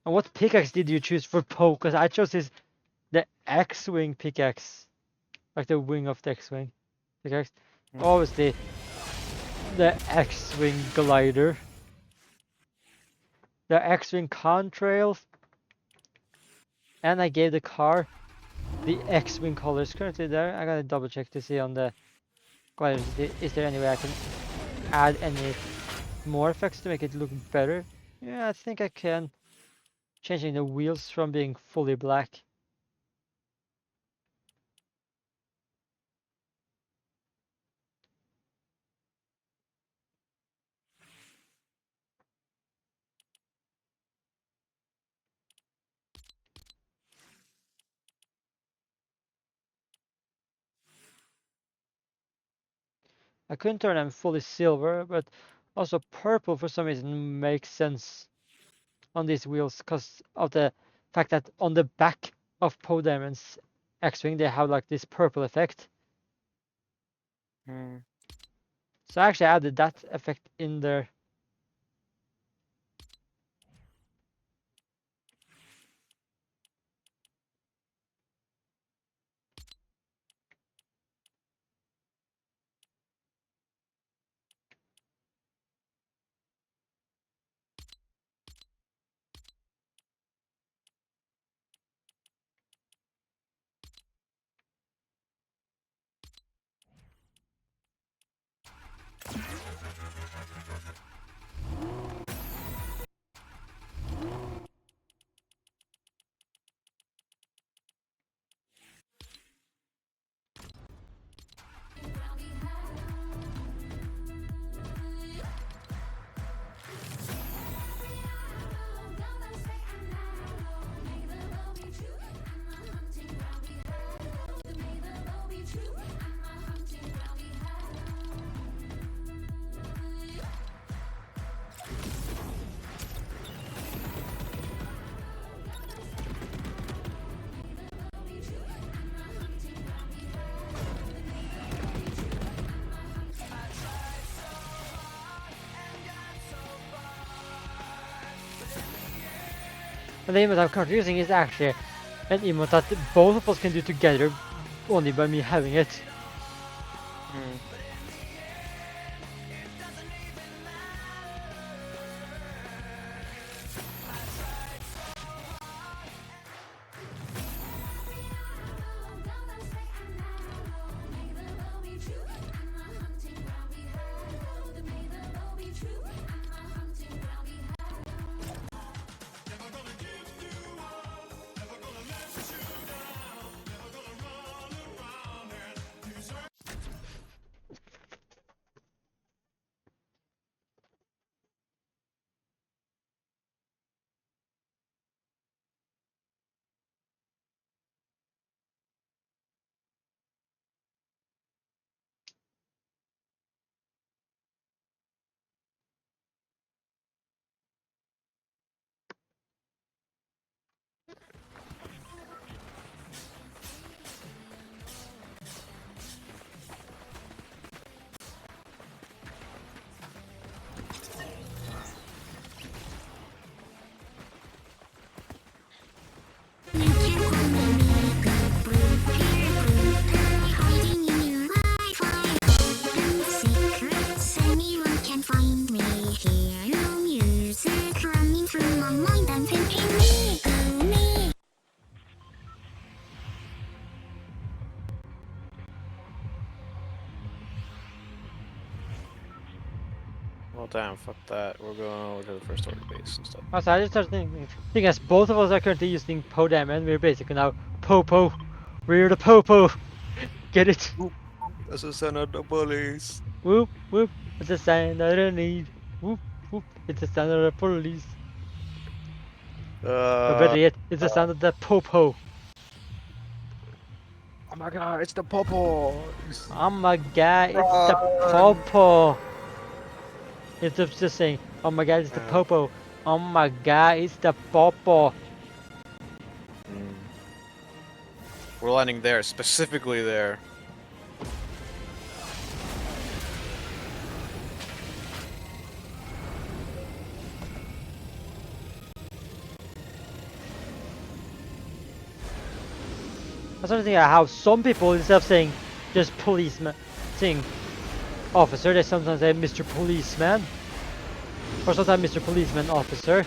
S1: And what pickaxe did you choose for Poe? Because I chose the X-wing pickaxe, like the wing of the X-wing pickaxe.
S2: Hmm.
S1: Obviously, the X-wing glider, the X-wing contrail, and I gave the car the X-wing colors currently there. I gotta double check to see on the gliders. Is there any way I can add any more effects to make it look better? Yeah, I think I can. Changing the wheels from being fully black. I couldn't turn them fully silver, but also purple for some reason makes sense on these wheels because of the fact that on the back of Poe Dameron's X-Wing they have like this purple effect.
S2: Hmm.
S1: So I actually added that effect in there. And the emote I'm currently using is actually an emote that both of us can do together only by me having it.
S2: Hmm. Oh damn, fuck that. We're going over to the first order base instead.
S1: Also, I just started thinking, seeing as both of us are currently using Podam and we're basically now Popo. We're the Popo. Get it?
S2: That's a son of the bullies.
S1: Whoop, whoop. It's a sign that I need. Whoop, whoop. It's a sign of the police. Or better yet, it's the sound of the Popo.
S2: Oh my god, it's the popos!
S1: Oh my god, it's the
S2: Run!
S1: Popo. It's just saying, oh my god, it's the
S2: Yeah.
S1: Popo. Oh my god, it's the Popo.
S2: We're landing there, specifically there.
S1: I started thinking how some people, instead of saying just policeman, saying officer, they sometimes say Mr. Policeman. Or sometimes Mr. Policeman Officer.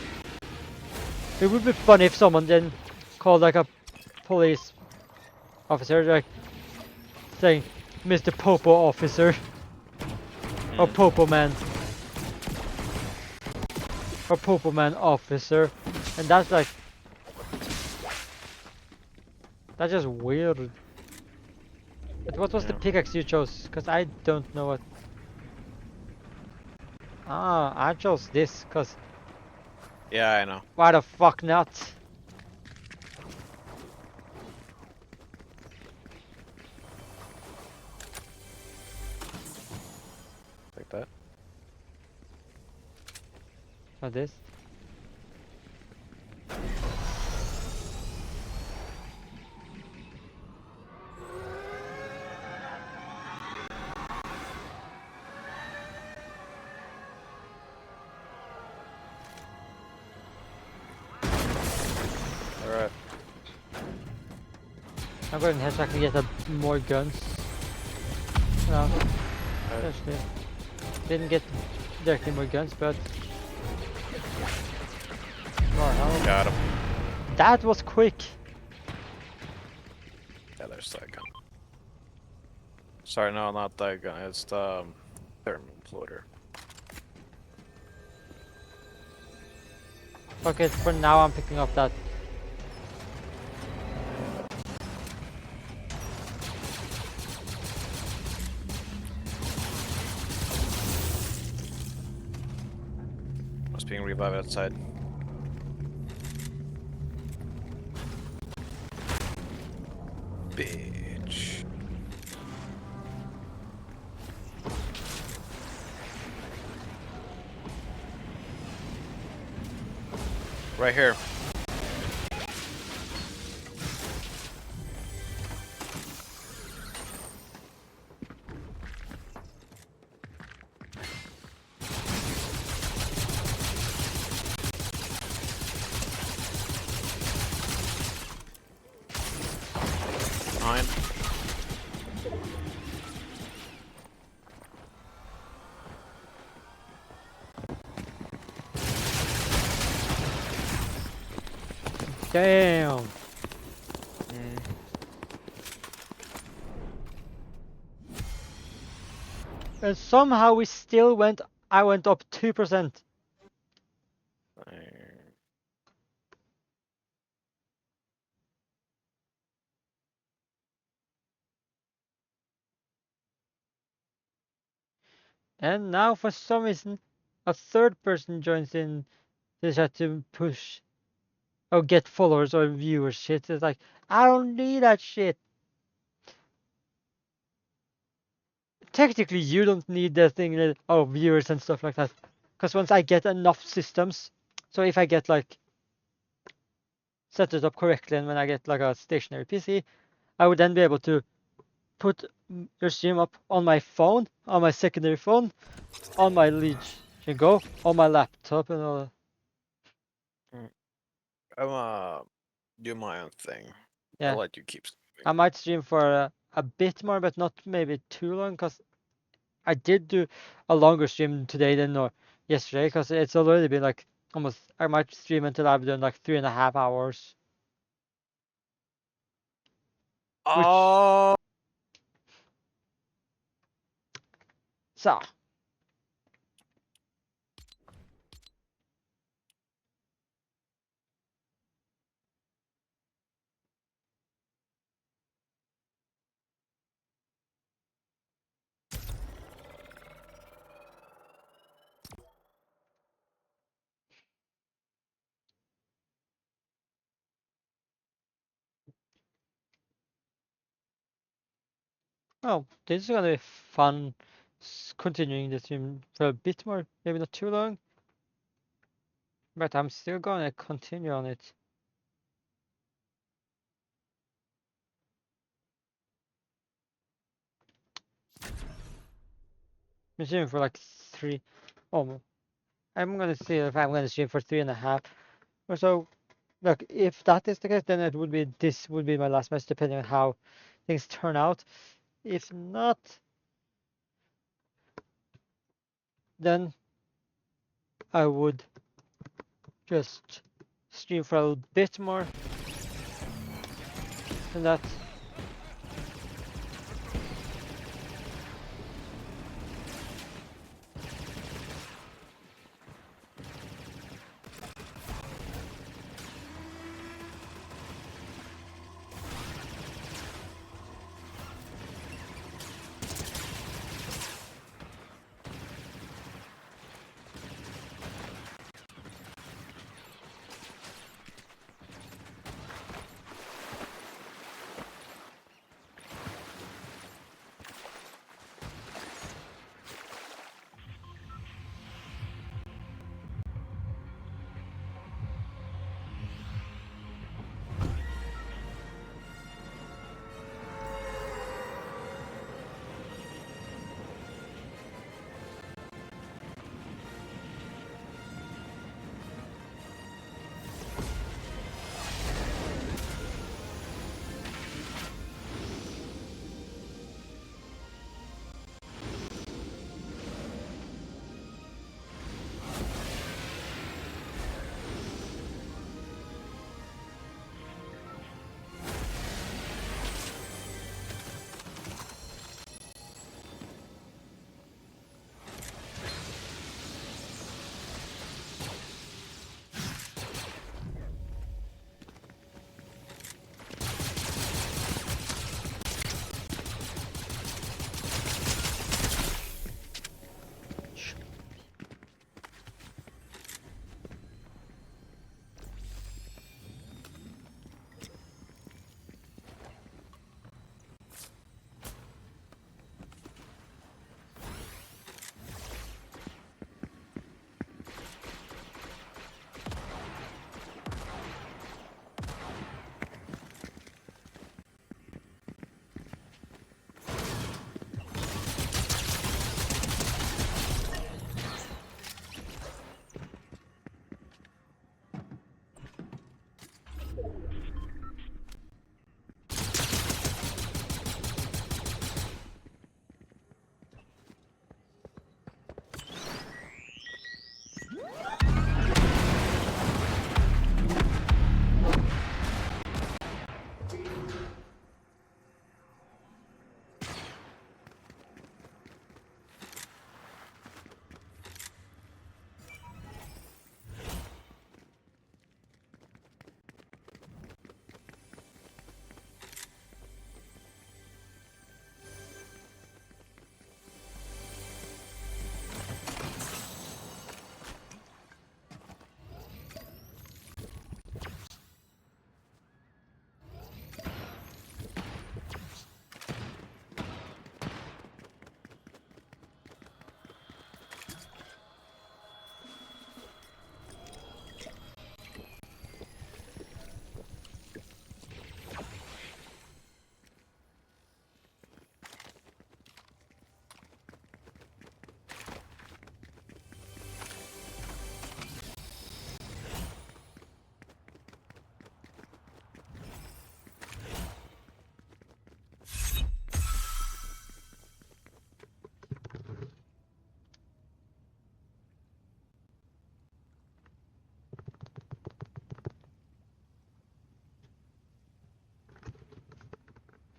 S1: It would be funny if someone then called like a police officer, like saying Mr. Popo Officer. Or Popo Man. Or Popo Man Officer. And that's like... That's just weird. But what was the pickaxe you chose? Because I don't know what... Ah, I chose this, because...
S2: Yeah, I know.
S1: Why the fuck not?
S2: Like that.
S1: Not this.
S2: Alright.
S1: I'm going ahead so I can get more guns. No, actually, didn't get directly more guns, but more ammo.
S2: Got him.
S1: That was quick.
S2: Yeah, there's that gun. Sorry, no, not that gun. It's the thermal floater.
S1: Okay, for now I'm picking up that.
S2: Was being revived outside. Bitch. Right here. Mine.
S1: Damn. And somehow we still went. I went up 2%. And now for some reason, a third person joins in. They try to push or get followers or viewers shit. It's like, I don't need that shit. Technically, you don't need the thing that, oh, viewers and stuff like that. Because once I get enough systems, so if I get like set it up correctly and when I get like a stationary PC, I would then be able to put your stream up on my phone, on my secondary phone, on my Legion Go, on my laptop and all that.
S2: I'm do my own thing.
S1: Yeah,
S2: I'll let you keep
S1: I
S2: streaming.
S1: might stream for a bit more, but not maybe too long, because I did do a longer stream today than yesterday, because it's already been like almost, I might stream until I've done like 3.5 hours. Which,
S2: Oh,
S1: so, Oh, this is gonna be fun. Continuing the stream for a bit more, maybe not too long, but I'm still gonna continue on it. I'm streaming for like 3. Oh, I'm gonna see if I'm gonna stream for 3.5 or so. Look, if that is the case, then this would be my last match, depending on how things turn out. If not, then I would just stream for a little bit more than that.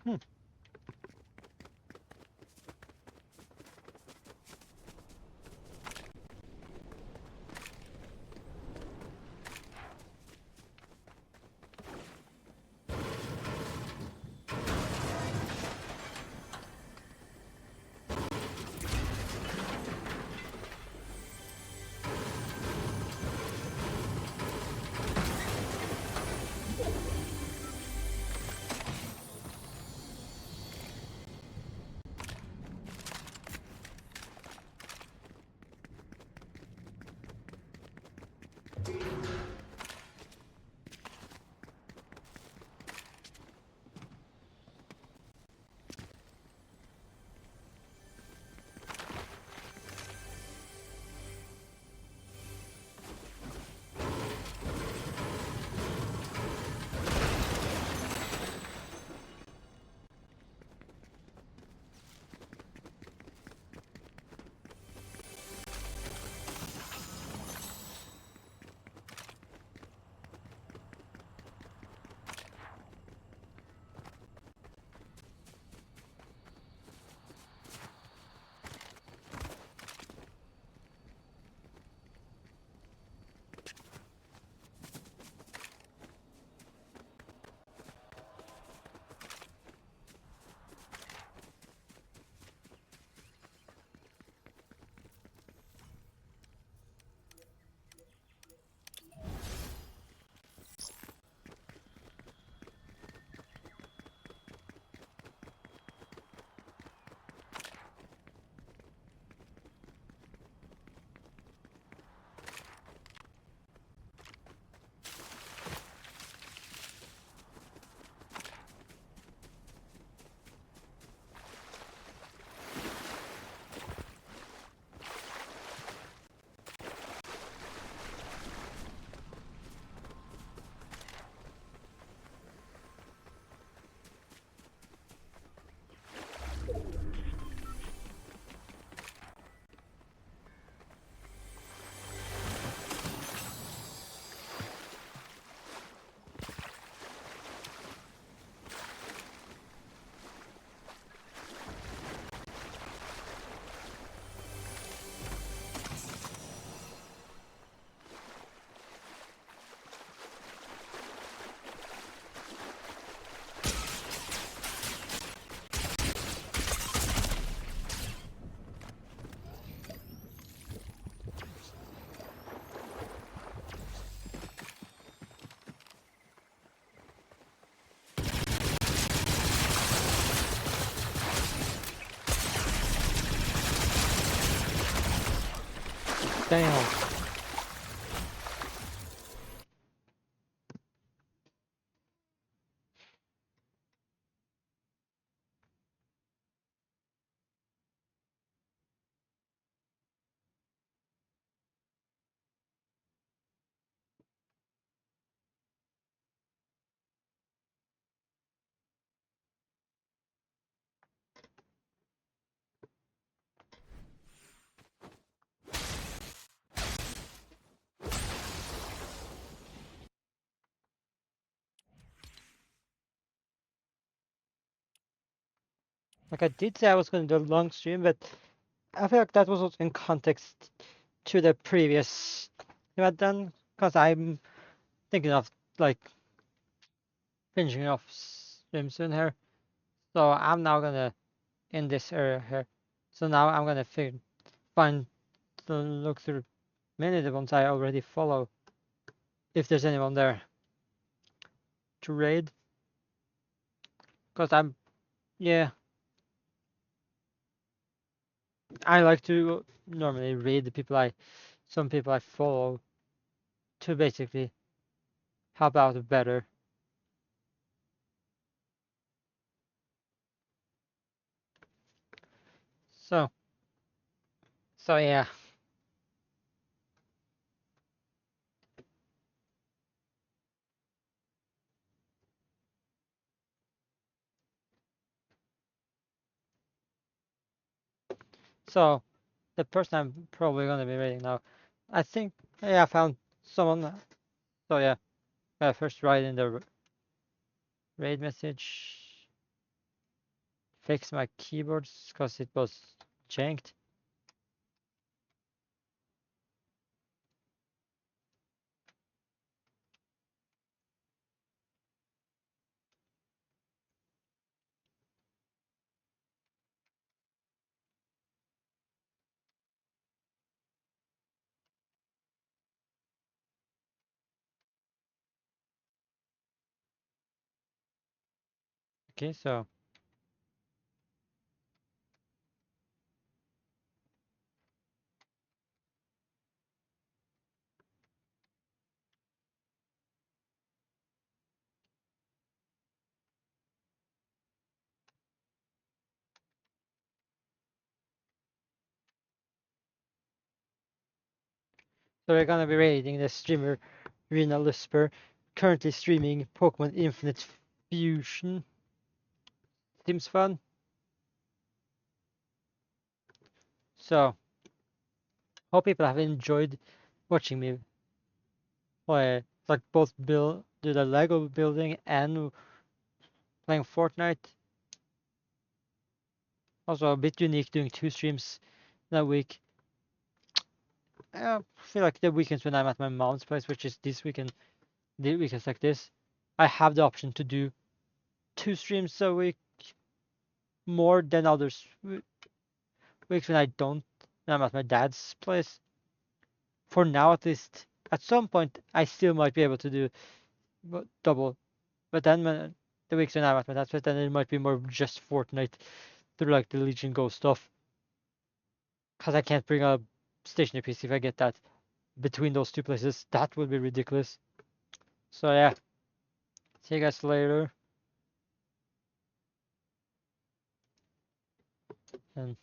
S1: Hmm. Damn. Like I did say I was going to do a long stream, but I feel like that was also in context to the previous thing I'd done, because I'm thinking of like finishing off stream soon here. So I'm now gonna in this area here. So now I'm gonna find look through many of the ones I already follow, if there's anyone there to raid. Because yeah, I like to normally raid the some people I follow to basically help out better. So, so yeah. So, the person I'm probably gonna be raiding now, I think, yeah, I found someone. So yeah, I first write in the raid message, fix my keyboards because it was janked. Okay, so we're gonna be raiding the streamer Rena Lisper, currently streaming Pokemon Infinite Fusion. Seems fun. So, hope people have enjoyed watching me play, like both do the Lego building and playing Fortnite. Also a bit unique doing 2 streams in a week. I feel like the weekends when I'm at my mom's place, which is this weekend, the weekends like this, I have the option to do 2 streams a week more than others weeks when I don't, when I'm at my dad's place. For now, at least. At some point, I still might be able to do double, but then the weeks when I'm at my dad's place, then it might be more just Fortnite through like the Legion Go stuff. Cause I can't bring a stationary PC if I get that between those 2 places. That would be ridiculous. So yeah, see you guys later. And